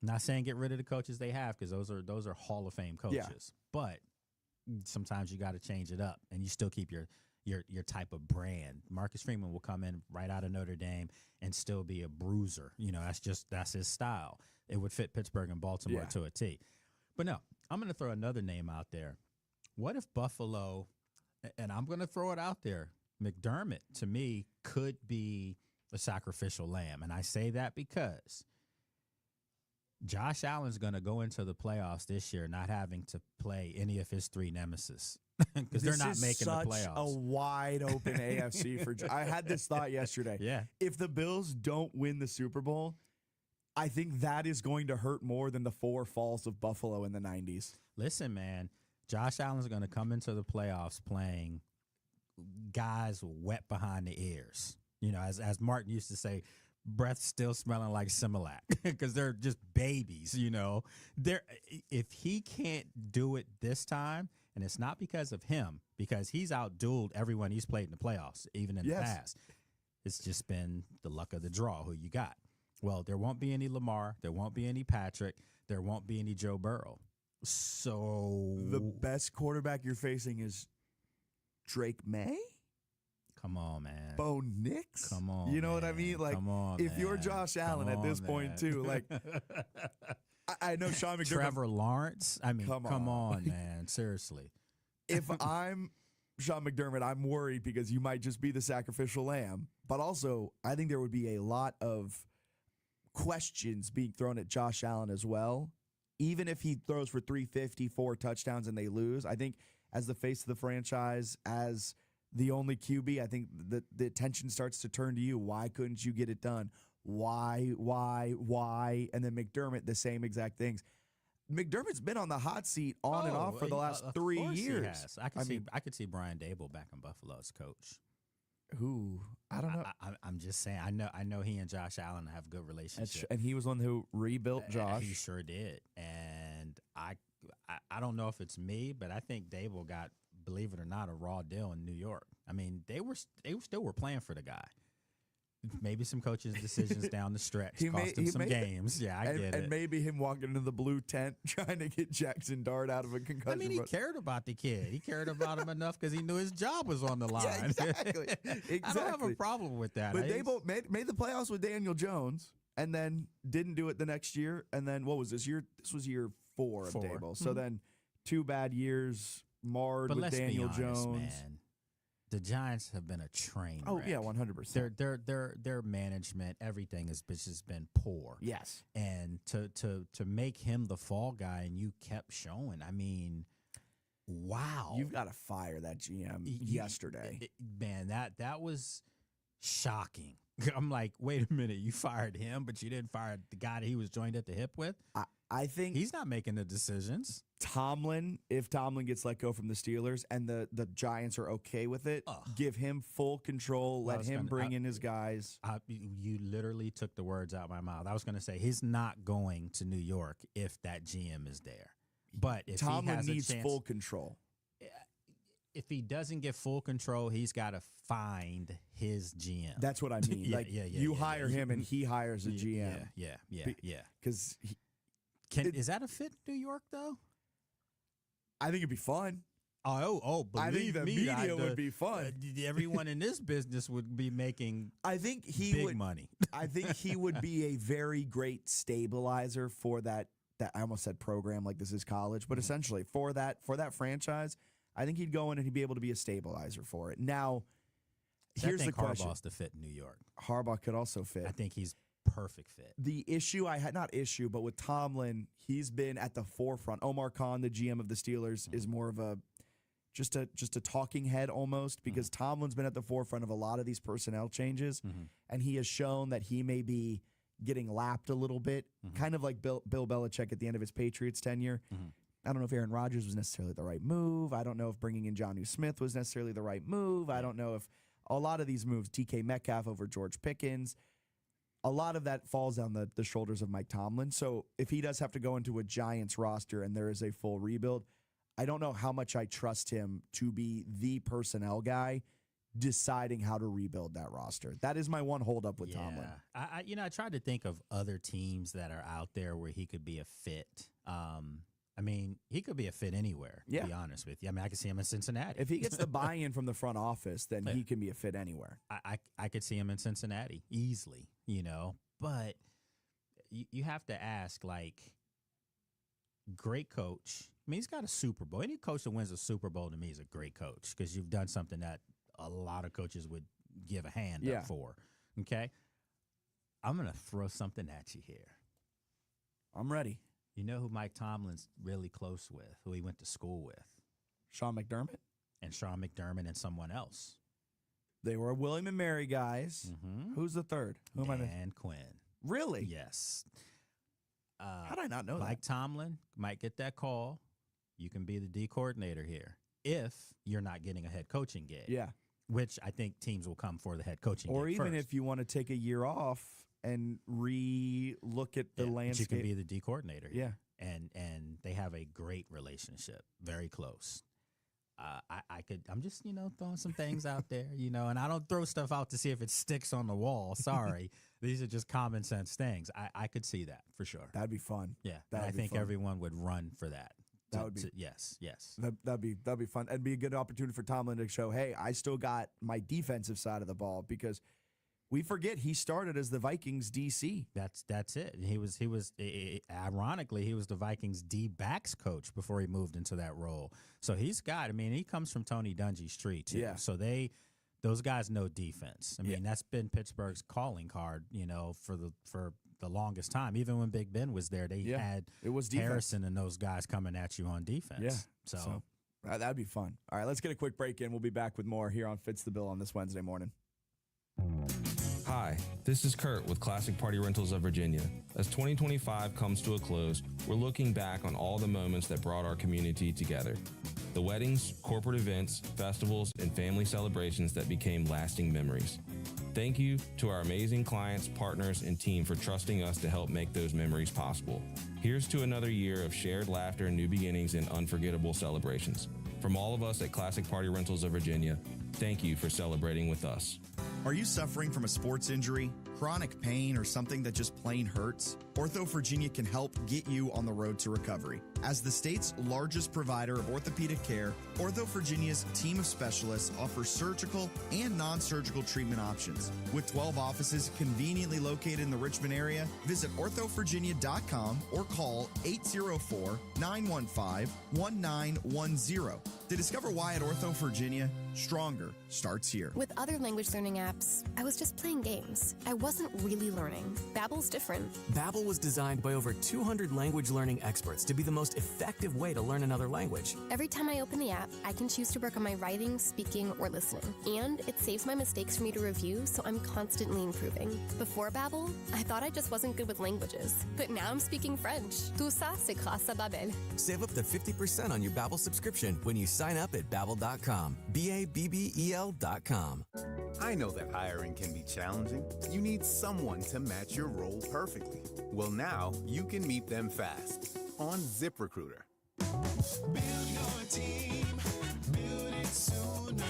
[SPEAKER 12] Not saying get rid of the coaches they have because those are Hall of Fame coaches. But sometimes you got to change it up, and you still keep your type of brand. Marcus Freeman will come in right out of Notre Dame and still be a bruiser. You know, that's his style. It would fit Pittsburgh and Baltimore to a T. But no, I'm going to throw another name out there. What if Buffalo, and I'm going to throw it out there, McDermott, to me, could be a sacrificial lamb. And I say that because Josh Allen's going to go into the playoffs this year not having to play any of his three nemesis because they're not making the playoffs.
[SPEAKER 11] This is such a wide open AFC for. I had this thought yesterday.
[SPEAKER 12] Yeah.
[SPEAKER 11] If the Bills don't win the Super Bowl, I think that is going to hurt more than the 4 falls of Buffalo in the 90s.
[SPEAKER 12] Listen, man, Josh Allen's going to come into the playoffs playing guys wet behind the ears. You know, as Martin used to say, breath still smelling like Similac because they're just babies, you know. If he can't do it this time, and it's not because of him, because he's outdueled everyone he's played in the playoffs, even in the past. It's just been the luck of the draw who you got. Well, there won't be any Lamar. There won't be any Patrick. There won't be any Joe Burrow. So
[SPEAKER 11] the best quarterback you're facing is Drake May?
[SPEAKER 12] Come on, man.
[SPEAKER 11] Bo Nix?
[SPEAKER 12] Come on.
[SPEAKER 11] You know what I mean? Like,
[SPEAKER 12] come on,
[SPEAKER 11] if you're
[SPEAKER 12] man.
[SPEAKER 11] Josh Allen at this point, too, like, I know Sean McDermott.
[SPEAKER 12] Trevor Lawrence? I mean, come on, man. Seriously.
[SPEAKER 11] If I'm Sean McDermott, I'm worried because you might just be the sacrificial lamb. But also, I think there would be a lot of questions being thrown at Josh Allen as well. Even if he throws for 350, 4 touchdowns, and they lose, I think as the face of the franchise, as the only QB, I think the attention starts to turn to you. Why couldn't you get it done? Why? And then McDermott, the same exact things. McDermott's been on the hot seat on and off for the last 3 years.
[SPEAKER 12] He has. I could see Brian Dable back in Buffalo as coach.
[SPEAKER 11] Who? I don't know.
[SPEAKER 12] I'm just saying. I know he and Josh Allen have a good relationship.
[SPEAKER 11] And he was one who rebuilt Josh.
[SPEAKER 12] He sure did. And I don't know if it's me, but I think Dable got, believe it or not, a raw deal in New York. I mean, they still were playing for the guy. Maybe some coaches' decisions down the stretch cost him some games. Yeah, I get it.
[SPEAKER 11] And maybe him walking into the blue tent trying to get Jackson Dart out of a concussion.
[SPEAKER 12] I mean, he cared about the kid. He cared about him enough because he knew his job was on the line.
[SPEAKER 11] Yeah, exactly.
[SPEAKER 12] I don't have a problem with that.
[SPEAKER 11] But Dable made the playoffs with Daniel Jones and then didn't do it the next year. And then what was this year? This was year 4 of Dable. So then 2 bad years marred with Daniel Jones. Man.
[SPEAKER 12] The Giants have been a train wreck.
[SPEAKER 11] Oh, yeah, 100%.
[SPEAKER 12] Their management, everything has just been poor.
[SPEAKER 11] Yes.
[SPEAKER 12] And to make him the fall guy and you kept showing, I mean, wow.
[SPEAKER 11] You've got to fire that GM yesterday.
[SPEAKER 12] Man, that was shocking. I'm like, wait a minute, you fired him, but you didn't fire the guy that he was joined at the hip with?
[SPEAKER 11] I think
[SPEAKER 12] he's not making the decisions.
[SPEAKER 11] If Tomlin gets let go from the Steelers and the Giants are okay with it, give him full control, let him bring in his guys.
[SPEAKER 12] You literally took the words out of my mouth. I was going to say he's not going to New York if that GM is there. But if
[SPEAKER 11] Tomlin
[SPEAKER 12] he has
[SPEAKER 11] needs
[SPEAKER 12] a chance,
[SPEAKER 11] full control.
[SPEAKER 12] If he doesn't get full control, he's got to find his GM.
[SPEAKER 11] That's what I mean. You hire him and he hires a GM.
[SPEAKER 12] Yeah.
[SPEAKER 11] Because
[SPEAKER 12] is that a fit in New York though?
[SPEAKER 11] I think it'd be fun.
[SPEAKER 12] Believe
[SPEAKER 11] I think the
[SPEAKER 12] me,
[SPEAKER 11] media would be fun.
[SPEAKER 12] Everyone in this business would be making.
[SPEAKER 11] I think he
[SPEAKER 12] big money.
[SPEAKER 11] I think he would be a very great stabilizer for that. I almost said program like this is college, but essentially for that franchise, I think he'd go in and he'd be able to be a stabilizer for it. Now, here's the question:
[SPEAKER 12] Harbaugh's to fit in New York.
[SPEAKER 11] Harbaugh could also fit.
[SPEAKER 12] I think he's perfect fit.
[SPEAKER 11] The issue but with Tomlin, he's been at the forefront. Omar Khan, the GM of the Steelers, is more of a just a talking head almost because Tomlin's been at the forefront of a lot of these personnel changes, and he has shown that he may be getting lapped a little bit, kind of like Bill Belichick at the end of his Patriots tenure. I don't know if Aaron Rodgers was necessarily the right move. I don't know if bringing in Jonnu Smith was necessarily the right move. I don't know if a lot of these moves, DK Metcalf over George Pickens, a lot of that falls on the shoulders of Mike Tomlin. So if he does have to go into a Giants roster and there is a full rebuild, I don't know how much I trust him to be the personnel guy deciding how to rebuild that roster. That is my one holdup with Tomlin.
[SPEAKER 12] I tried to think of other teams that are out there where he could be a fit. I mean, he could be a fit anywhere, to be honest with you. I mean, I could see him in Cincinnati.
[SPEAKER 11] If he gets the buy-in from the front office, then he can be a fit anywhere.
[SPEAKER 12] I could see him in Cincinnati easily, But you have to ask, great coach. I mean, he's got a Super Bowl. Any coach that wins a Super Bowl to me is a great coach because you've done something that a lot of coaches would give a hand up for. Okay? I'm going to throw something at you here.
[SPEAKER 11] I'm ready.
[SPEAKER 12] You know who Mike Tomlin's really close with, who he went to school with?
[SPEAKER 11] Sean McDermott?
[SPEAKER 12] And Sean McDermott and someone else.
[SPEAKER 11] They were William and Mary guys. Who's the third?
[SPEAKER 12] Dan Quinn.
[SPEAKER 11] Really?
[SPEAKER 12] Yes.
[SPEAKER 11] How did I not know
[SPEAKER 12] Mike Tomlin might get that call. You can be the D coordinator here if you're not getting a head coaching gig.
[SPEAKER 11] Yeah.
[SPEAKER 12] Which I think teams will come for the head coaching
[SPEAKER 11] or
[SPEAKER 12] gig
[SPEAKER 11] even
[SPEAKER 12] first.
[SPEAKER 11] If you want to take a year off and re-look at the landscape.
[SPEAKER 12] But you can be the D coordinator.
[SPEAKER 11] Yeah.
[SPEAKER 12] And they have a great relationship, very close. I'm just, throwing some things out there, and I don't throw stuff out to see if it sticks on the wall. Sorry. These are just common sense things. I could see that for sure.
[SPEAKER 11] That'd be fun.
[SPEAKER 12] Yeah.
[SPEAKER 11] That'd
[SPEAKER 12] I
[SPEAKER 11] be
[SPEAKER 12] think
[SPEAKER 11] fun.
[SPEAKER 12] everyone would run for that.
[SPEAKER 11] That would be
[SPEAKER 12] yes.
[SPEAKER 11] That'd be fun. It'd be a good opportunity for Tomlin to show, hey, I still got my defensive side of the ball, because we forget he started as the Vikings DC.
[SPEAKER 12] That's it. He was ironically, he was the Vikings D-backs coach before he moved into that role. So he comes from Tony Dungy's tree too.
[SPEAKER 11] Yeah.
[SPEAKER 12] So those guys know defense. I mean, that's been Pittsburgh's calling card, for the longest time. Even when Big Ben was there, it was Harrison and those guys coming at you on defense.
[SPEAKER 11] Yeah.
[SPEAKER 12] So
[SPEAKER 11] that'd be fun. All right, let's get a quick break in. We'll be back with more here on Fitz the Bill on this Wednesday morning.
[SPEAKER 6] Hi, this is Kurt with Classic Party Rentals of Virginia. As 2025 comes to a close, we're looking back on all the moments that brought our community together. The weddings, corporate events, festivals, and family celebrations that became lasting memories. Thank you to our amazing clients, partners, and team for trusting us to help make those memories possible. Here's to another year of shared laughter, new beginnings, and unforgettable celebrations. From all of us at Classic Party Rentals of Virginia, thank you for celebrating with us.
[SPEAKER 7] Are you suffering from a sports injury, chronic pain, or something that just plain hurts? Ortho Virginia can help get you on the road to recovery. As the state's largest provider of orthopedic care, Ortho Virginia's team of specialists offers surgical and non-surgical treatment options. With 12 offices conveniently located in the Richmond area, visit orthovirginia.com or call 804-915-1910 to discover why at Ortho Virginia, stronger starts here.
[SPEAKER 20] With other language learning apps, I was just playing games. I wasn't really learning. Babbel's different.
[SPEAKER 21] Babbel was designed by over 200 language learning experts to be the most effective way to learn another language.
[SPEAKER 20] Every time I open the app, I can choose to work on my writing, speaking, or listening. And it saves my mistakes for me to review, so I'm constantly improving. Before Babbel, I thought I just wasn't good with languages. But now I'm speaking French. Tout ça, c'est grâce à Babbel.
[SPEAKER 21] Save up to 50% on your Babbel subscription when you sign up at Babbel.com. BABBEL.com.
[SPEAKER 10] I know that hiring can be challenging. You need someone to match your role perfectly. Well, now you can meet them fast on ZipRecruiter.
[SPEAKER 13] Build your team, build it sooner.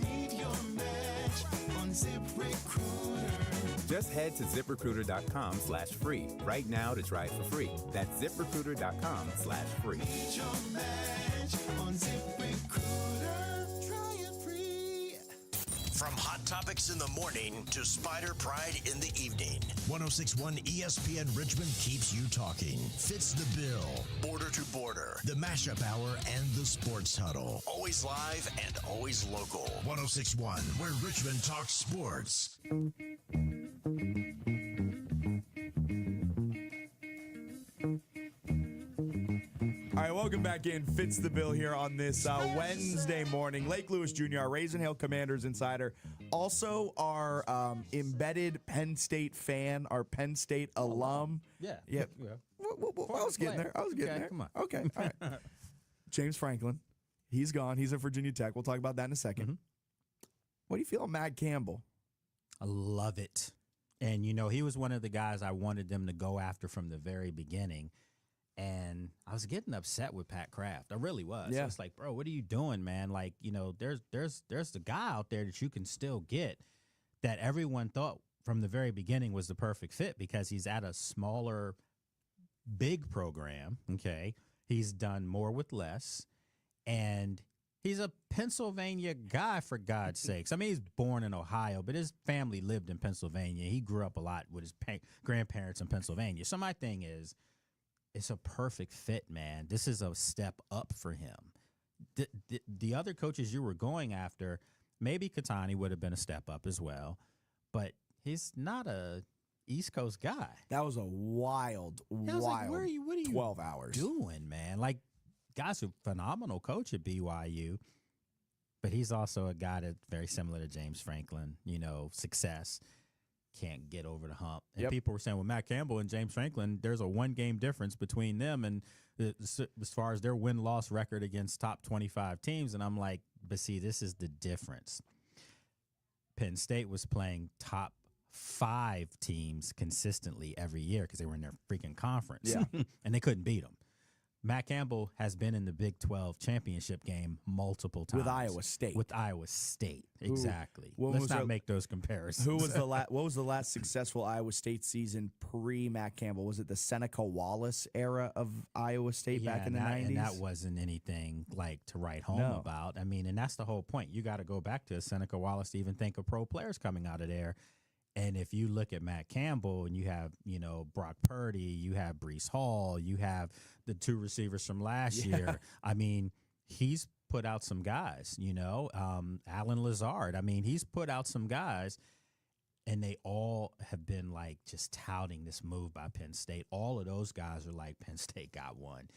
[SPEAKER 13] Meet your match on ZipRecruiter.
[SPEAKER 10] Just head to ZipRecruiter.com/free right now to try it for free. That's ZipRecruiter.com/free.
[SPEAKER 13] Meet your match on ZipRecruiter. Try it free.
[SPEAKER 8] From Hot Topics in the morning to Spider Pride in the evening, 106.1 ESPN Richmond keeps you talking. Fitz the Bill, Border to Border, the Mashup Hour, and the Sports Huddle. Always live and always local. 106.1, where Richmond talks sports.
[SPEAKER 11] All right, welcome back in. Fitz the Bill here on this Wednesday morning. Lake Lewis Jr., our Raisin Hill Commanders insider, also our embedded Penn State fan, our Penn State alum.
[SPEAKER 12] Yeah.
[SPEAKER 11] I was getting there.
[SPEAKER 12] Come on.
[SPEAKER 11] Okay, all right. James Franklin, he's gone. He's at Virginia Tech. We'll talk about that in a second. What do you feel of Matt Campbell?
[SPEAKER 12] I love it. And, he was one of the guys I wanted them to go after from the very beginning. And I was getting upset with Pat Kraft. I really was.
[SPEAKER 11] Yeah.
[SPEAKER 12] I was like, bro, what are you doing, man? Like, there's the guy out there that you can still get that everyone thought from the very beginning was the perfect fit because he's at a smaller, big program, okay? He's done more with less, and he's a Pennsylvania guy, for God's sakes. I mean, he's born in Ohio, but his family lived in Pennsylvania. He grew up a lot with his grandparents in Pennsylvania. So my thing is, it's a perfect fit, man. This is a step up for him. The other coaches you were going after, maybe Katani would have been a step up as well, but he's not a East Coast guy.
[SPEAKER 11] That was a wild,
[SPEAKER 12] like, what are you
[SPEAKER 11] 12 hours
[SPEAKER 12] doing, man? Like, guy's a phenomenal coach at BYU, but he's also a guy that's very similar to James Franklin, success. Can't get over the hump. And people were saying, well, Matt Campbell and James Franklin, there's a one-game difference between them and as far as their win-loss record against top 25 teams. And I'm like, but see, this is the difference. Penn State was playing top 5 teams consistently every year because they were in their freaking conference.
[SPEAKER 11] Yeah.
[SPEAKER 12] And they couldn't beat them. Matt Campbell has been in the Big 12 championship game multiple times.
[SPEAKER 11] With Iowa State.
[SPEAKER 12] With Iowa State, exactly.
[SPEAKER 11] When
[SPEAKER 12] Let's
[SPEAKER 11] was
[SPEAKER 12] not
[SPEAKER 11] our-
[SPEAKER 12] make those comparisons.
[SPEAKER 11] Who was the what was the last successful Iowa State season pre Matt Campbell? Was it the Seneca Wallace era of Iowa State back in the 90s?
[SPEAKER 12] And that wasn't anything like to write home
[SPEAKER 11] No.
[SPEAKER 12] about. I mean, and that's the whole point. You got to go back to Seneca Wallace to even think of pro players coming out of there. And if you look at Matt Campbell and you have, Brock Purdy, you have Breece Hall, you have the two receivers from last year. I mean, he's put out some guys, Alan Lazard. I mean, he's put out some guys, and they all have been like just touting this move by Penn State. All of those guys are like, Penn State got one.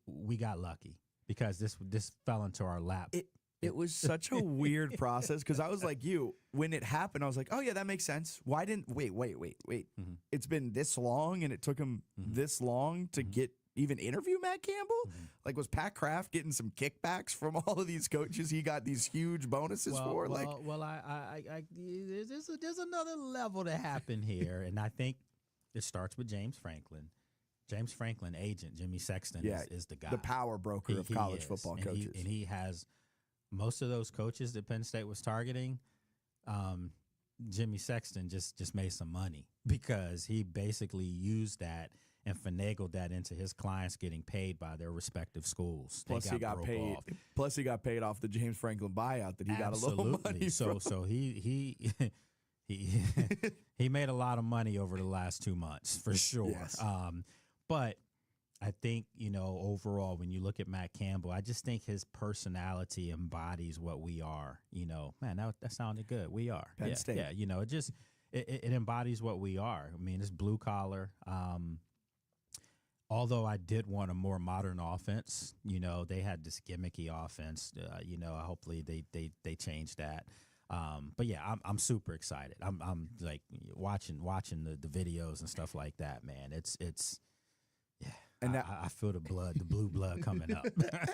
[SPEAKER 12] We got lucky because this fell into our lap.
[SPEAKER 11] It was such a weird process because I was like you. When it happened, I was like, oh, yeah, that makes sense. Why didn't – wait.
[SPEAKER 12] Mm-hmm.
[SPEAKER 11] It's been this long and it took him this long to get even interview Matt Campbell?
[SPEAKER 12] Mm-hmm.
[SPEAKER 11] Like, was Pat Kraft getting some kickbacks from all of these coaches he got these huge bonuses for?
[SPEAKER 12] There's another level to happen here, and I think it starts with James Franklin. James Franklin, agent, Jimmy Sexton is the guy.
[SPEAKER 11] The power broker of college
[SPEAKER 12] is.
[SPEAKER 11] football
[SPEAKER 12] And
[SPEAKER 11] coaches.
[SPEAKER 12] He has – most of those coaches that Penn State was targeting, Jimmy Sexton just made some money because he basically used that and finagled that into his clients getting paid by their respective schools.
[SPEAKER 11] Plus, he got paid.
[SPEAKER 12] Off.
[SPEAKER 11] Plus, he got paid off the James Franklin buyout that he got a little money
[SPEAKER 12] So
[SPEAKER 11] from.
[SPEAKER 12] he he made a lot of money over the last 2 months for sure.
[SPEAKER 11] Yes.
[SPEAKER 12] But I think, overall, when you look at Matt Campbell, I just think his personality embodies what we are. Man, that sounded good. We are.
[SPEAKER 11] Penn State.
[SPEAKER 12] Yeah, it embodies what we are. I mean, it's blue collar. Although I did want a more modern offense, they had this gimmicky offense. Hopefully they change that. But yeah, I'm super excited. I'm like watching the videos and stuff like that. Man, it's. Yeah, and I feel the blue blood coming up.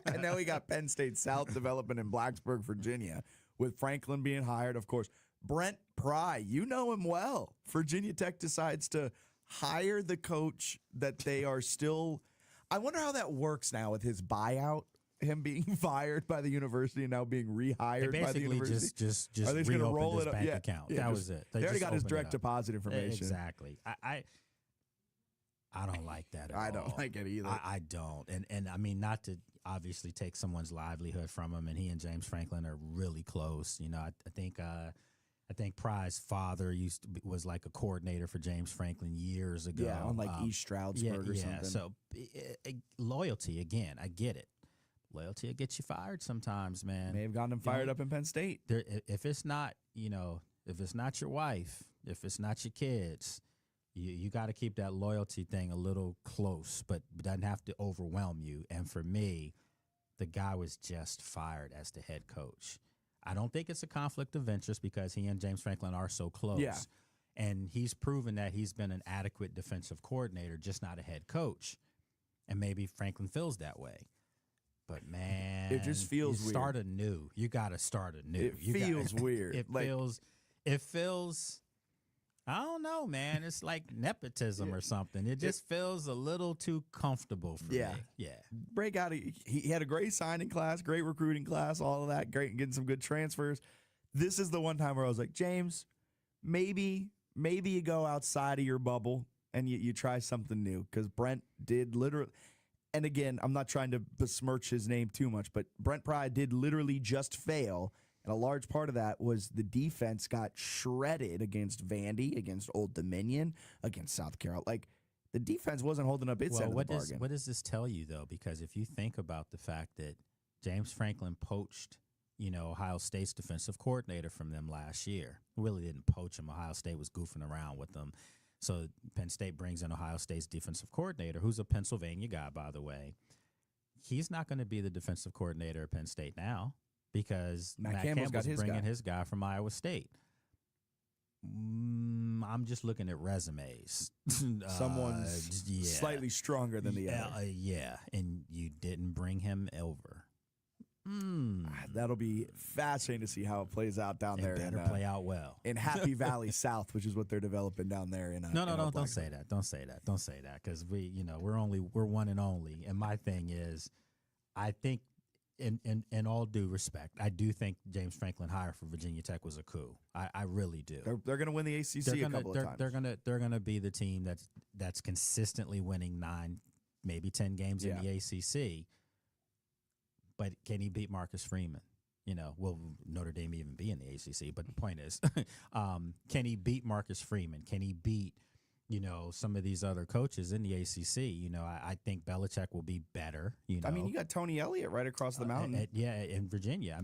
[SPEAKER 11] And now we got Penn State South developing in Blacksburg, Virginia, with Franklin being hired, of course. Brent Pry, you know him well. Virginia Tech decides to hire the coach that they are still. I wonder how that works now with his buyout. Him being fired by the university and now being rehired by the university.
[SPEAKER 12] Just
[SPEAKER 11] Are they just going to roll
[SPEAKER 12] his
[SPEAKER 11] it up?
[SPEAKER 12] bank account.
[SPEAKER 11] Yeah,
[SPEAKER 12] That was it.
[SPEAKER 11] They already
[SPEAKER 12] just
[SPEAKER 11] got his
[SPEAKER 12] opened it
[SPEAKER 11] direct
[SPEAKER 12] up.
[SPEAKER 11] deposit information.
[SPEAKER 12] Exactly. I don't like that at all.
[SPEAKER 11] I don't like it either.
[SPEAKER 12] I don't. And I mean, not to obviously take someone's livelihood from him, and he and James Franklin are really close. I think Pry's father was like a coordinator for James Franklin years ago.
[SPEAKER 11] Yeah, on like East Stroudsburg or something.
[SPEAKER 12] So loyalty, again, I get it. Loyalty will get you fired sometimes, man.
[SPEAKER 11] May have gotten him fired up in Penn State.
[SPEAKER 12] If it's not, if it's not your wife, if it's not your kids, you got to keep that loyalty thing a little close, but it doesn't have to overwhelm you. And for me, the guy was just fired as the head coach. I don't think it's a conflict of interest because he and James Franklin are so close.
[SPEAKER 11] Yeah.
[SPEAKER 12] And he's proven that he's been an adequate defensive coordinator, just not a head coach. And maybe Franklin feels that way. But, man,
[SPEAKER 11] it just feels weird.
[SPEAKER 12] Start anew. You got to start anew.
[SPEAKER 11] It feels weird.
[SPEAKER 12] It feels, I don't know, man. It's like nepotism or something. It just feels a little too comfortable for me. Yeah.
[SPEAKER 11] Breakout. He had a great signing class, great recruiting class, all of that, great, getting some good transfers. This is the one time where I was like, James, maybe you go outside of your bubble and you try something new, because Brent did literally. And again, I'm not trying to besmirch his name too much, but Brent Pry did literally just fail. And a large part of that was the defense got shredded against Vandy, against Old Dominion, against South Carolina. Like, the defense wasn't holding up its end of the bargain.
[SPEAKER 12] What does this tell you, though? Because if you think about the fact that James Franklin poached, Ohio State's defensive coordinator from them last year. Really didn't poach him. Ohio State was goofing around with them. So Penn State brings in Ohio State's defensive coordinator, who's a Pennsylvania guy, by the way. He's not going to be the defensive coordinator at Penn State now because Matt Campbell's
[SPEAKER 11] got his
[SPEAKER 12] bringing
[SPEAKER 11] guy.
[SPEAKER 12] his guy from Iowa State. I'm just looking at resumes.
[SPEAKER 11] Someone's slightly stronger than the other.
[SPEAKER 12] Yeah, and you didn't bring him over.
[SPEAKER 11] That'll be fascinating to see how it plays out down there.
[SPEAKER 12] Better play out well
[SPEAKER 11] in Happy Valley South, which is what they're developing down there.
[SPEAKER 12] No, don't say that. Don't say that because we're one and only. And my thing is, I think, in all due respect, I do think James Franklin hire for Virginia Tech was a coup. I really do.
[SPEAKER 11] They're going to win the ACC a couple of times.
[SPEAKER 12] They're gonna be the team that's consistently winning 9, maybe 10 games in the ACC. But can he beat Marcus Freeman? Will Notre Dame even be in the ACC? But the point is, can he beat Marcus Freeman? Can he beat, some of these other coaches in the ACC? I think Belichick will be better. You
[SPEAKER 11] got Tony Elliott right across the mountain.
[SPEAKER 12] In Virginia.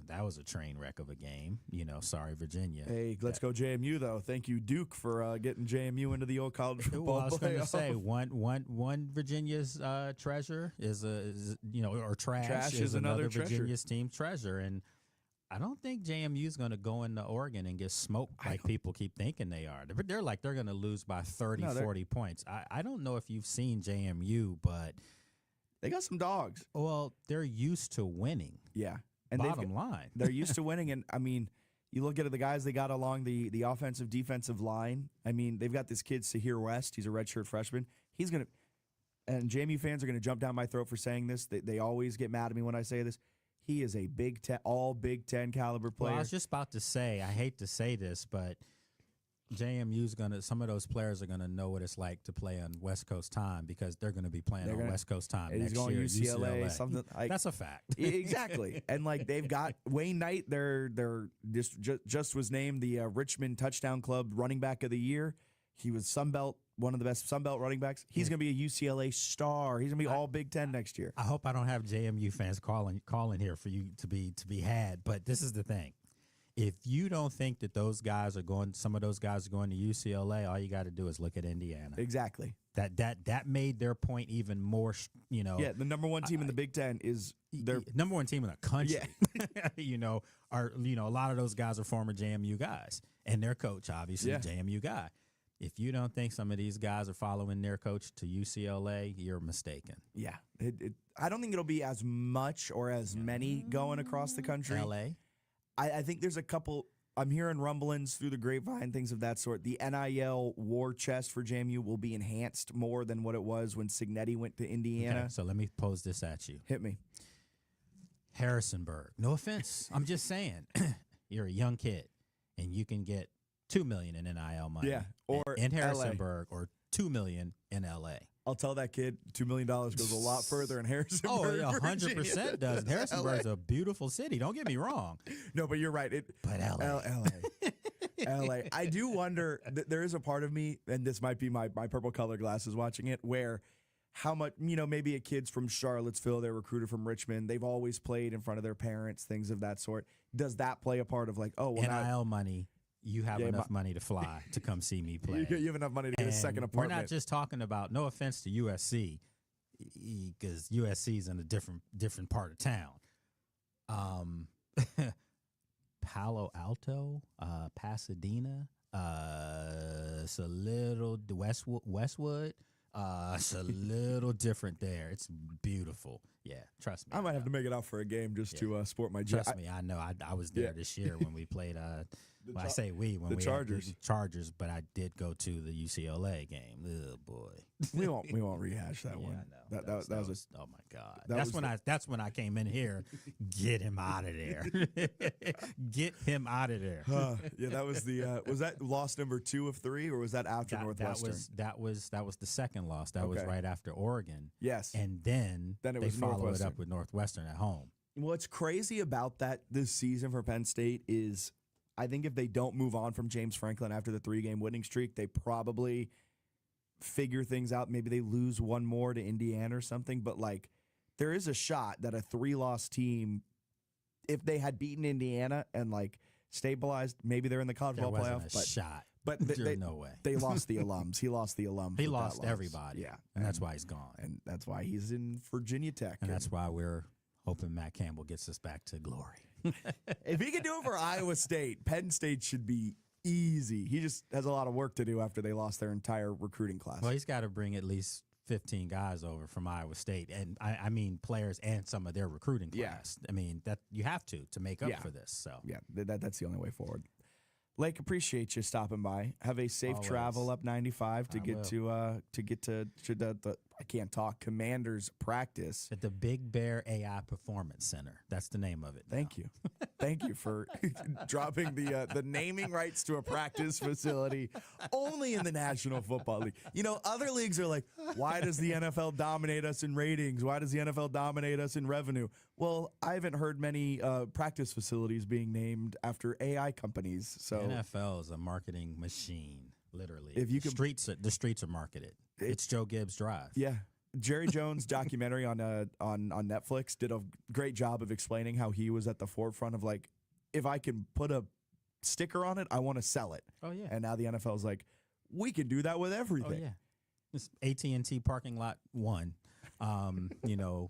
[SPEAKER 12] That was a train wreck of a game. Sorry, Virginia.
[SPEAKER 11] Hey, let's go JMU though. Thank you, Duke, for getting JMU into the old college football.
[SPEAKER 12] Well, I was going to say one Virginia's treasure is or trash is another Virginia's team treasure, and I don't think JMU is going to go into Oregon and get smoked like people keep thinking they are. They're going to lose by 30, 40 points. I don't know if you've seen JMU, but
[SPEAKER 11] they got some dogs.
[SPEAKER 12] Well, they're used to winning.
[SPEAKER 11] Yeah. And
[SPEAKER 12] bottom line.
[SPEAKER 11] They're used to winning. And, you look at the guys they got along the offensive, defensive line. They've got this kid, Sahir West. He's a redshirt freshman. He's going to – and JMU fans are going to jump down my throat for saying this. They always get mad at me when I say this. He is a all Big Ten caliber player.
[SPEAKER 12] Well, I was just about to say, I hate to say this, but JMU's some of those players are gonna know what it's like to play on West Coast time because they're gonna be playing on West Coast time next year.
[SPEAKER 11] UCLA, something like
[SPEAKER 12] that's a fact.
[SPEAKER 11] Exactly, and they've got Wayne Knight. They're just was named the Richmond Touchdown Club running back of the year. He was Sunbelt, one of the best Sunbelt running backs. He's going to be a UCLA star. He's going to be all Big Ten next year.
[SPEAKER 12] I hope I don't have JMU fans calling here for you to be had. But this is the thing: if you don't think that some of those guys are going to UCLA, all you got to do is look at Indiana.
[SPEAKER 11] Exactly.
[SPEAKER 12] That made their point even more.
[SPEAKER 11] Yeah, the number one team in the Big Ten is their
[SPEAKER 12] number one team in the country. Yeah. A lot of those guys are former JMU guys, and their coach obviously JMU guy. If you don't think some of these guys are following their coach to UCLA, you're mistaken.
[SPEAKER 11] Yeah. I don't think it'll be as much or as many going across the country.
[SPEAKER 12] LA?
[SPEAKER 11] I think there's a couple. I'm hearing rumblings through the grapevine, things of that sort. The NIL war chest for JMU will be enhanced more than what it was when Signetti went to Indiana.
[SPEAKER 12] Okay, so let me pose this at you.
[SPEAKER 11] Hit me.
[SPEAKER 12] Harrisonburg. No offense. I'm just saying. You're a young kid, and you can get $2 million in NIL money.
[SPEAKER 11] Yeah, or
[SPEAKER 12] in Harrisonburg, or $2 million in LA.
[SPEAKER 11] I'll tell that kid $2 million goes a lot further in Harrisonburg.
[SPEAKER 12] Oh, 100% does. Harrisonburg's a beautiful city. Don't get me wrong.
[SPEAKER 11] No, but you're right.
[SPEAKER 12] But LA.
[SPEAKER 11] LA. I do wonder, there is a part of me, and this might be my purple color glasses watching it, where how much, maybe a kid's from Charlottesville, they're recruited from Richmond, they've always played in front of their parents, things of that sort. Does that play a part of
[SPEAKER 12] NIL money? You have enough money to fly to come see me play.
[SPEAKER 11] You have enough money to get a second apartment.
[SPEAKER 12] We're not just talking about, no offense to USC, because USC is in a different part of town. Palo Alto, Pasadena, it's a little Westwood. It's a little different there. It's beautiful. Yeah, trust me.
[SPEAKER 11] I might have to make it out for a game just to sport my jet.
[SPEAKER 12] Trust me, I know. I was there this year when we played. I say we when
[SPEAKER 11] the
[SPEAKER 12] we
[SPEAKER 11] Chargers.
[SPEAKER 12] Had the Chargers, but I did go to the UCLA game. Oh boy,
[SPEAKER 11] we won't rehash that one.
[SPEAKER 12] I know.
[SPEAKER 11] That was
[SPEAKER 12] oh my god. That's when I came in here. Get him out of there. Get him out of there.
[SPEAKER 11] Yeah, that was the was that loss number 2 of 3, or was that after Northwestern?
[SPEAKER 12] That was the second loss. That was right after Oregon.
[SPEAKER 11] Yes,
[SPEAKER 12] and then
[SPEAKER 11] it
[SPEAKER 12] they followed it up with Northwestern at home.
[SPEAKER 11] What's crazy about that this season for Penn State is, I think if they don't move on from James Franklin after the 3-game winning streak, they probably figure things out. Maybe they lose one more to Indiana or something. But, there is a shot that a 3-loss team, if they had beaten Indiana and, stabilized, maybe they're in the college football playoff.
[SPEAKER 12] Shot.
[SPEAKER 11] But
[SPEAKER 12] there's no way.
[SPEAKER 11] They lost the alums. He lost the alums.
[SPEAKER 12] He lost everybody.
[SPEAKER 11] Yeah.
[SPEAKER 12] And that's why he's gone.
[SPEAKER 11] And that's why he's in Virginia Tech.
[SPEAKER 12] And that's why we're hoping Matt Campbell gets us back to glory.
[SPEAKER 11] If he can do it for Iowa State, Penn State should be easy. He just has a lot of work to do after they lost their entire recruiting class.
[SPEAKER 12] Well, he's got to bring at least 15 guys over from Iowa State, and I mean players and some of their recruiting class. I mean that you have to make up for this. So
[SPEAKER 11] yeah, that's the only way forward. Lake, appreciate you stopping by. Have a safe
[SPEAKER 12] Always.
[SPEAKER 11] travel up 95 to get to the I can't talk Commanders practice
[SPEAKER 12] at the Big Bear AI Performance Center. That's the name of it.
[SPEAKER 11] Thank you. Thank you for dropping the naming rights to a practice facility only in the National Football League. You know, other leagues are like, why does the NFL dominate us in ratings? Why does the NFL dominate us in revenue? Well, I haven't heard many practice facilities being named after AI companies. So
[SPEAKER 12] the NFL is a marketing machine, literally.
[SPEAKER 11] If you
[SPEAKER 12] the streets are marketed. It's Joe Gibbs Drive.
[SPEAKER 11] Yeah. Jerry Jones' documentary on Netflix did a great job of explaining how he was at the forefront of like, if I can put a sticker on it, I want to sell it.
[SPEAKER 12] Oh yeah.
[SPEAKER 11] And now the NFL is like, we can do that with everything.
[SPEAKER 12] Oh yeah. It's AT&T parking lot 1. You know,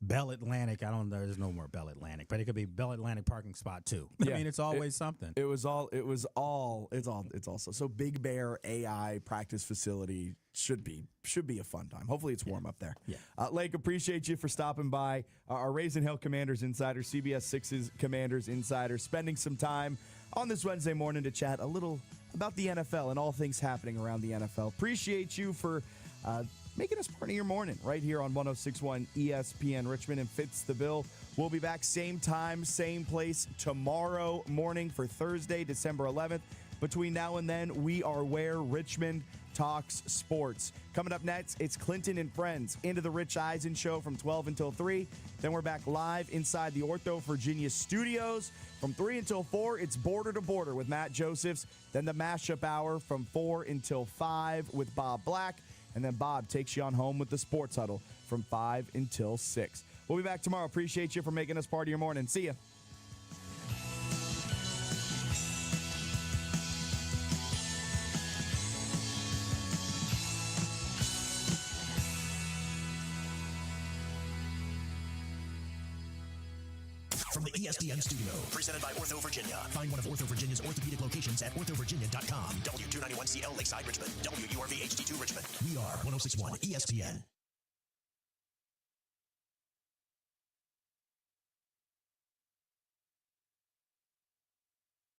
[SPEAKER 12] Bell Atlantic. I don't know. There's no more Bell Atlantic, but it could be Bell Atlantic parking spot 2.
[SPEAKER 11] Yeah.
[SPEAKER 12] I mean, it's always something.
[SPEAKER 11] It's also so Big Bear AI practice facility should be a fun time. Hopefully it's warm up there.
[SPEAKER 12] Yeah.
[SPEAKER 11] Lake, appreciate you for stopping by. Our Raisin Hill Commanders Insider, CBS 6's Commanders Insider, spending some time on this Wednesday morning to chat a little about the NFL and all things happening around the NFL. Appreciate you for making us part of your morning right here on 106.1 ESPN Richmond and Fitz the Bill. We'll be back same time, same place tomorrow morning for Thursday, December 11th. Between now and then, we are where Richmond talks sports. Coming up next, it's Clinton and Friends into the Rich Eisen Show from 12 until 3. Then we're back live inside the Ortho Virginia studios. From 3 until 4, it's Border to Border with Matt Josephs. Then the Mashup Hour from 4 until 5 with Bob Black. And then Bob takes you on home with the Sports Huddle from 5 until 6. We'll be back tomorrow. Appreciate you for making us part of your morning. See ya.
[SPEAKER 8] From the ESPN studio, presented by Ortho Virginia. Find one of Ortho Virginia's orthopedic locations at orthovirginia.com. W291CL Lakeside Richmond. WURV HD2 Richmond. We are 106.1 ESPN.